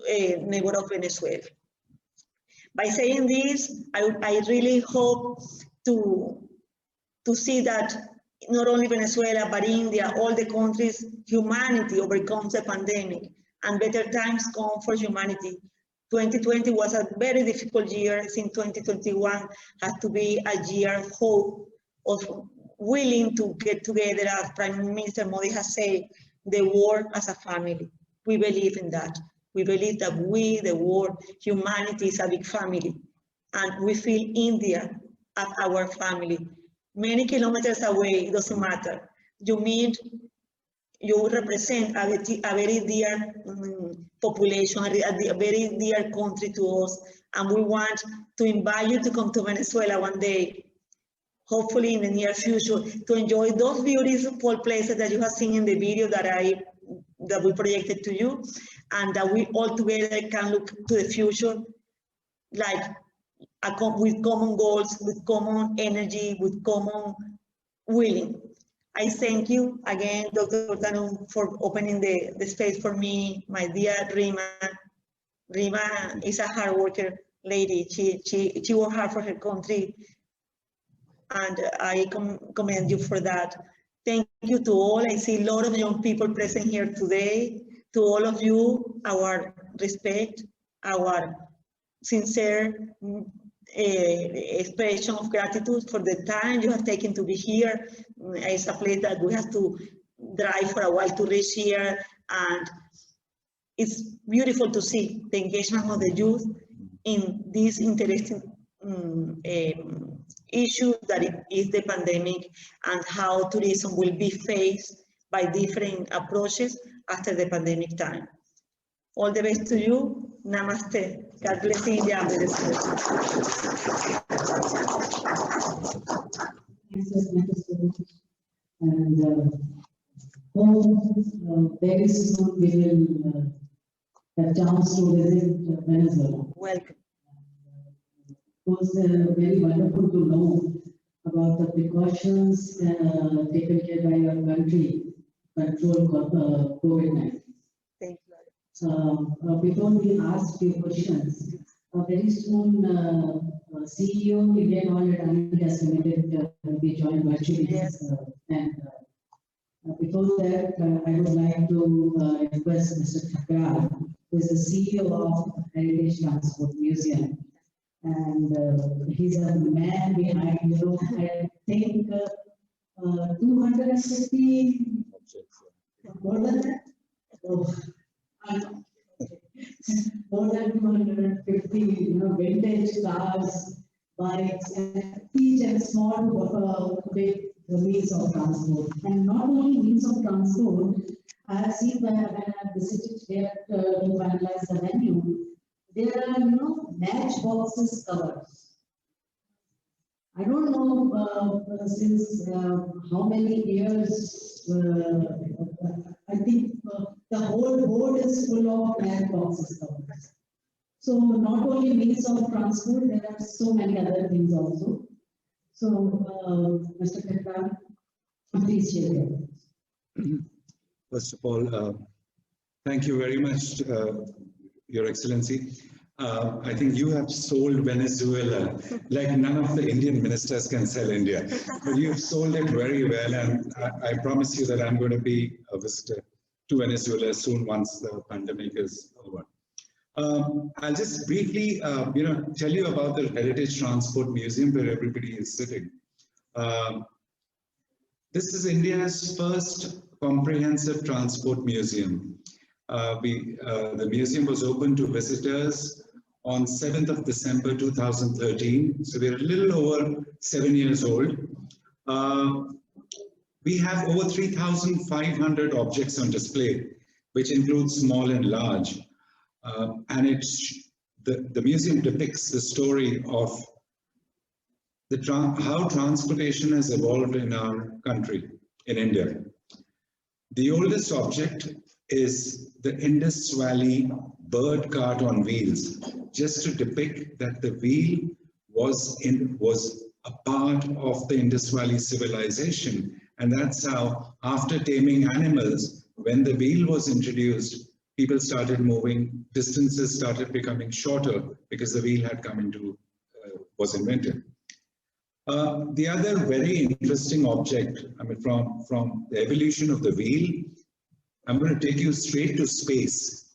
neighbor of Venezuela. By saying this, I really hope to see that not only Venezuela, but India, all the countries, humanity overcomes the pandemic and better times come for humanity. 2020 was a very difficult year. Since 2021 has to be a year of hope, of willing to get together, as Prime Minister Modi has said, the world as a family. We believe in that. We believe that we, the world, humanity is a big family. And we feel India as our family. Many kilometers away, it doesn't matter. You represent a very dear population, a very dear country to us, and we want to invite you to come to Venezuela one day, hopefully in the near future, to enjoy those beautiful places that you have seen in the video that we projected to you, and that we all together can look to the future like with common goals, with common energy, with common willing. I thank you again, Dr. Tanum, for opening the space for me, my dear Rima. Rima is a hard worker lady. She worked hard for her country, and I commend you for that. Thank you to all. I see a lot of young people present here today. To all of you, our respect, our sincere expression of gratitude for the time you have taken to be here. It's a place that we have to drive for a while to reach here, and it's beautiful to see the engagement of the youth in this interesting issue that is the pandemic, and how tourism will be faced by different approaches after the pandemic time. All the best to you. Namaste. God bless India. And very soon we will have chance to visit Venezuela. Welcome. It was very wonderful to know about the precautions taken care by your country to control COVID-19. Thank you. Before we ask few questions, very soon CEO Indian Oil and has committed will be joined virtually. Yes. And before that, I would like to request Mr. Thakral, who is the CEO of Heritage Transport Museum. And he's a man behind, I think 250, more than that? Oh, more than 250, vintage cars, bikes, and each and small big means of transport. And not only means of transport, I have seen when I visited there to finalize the venue, there are, matchboxes covers. I don't know since how many years, I think the whole board is full of matchboxes covers. So not only means of transport, there are so many other things also. So, Mr. Khattar, please share your thoughts. First of all, thank you very much, Your Excellency. I think you have sold Venezuela like none of the Indian ministers can sell India. But you've sold it very well, and I promise you that I'm going to be a visitor to Venezuela soon once the pandemic is over. I'll just briefly, tell you about the Heritage Transport Museum where everybody is sitting. This is India's first comprehensive transport museum. The museum was open to visitors on 7th of December 2013. So we're a little over 7 years old. We have over 3,500 objects on display, which includes small and large. And the museum depicts the story of how transportation has evolved in our country, in India. The oldest object is the Indus Valley bird cart on wheels, just to depict that the wheel was a part of the Indus Valley civilization. And that's how, after taming animals, when the wheel was introduced, people started moving, distances started becoming shorter because the wheel had come into, was invented. The other very interesting object, from the evolution of the wheel, I'm going to take you straight to space.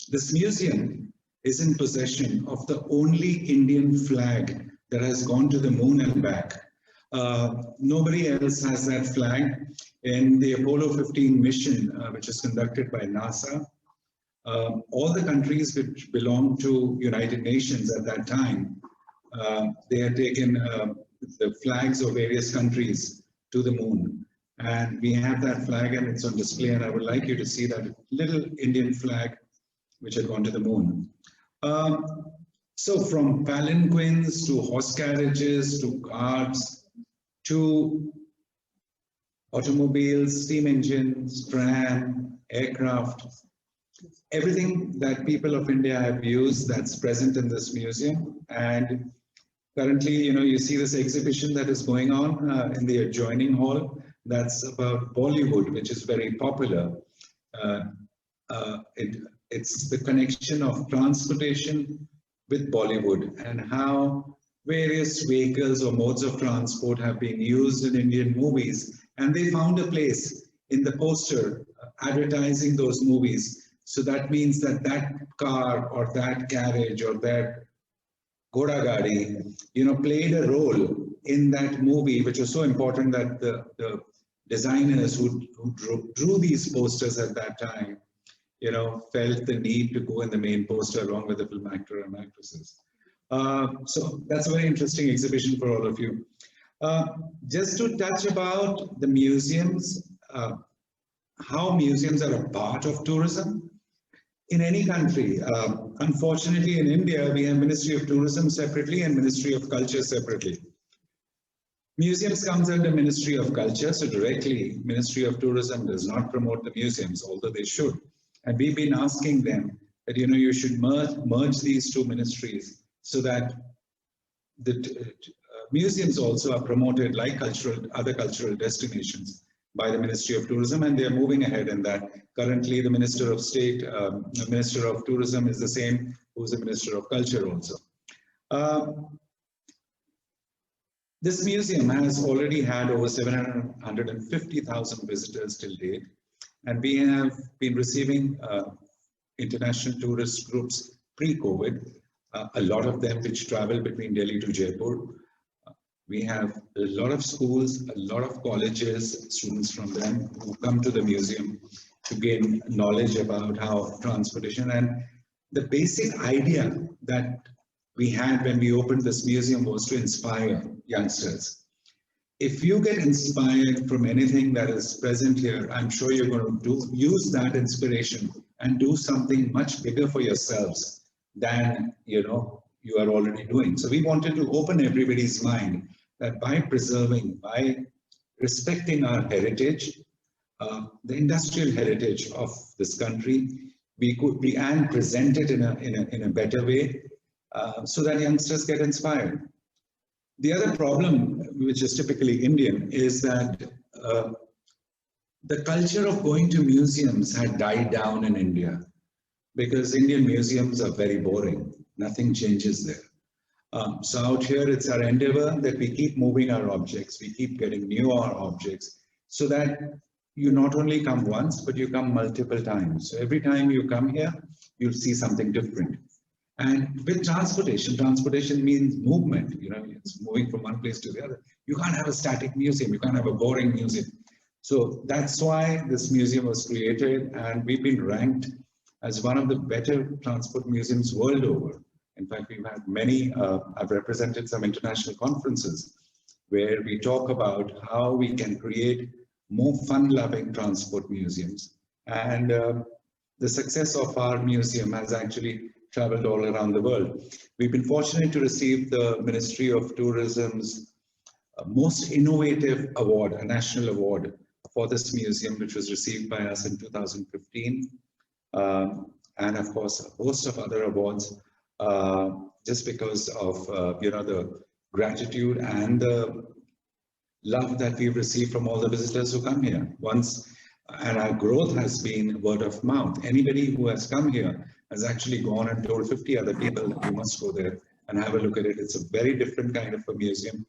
This museum is in possession of the only Indian flag that has gone to the moon and back. Nobody else has that flag. In the Apollo 15 mission, which is conducted by NASA, all the countries which belonged to United Nations at that time, they had taken the flags of various countries to the moon. And we have that flag and it's on display, and I would like you to see that little Indian flag which had gone to the moon. So from palanquins to horse carriages to carts to automobiles, steam engines, tram, aircraft, everything that people of India have used, that's present in this museum. And currently, you see this exhibition that is going on in the adjoining hall. That's about Bollywood, which is very popular. It's the connection of transportation with Bollywood and how various vehicles or modes of transport have been used in Indian movies. And they found a place in the poster advertising those movies. So that means that that car or that carriage or that Ghoda Gadi, played a role in that movie, which was so important that the designers who drew these posters at that time, felt the need to go in the main poster along with the film actor and actresses. So that's a very interesting exhibition for all of you. Just to touch about the museums, how museums are a part of tourism. In any country, unfortunately in India, we have Ministry of Tourism separately and Ministry of Culture separately. Museums comes under Ministry of Culture, so directly Ministry of Tourism does not promote the museums, although they should. And we've been asking them that, you know, you should merge these two ministries so that the museums also are promoted like other cultural destinations by the Ministry of Tourism, and they are moving ahead in that. Currently, the Minister of State, the Minister of Tourism is the same who's the Minister of Culture also. This museum has already had over 750,000 visitors till date, and we have been receiving international tourist groups pre-COVID, a lot of them which travel between Delhi to Jaipur. We have a lot of schools, a lot of colleges, students from them who come to the museum to gain knowledge about how transportation, and the basic idea that we had when we opened this museum was to inspire youngsters. If you get inspired from anything that is present here, I'm sure you're going to use that inspiration and do something much bigger for yourselves than you are already doing. So we wanted to open everybody's mind that by preserving, by respecting our heritage, the industrial heritage of this country, we could be and present it in a better way, so that youngsters get inspired. The other problem, which is typically Indian, is that the culture of going to museums had died down in India because Indian museums are very boring. Nothing changes there. So out here, it's our endeavor that we keep moving our objects, we keep getting newer objects, so that you not only come once, but you come multiple times. So every time you come here, you'll see something different. And with transportation means movement, it's moving from one place to the other. You can't have a static museum, you can't have a boring museum. So that's why this museum was created, and we've been ranked as one of the better transport museums world over. In fact, we've had many, I've represented some international conferences where we talk about how we can create more fun-loving transport museums. And the success of our museum has actually traveled all around the world. We've been fortunate to receive the Ministry of Tourism's most innovative award, a national award for this museum, which was received by us in 2015. And of course, a host of other awards, just because of the gratitude and the love that we've received from all the visitors who come here. And our growth has been word of mouth. Anybody who has come here has actually gone and told 50 other people that you must go there and have a look at it. It's a very different kind of a museum.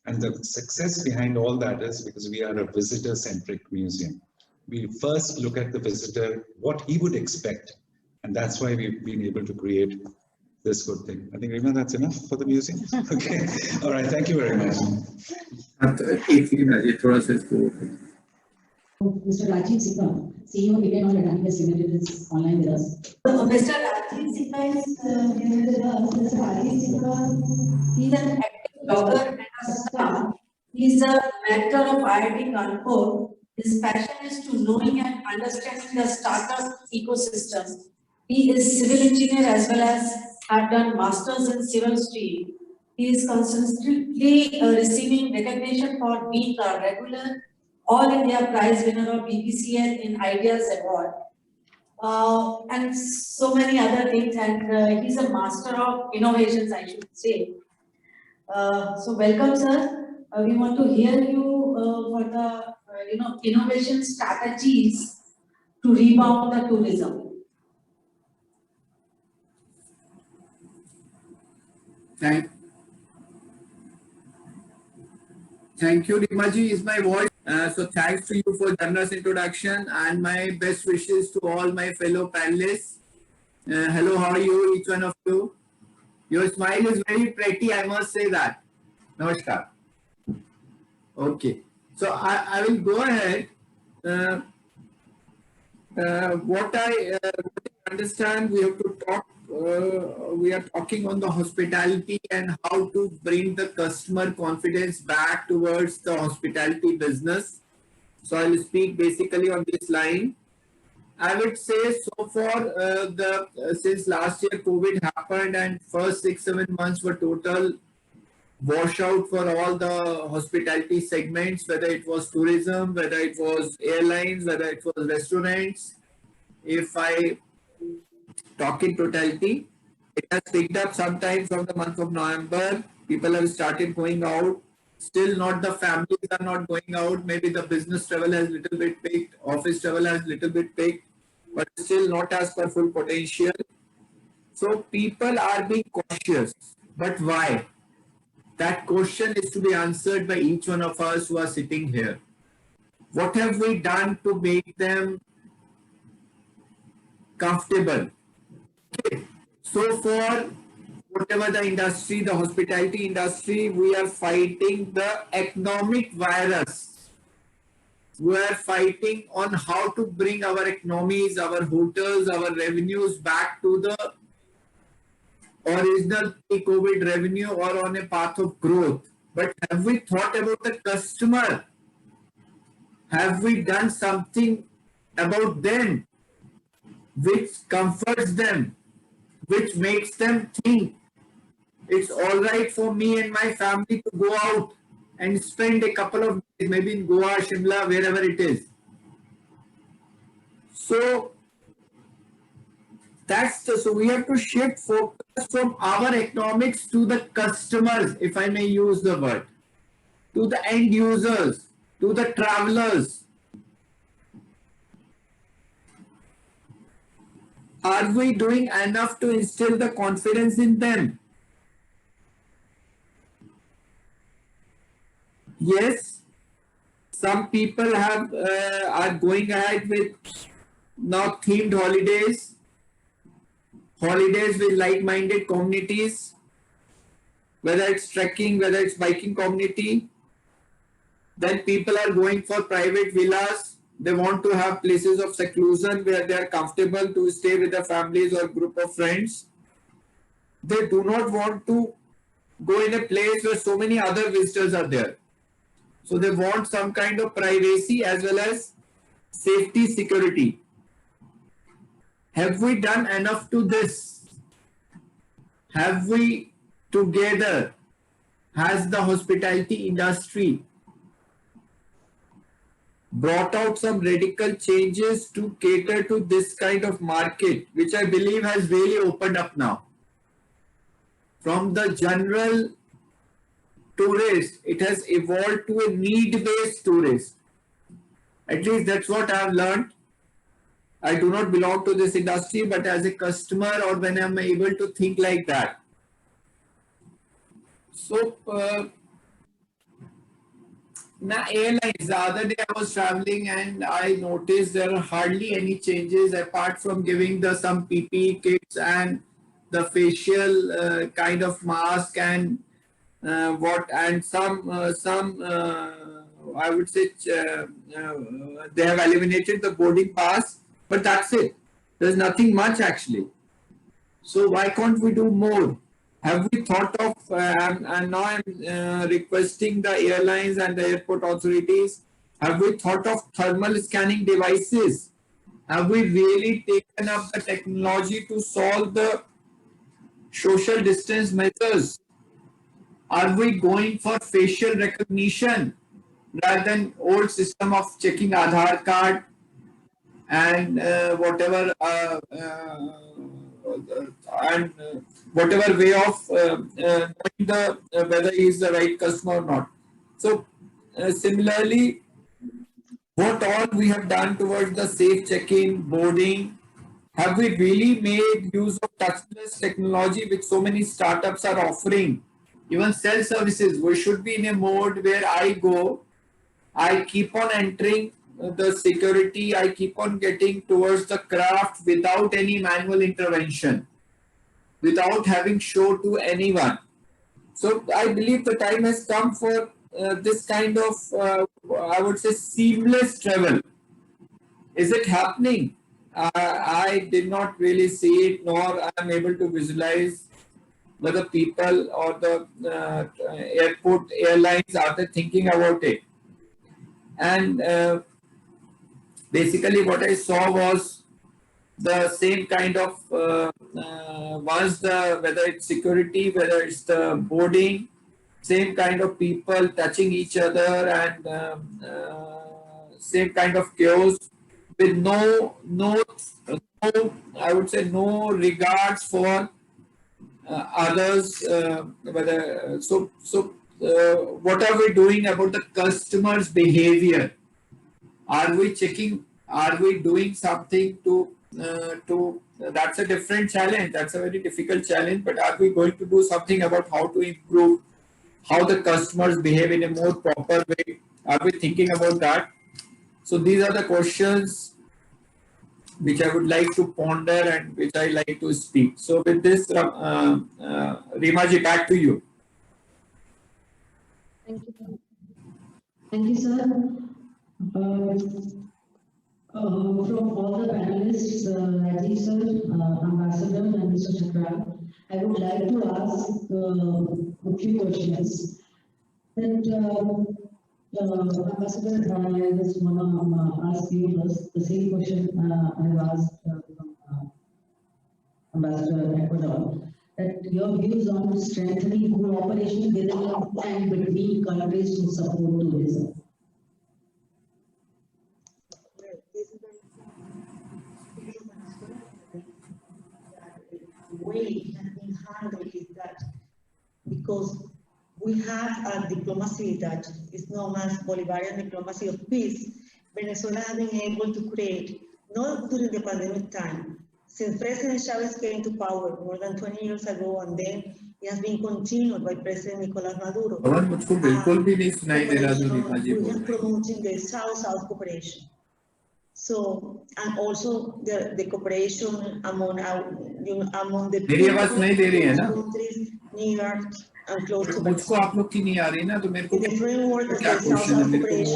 And the success behind all that is because we are a visitor-centric museum. We first look at the visitor, what he would expect. And that's why we've been able to create this good thing. I think, Rima, that's enough for the museum. Okay. All right. Thank you very much. Mr. Rajiv Sikka, CEO of Indian Oil and Gas Limited, is online with us. Mr. Rajiv Sikka is here with us. Mr. Rajiv Sikka, he's an active blogger and a star. He's a mentor of IIT Kanpur. His passion is to knowing and understanding the startup ecosystem. He is civil engineer as well as have done masters in civil stream. He is constantly receiving recognition for being a regular All India Prize winner of BPCL in Ideas Award, and so many other things. And he's a master of innovations, I should say. So welcome, sir. We want to hear you for the innovation strategies to rebound the tourism. Thank you, Rimaji. Is my voice? So thanks to you for generous introduction and my best wishes to all my fellow panelists. Hello, how are you, each one of you? Your smile is very pretty, I must say that. Namaskar. Okay, so I will go ahead. What I understand, we have to talk. We are talking on the hospitality and how to bring the customer confidence back towards the hospitality business. So I will speak basically on this line. I would say so far since last year COVID happened and first 6-7 months were total washout for all the hospitality segments, whether it was tourism, whether it was airlines, whether it was restaurants. If I talk in totality, it has picked up sometime from the month of November. People have started going out. Still not the families are not going out. Maybe the business travel has little bit picked, office travel has little bit picked, but still not as per full potential. So people are being cautious. But why? That question is to be answered by each one of us who are sitting here. What have we done to make them comfortable? Okay. So for whatever the industry, the hospitality industry, we are fighting the economic virus. We are fighting on how to bring our economies, our hotels, our revenues back to the original pre-COVID revenue or on a path of growth. But have we thought about the customer? Have we done something about them which comforts them, which makes them think it's all right for me and my family to go out and spend a couple of days, maybe in Goa, Shimla, wherever it is. So so we have to shift focus from our economics to the customers, if I may use the word, to the end users, to the travelers. Are we doing enough to instill the confidence in them? Yes, some people are going ahead with now themed holidays with like-minded communities, whether it's trekking, whether it's biking community. Then people are going for private villas. They want to have places of seclusion where they are comfortable to stay with their families or group of friends. They do not want to go in a place where so many other visitors are there. So they want some kind of privacy as well as safety, security. Have we done enough to this? Have we together, has the hospitality industry brought out some radical changes to cater to this kind of market, which I believe has really opened up now? From the general tourist, it has evolved to a need-based tourist. At least that's what I have learned. I do not belong to this industry, but as a customer or when I'm able to think like that. So, now airlines, the other day I was traveling and I noticed there are hardly any changes apart from giving some PPE kits and the facial kind of mask and some I would say they have eliminated the boarding pass, but that's it. There's nothing much actually. So why can't we do more? Have we thought of, and now I'm requesting the airlines and the airport authorities, have we thought of thermal scanning devices? Have we really taken up the technology to solve the social distance measures? Are we going for facial recognition rather than old system of checking Aadhaar card and whatever way of knowing whether he is the right customer or not? So similarly, what all we have done towards the safe check-in, boarding, have we really made use of touchless technology which so many startups are offering? Even self-services, we should be in a mode where I go, I keep on entering the security, I keep on getting towards the craft without any manual intervention, without having show to anyone. So I believe the time has come for this kind of, I would say, seamless travel. Is it happening? I did not really see it, nor I am able to visualize whether people or the airport airlines are they thinking about it. And basically what I saw was the same kind of whether it's security, whether it's the boarding, same kind of people touching each other, and same kind of chaos, with no, I would say, no regards for others. What are we doing about the customer's behavior? Are we checking? Are we doing something to that's a different challenge. That's a very difficult challenge. But are we going to do something about how to improve how the customers behave in a more proper way? Are we thinking about that? So these are the questions which I would like to ponder and which I like to speak. So with this, Rimaji, back to you. Thank you. Thank you, sir. From all the panelists, Rajiv sir, Ambassador, and Mr. Chakra, I would like to ask a few questions. That Ambassador, I just want to ask you the same question I've asked Ambassador Ecuador. That your views on strengthening cooperation within and between countries to support tourism. The way it has been handled is that because we have a diplomacy that is known as Bolivarian diplomacy of peace, Venezuela has been able to create, not during the pandemic time, since President Chavez came to power more than 20 years ago, and then it has been continued by President Nicolas Maduro. We are promoting the South-South cooperation. So, and also the cooperation among the countries near and close to Venezuela. In the framework of the South-South cooperation,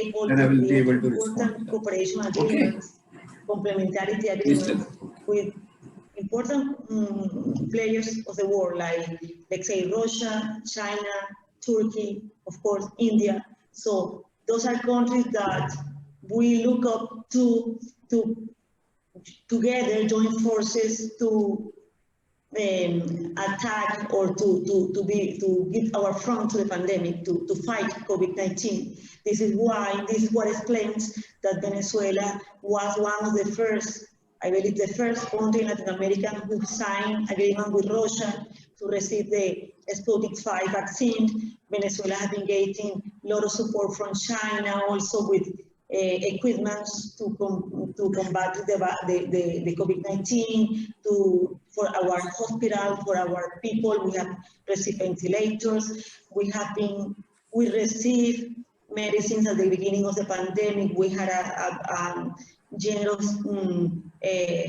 important cooperation agreements, complementarity agreements with important players of the world, like, let's say, Russia, China, Turkey, of course, India. So those are countries that we look up to together join forces to attack or to give our front to the pandemic, to fight COVID-19. This is what explains that Venezuela was one of the first, I believe the first country in Latin America who signed agreement with Russia to receive the Sputnik 5 vaccine. Venezuela has been getting a lot of support from China, also with equipment to combat the COVID-19, for our hospital, for our people. We have received ventilators. We received medicines at the beginning of the pandemic. We had a generous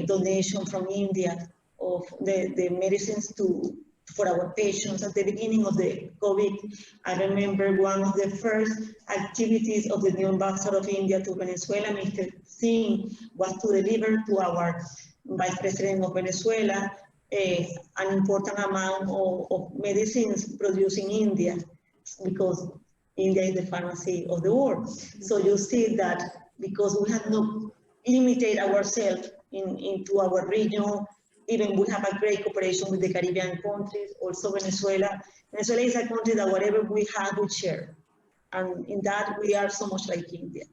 donation from India of the medicines for our patients at the beginning of the COVID. I remember one of the first activities of the new ambassador of India to Venezuela, Mr. Singh, was to deliver to our Vice President of Venezuela an important amount of medicines produced in India, because India is the pharmacy of the world. So you see that because we have not limited ourselves into our region, even we have a great cooperation with the Caribbean countries, also Venezuela. Venezuela is a country that whatever we have, we share. And in that, we are so much like India.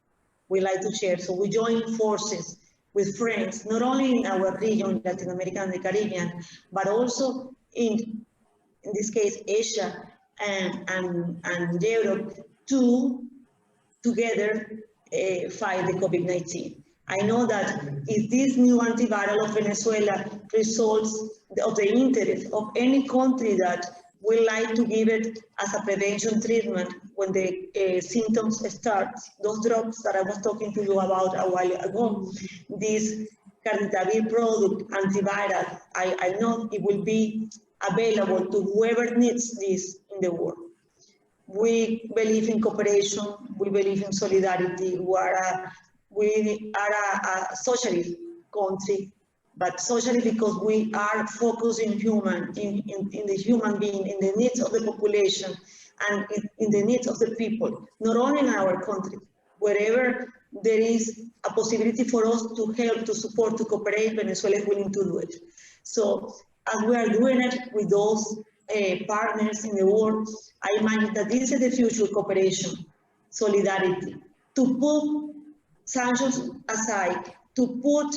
We like to share. So we join forces with friends, not only in our region, Latin America and the Caribbean, but also in this case, Asia and Europe, to together fight the COVID-19. I know that if this new antiviral of Venezuela results of the interest of any country that would like to give it as a prevention treatment when the symptoms start, those drugs that I was talking to you about a while ago, this cardiovascular product, antiviral, I know it will be available to whoever needs this in the world. We believe in cooperation, we believe in solidarity, we are a socialist country, but socially because we are focused in the human being, in the needs of the population, and in the needs of the people, not only in our country. Wherever there is a possibility for us to help, to support, to cooperate, Venezuela is willing to do it. So as we are doing it with those partners in the world, I imagine that this is the future cooperation, solidarity, to put sanctions aside, to put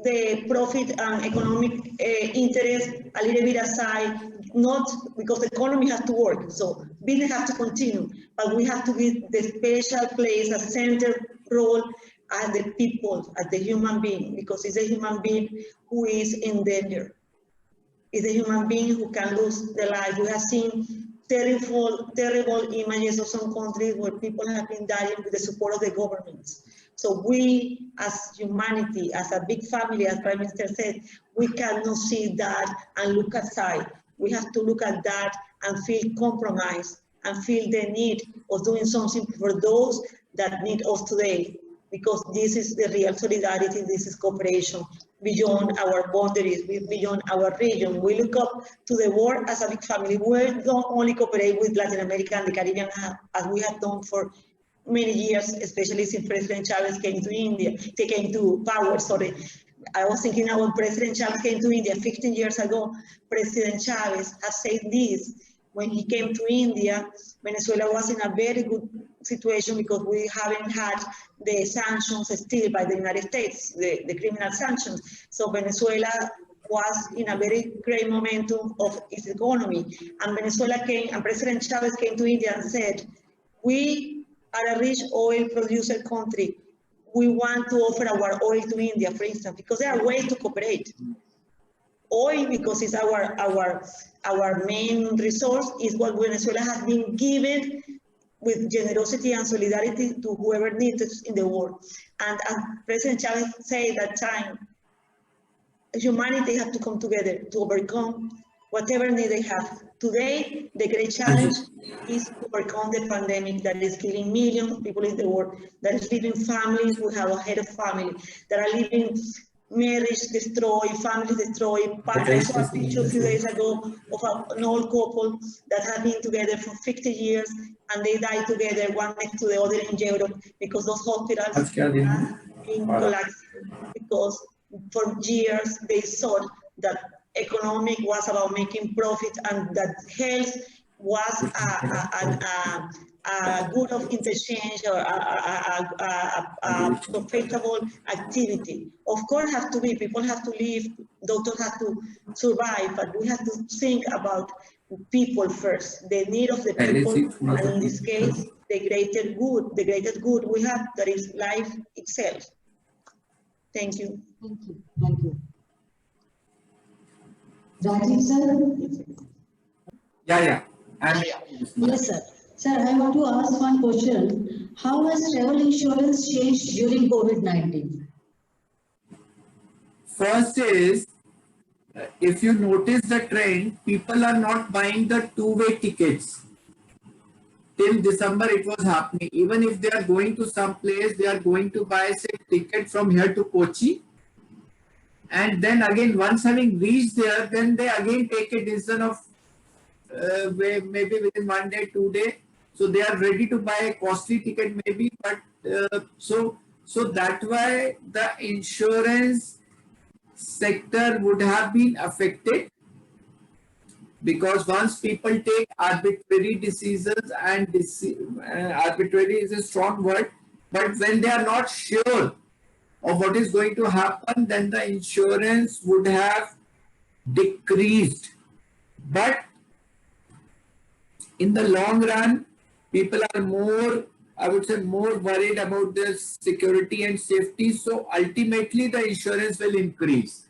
the profit and economic interest a little bit aside, not because the economy has to work, so business has to continue, but we have to give the special place, a center role as the people, as the human being, because it's a human being who is in danger. It's a human being who can lose their life. We have seen terrible images of some countries where people have been dying with the support of the governments. So we, as humanity, as a big family, as Prime Minister said, we cannot see that and look aside. We have to look at that and feel compromised and feel the need of doing something for those that need us today, because this is the real solidarity, this is cooperation beyond our boundaries, beyond our region. We look up to the world as a big family. We don't only cooperate with Latin America and the Caribbean as we have done for many years, especially since President Chavez came to India, they came to power, sorry. I was thinking now when President Chavez came to India 15 years ago, President Chavez has said this. When he came to India, Venezuela was in a very good situation because we haven't had the sanctions still by the United States, the criminal sanctions. So Venezuela was in a very great momentum of its economy. And Venezuela came, and President Chavez came to India and said, we are a rich oil producer country. We want to offer our oil to India, for instance, because there are ways to cooperate. Oil, because it's our main resource, is what Venezuela has been given with generosity and solidarity to whoever needs it in the world. And as President Chavez said at that time, humanity has to come together to overcome whatever need they have. Today, the great challenge is to overcome the pandemic that is killing millions of people in the world, that is leaving families. We have a head of family that are leaving marriage destroyed, families destroyed. I saw a picture a few days ago of an old couple that have been together for 50 years and they died together, one next to the other in Europe, because those hospitals have been collapsing, because for years they thought that economic was about making profit and that health was a good of interchange or a profitable activity. Of course, have to be, people have to live, doctors have to survive, but we have to think about people first, the need of the people, and in this case, the greatest good we have, that is life itself. Thank you. Thank you. Thank you. Rajiv sir? Yeah. Yes, sir. Sir, I want to ask one question. How has travel insurance changed during COVID-19? First is, if you notice the trend, people are not buying the two-way tickets. Till December it was happening. Even if they are going to some place, they are going to buy, say, ticket from here to Kochi. And then again, once having reached there, then they again take a decision of maybe within 1 day, 2 days. So they are ready to buy a costly ticket maybe, but so that why the insurance sector would have been affected, because once people take arbitrary decisions, and arbitrary is a strong word, but when they are not sure of what is going to happen, then the insurance would have decreased. But in the long run, people are more, I would say, more worried about their security and safety. So ultimately the insurance will increase.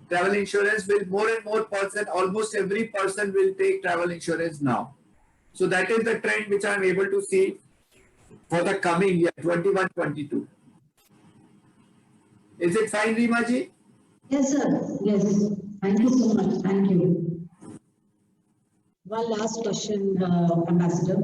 Travel insurance will, more and more person, almost every person will take travel insurance now. So that is the trend which I am able to see for the coming year, 21-22. Is it fine, Reema ji? Yes, sir. Yes. Thank you so much. Thank you. One last question, Ambassador.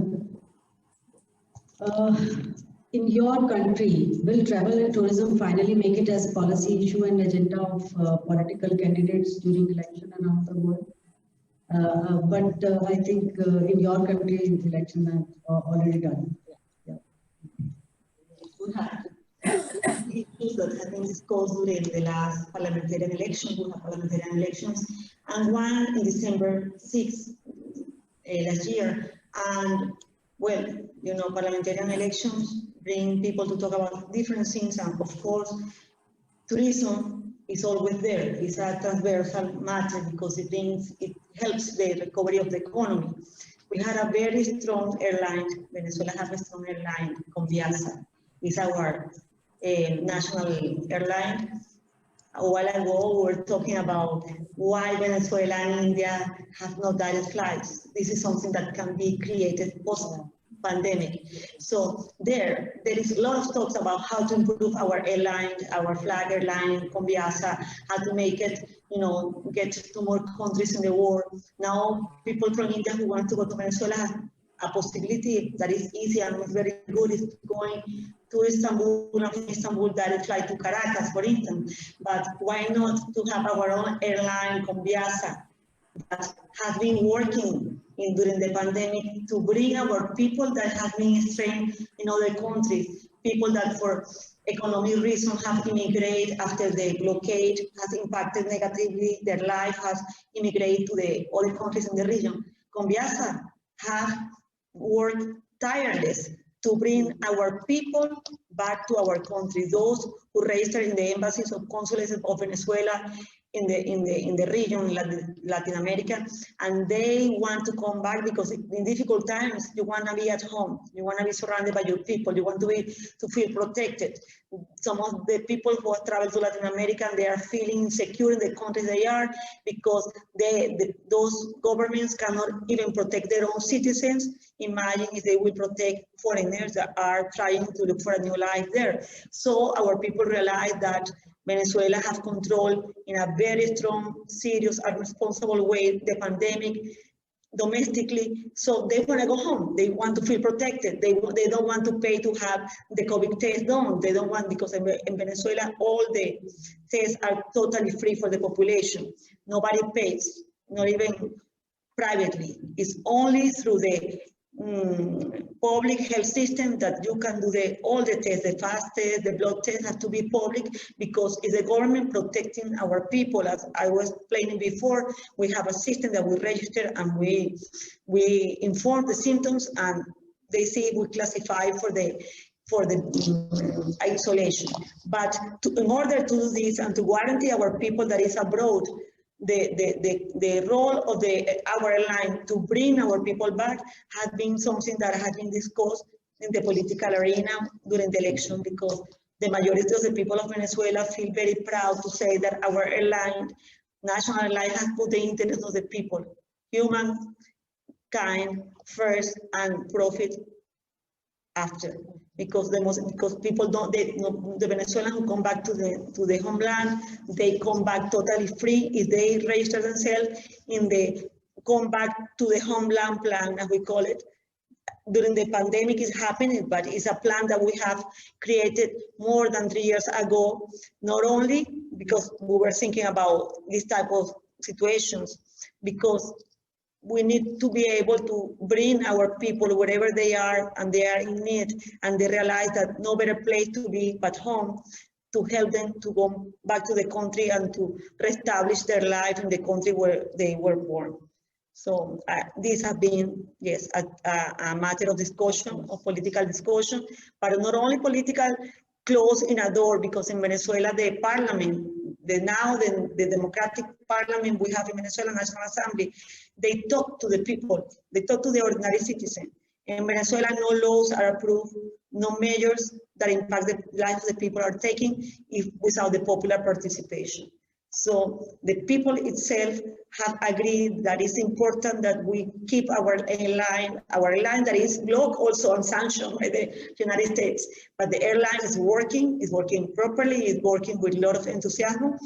In your country, will travel and tourism finally make it as policy issue and agenda of political candidates during election and afterward? But I think in your country, election are already done. Yeah. issues that have been discussed during the last parliamentarian election. We have parliamentarian elections, and one in December 6th last year. And well, you know, parliamentarian elections bring people to talk about different things, and of course, tourism is always there. It's a transversal matter because it helps the recovery of the economy. We had a very strong airline. Venezuela has a strong airline, Conviasa. It's our national airline. A while ago, we were talking about why Venezuela and India have no direct flights. This is something that can be created post-pandemic. So there is a lot of talks about how to improve our airline, our flag airline, Conviasa, how to make it, you know, get to more countries in the world. Now, people from India who want to go to Venezuela have a possibility that is easy and very good is going to Istanbul, and from Istanbul direct flight to Caracas, for instance. But why not to have our own airline, Conviasa, that has been working during the pandemic to bring our people that have been strained in other countries, people that for economic reasons have immigrated after the blockade has impacted negatively, their life has immigrated to the other countries in the region. Conviasa have worked tireless to bring our people back to our country. Those who registered in the embassies or consulates of Venezuela in the region, Latin America, and they want to come back because in difficult times you want to be at home, you want to be surrounded by your people, you want to feel protected. Some of the people who have traveled to Latin America, they are feeling secure in the countries they are because those governments cannot even protect their own citizens. Imagine if they will protect foreigners that are trying to look for a new life there. So our people realize that Venezuela has controlled in a very strong, serious, and responsible way the pandemic domestically. So they want to go home. They want to feel protected. They don't want to pay to have the COVID test done. They don't want, because in Venezuela, all the tests are totally free for the population. Nobody pays, not even privately. It's only through the public health system that you can do all the tests, the fast test, the blood test have to be public because it's the government protecting our people. As I was explaining before, we have a system that we register and we inform the symptoms and they see we classify for the isolation. But in order to do this and to guarantee our people that is abroad, the role of our airline to bring our people back has been something that has been discussed in the political arena during the election, because the majority of the people of Venezuela feel very proud to say that our airline, national airline, has put the interest of the people, humankind first and profit after. Because people the Venezuelans who come back to the homeland, they come back totally free if they register themselves in the come back to the homeland plan, as we call it. During the pandemic is happening, but it's a plan that we have created more than 3 years ago, not only because we were thinking about this type of situations, because we need to be able to bring our people wherever they are and they are in need, and they realize that no better place to be but home, to help them to go back to the country and to reestablish their life in the country where they were born. So these have been, yes, a matter of discussion, of political discussion, but not only political, close in a door, because in Venezuela, the parliament, the democratic parliament we have in Venezuela, National Assembly, they talk to the people, they talk to the ordinary citizen. In Venezuela, no laws are approved, no measures that impact the lives of the people are taken without the popular participation. So the people itself have agreed that it's important that we keep our airline that is blocked also and sanctioned by the United States. But the airline is working properly, is working with a lot of enthusiasm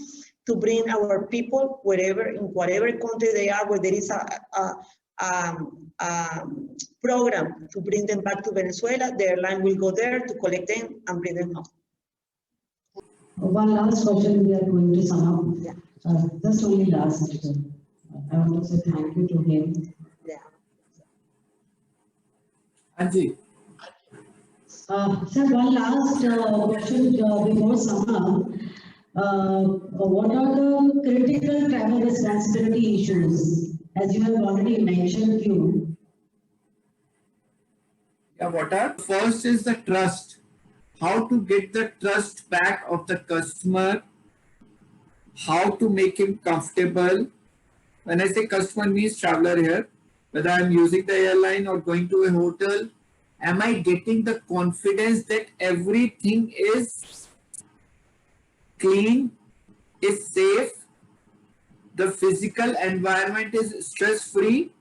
to bring our people in whatever country they are, where there is a program to bring them back to Venezuela. The airline will go there to collect them and bring them home. One last question we are going to sum up. Yeah. Just only last. I want to say thank you to him. Yeah. Anji. Sir, one last question before sum up. What are the critical travel responsibility issues? As you have already mentioned few. Yeah, what are? First is the trust. How to get the trust back of the customer, how to make him comfortable. When I say customer means traveler here, whether I'm using the airline or going to a hotel, am I getting the confidence that everything is clean, is safe, the physical environment is stress-free?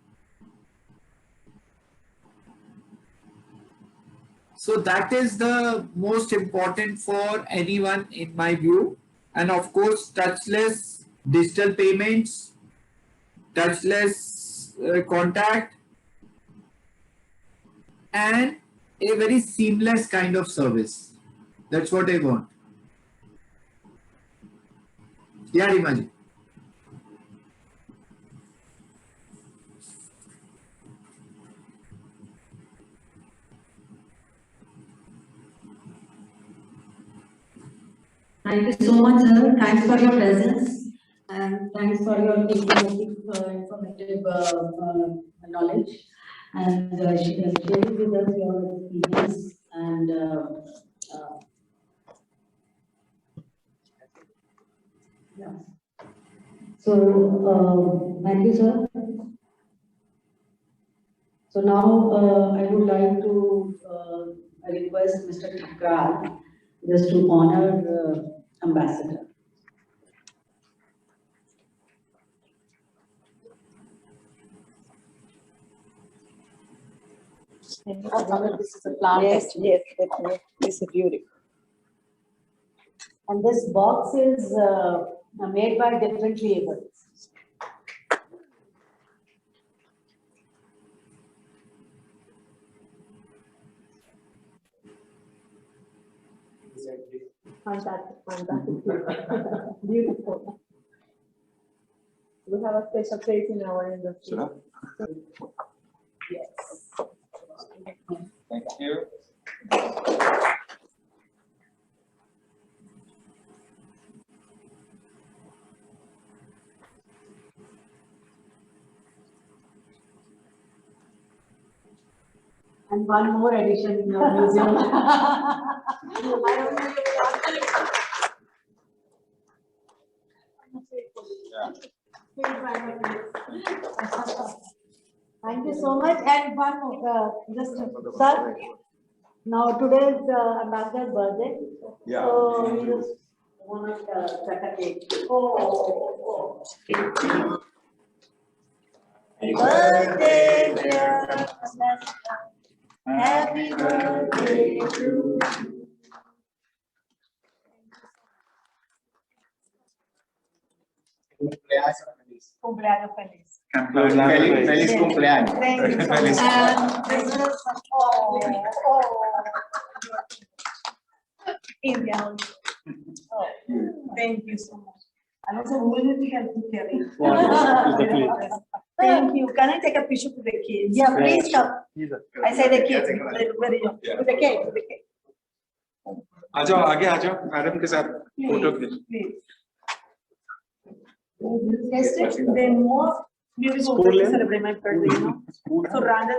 So that is the most important for anyone in my view. And of course, touchless digital payments, touchless contact, and a very seamless kind of service. That's what I want. Yeah, Rimaji. Thank you so much, sir. Thanks for your presence and thanks for your informative knowledge and sharing with us your experience and yeah. So thank you, sir. So now I would like to request Mr. Thakral just to honor Ambassador. This is a plant. Yes, definitely. This is beautiful. And this box is made by different labels. Fantastic. Beautiful. We have a special place in our industry. Yes. Thank you. And one more addition in your museum. I don't know Thank you so much. And one more, just sir. Now today's Ambassador's birthday. Yeah. So we just want to cut a cake. Oh. Birthday, dear Ambassador. Happy birthday to you. Cumpleaños feliz. Feliz cumpleaños. Feliz. And this is India. Oh, thank you so much. And also, will it help you carry? Thank you. Can I take a picture with the kids? Yeah, please come. I say the kids. Very young. With the cake. With the cake. आ जाओ आगे आ जाओ madam के साथ photo खींच The more beautiful way to celebrate my birthday, you know. So rather